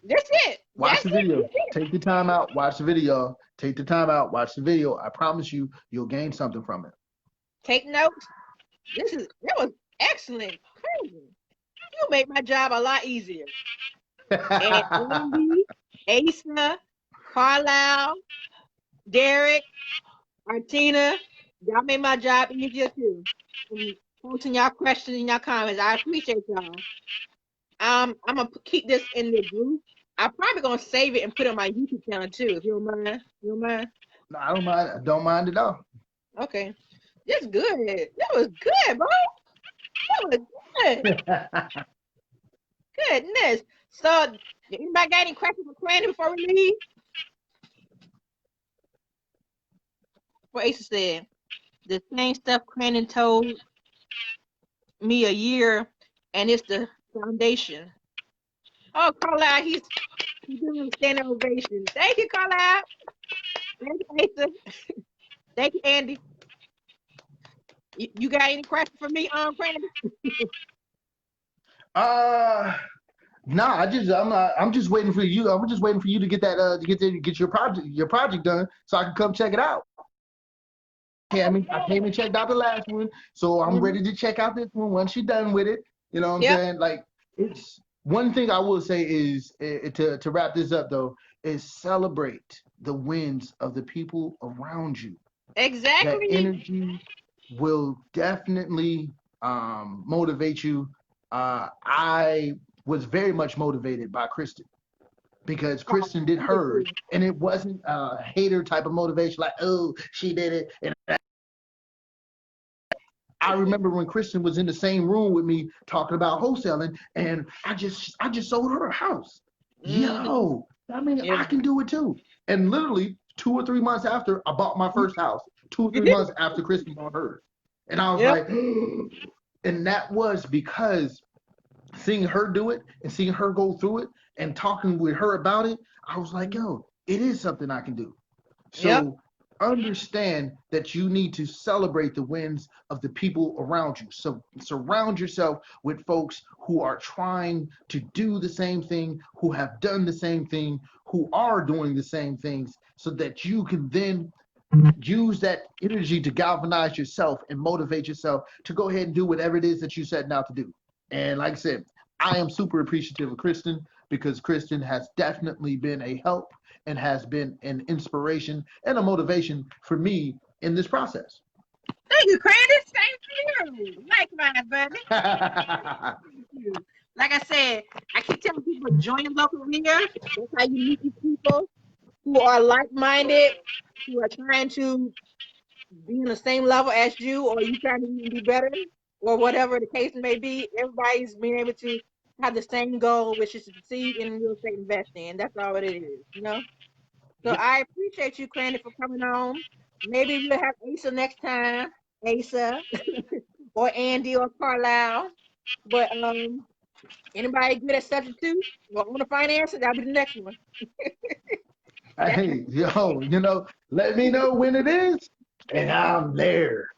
That's it. Watch That's the it. video. That's it. Take the time out. Watch the video. Take the time out. Watch the video. I promise you, you'll gain something from Take notes. That was excellent. Crazy. You made my job a lot easier. And it. Andy, Asa, Carlisle, Derek, Martina, y'all made my job easier too. And posting y'all questions and y'all comments. I appreciate y'all. I'm gonna keep this in the group. I'm probably gonna save it and put it on my YouTube channel too, if you don't mind. You don't mind? No, I don't mind. I don't mind at all. Okay. That's good. That was good, bro. That was good. Goodness. So, anybody got any questions for Crandon before we leave? What Asa said, the same stuff Crandon told me a year, and it's the foundation. Oh, Carlisle, he's doing a standing ovation. Thank you, Carlisle. Thank you, Asa. Thank you, Andy. You got any questions for me, Crandon? uh Nah, I'm just waiting for you. I'm just waiting for you to get that to get your project done so I can come check it out. I came and checked out the last one, so I'm ready to check out this one once you're done with it. You know what I'm Yep. saying? Like, it's one thing I will say is to wrap this up though, is celebrate the wins of the people around you. That Exactly. energy will definitely motivate you. I was very much motivated by Kristen because Oh, Kristen did you did hers, too. and it wasn't a hater type of motivation like, oh, she did it. And I remember when Kristen was in the same room with me talking about wholesaling, and I just sold her a house. Mm-hmm. Yo, I mean, Yeah. I can do it too. And literally 2 or 3 months after, I bought my first house. 2 or 3 months after Kristen bought hers, and I was Yep. like, and that was because seeing her do it and seeing her go through it and talking with her about it, I was like, yo, it is something I can do. Yep. So understand that you need to celebrate the wins of the people around you. So surround yourself with folks who are trying to do the same thing, who have done the same thing, who are doing the same things, so that you can then use that energy to galvanize yourself and motivate yourself to go ahead and do whatever it is that you set out to do. And like I said, I am super appreciative of Kristen because Kristen has definitely been a help and has been an inspiration and a motivation for me in this process. Thank you, Crandon. Same to you. Likewise, buddy. Thank you. Like I said, I keep telling people join the local leader. That's how you meet these people who are like-minded, who are trying to be on the same level as you, or you trying to even be better, or whatever the case may be. Everybody's being able to have the same goal, which is to succeed in real estate investing. And that's all it is. So Yep. I appreciate you, Crandon, for coming on. Maybe we'll have Asa next time, Asa, or Andy or Carlisle. But anybody good at subject two or on the finances, that'll be the next one. Hey, yo, let me know when it is, and I'm there.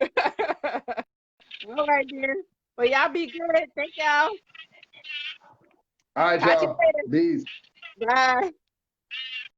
All right, dear. Well, y'all be good. Thank y'all. All right, Talk to you y'all. Peace. later. Bye.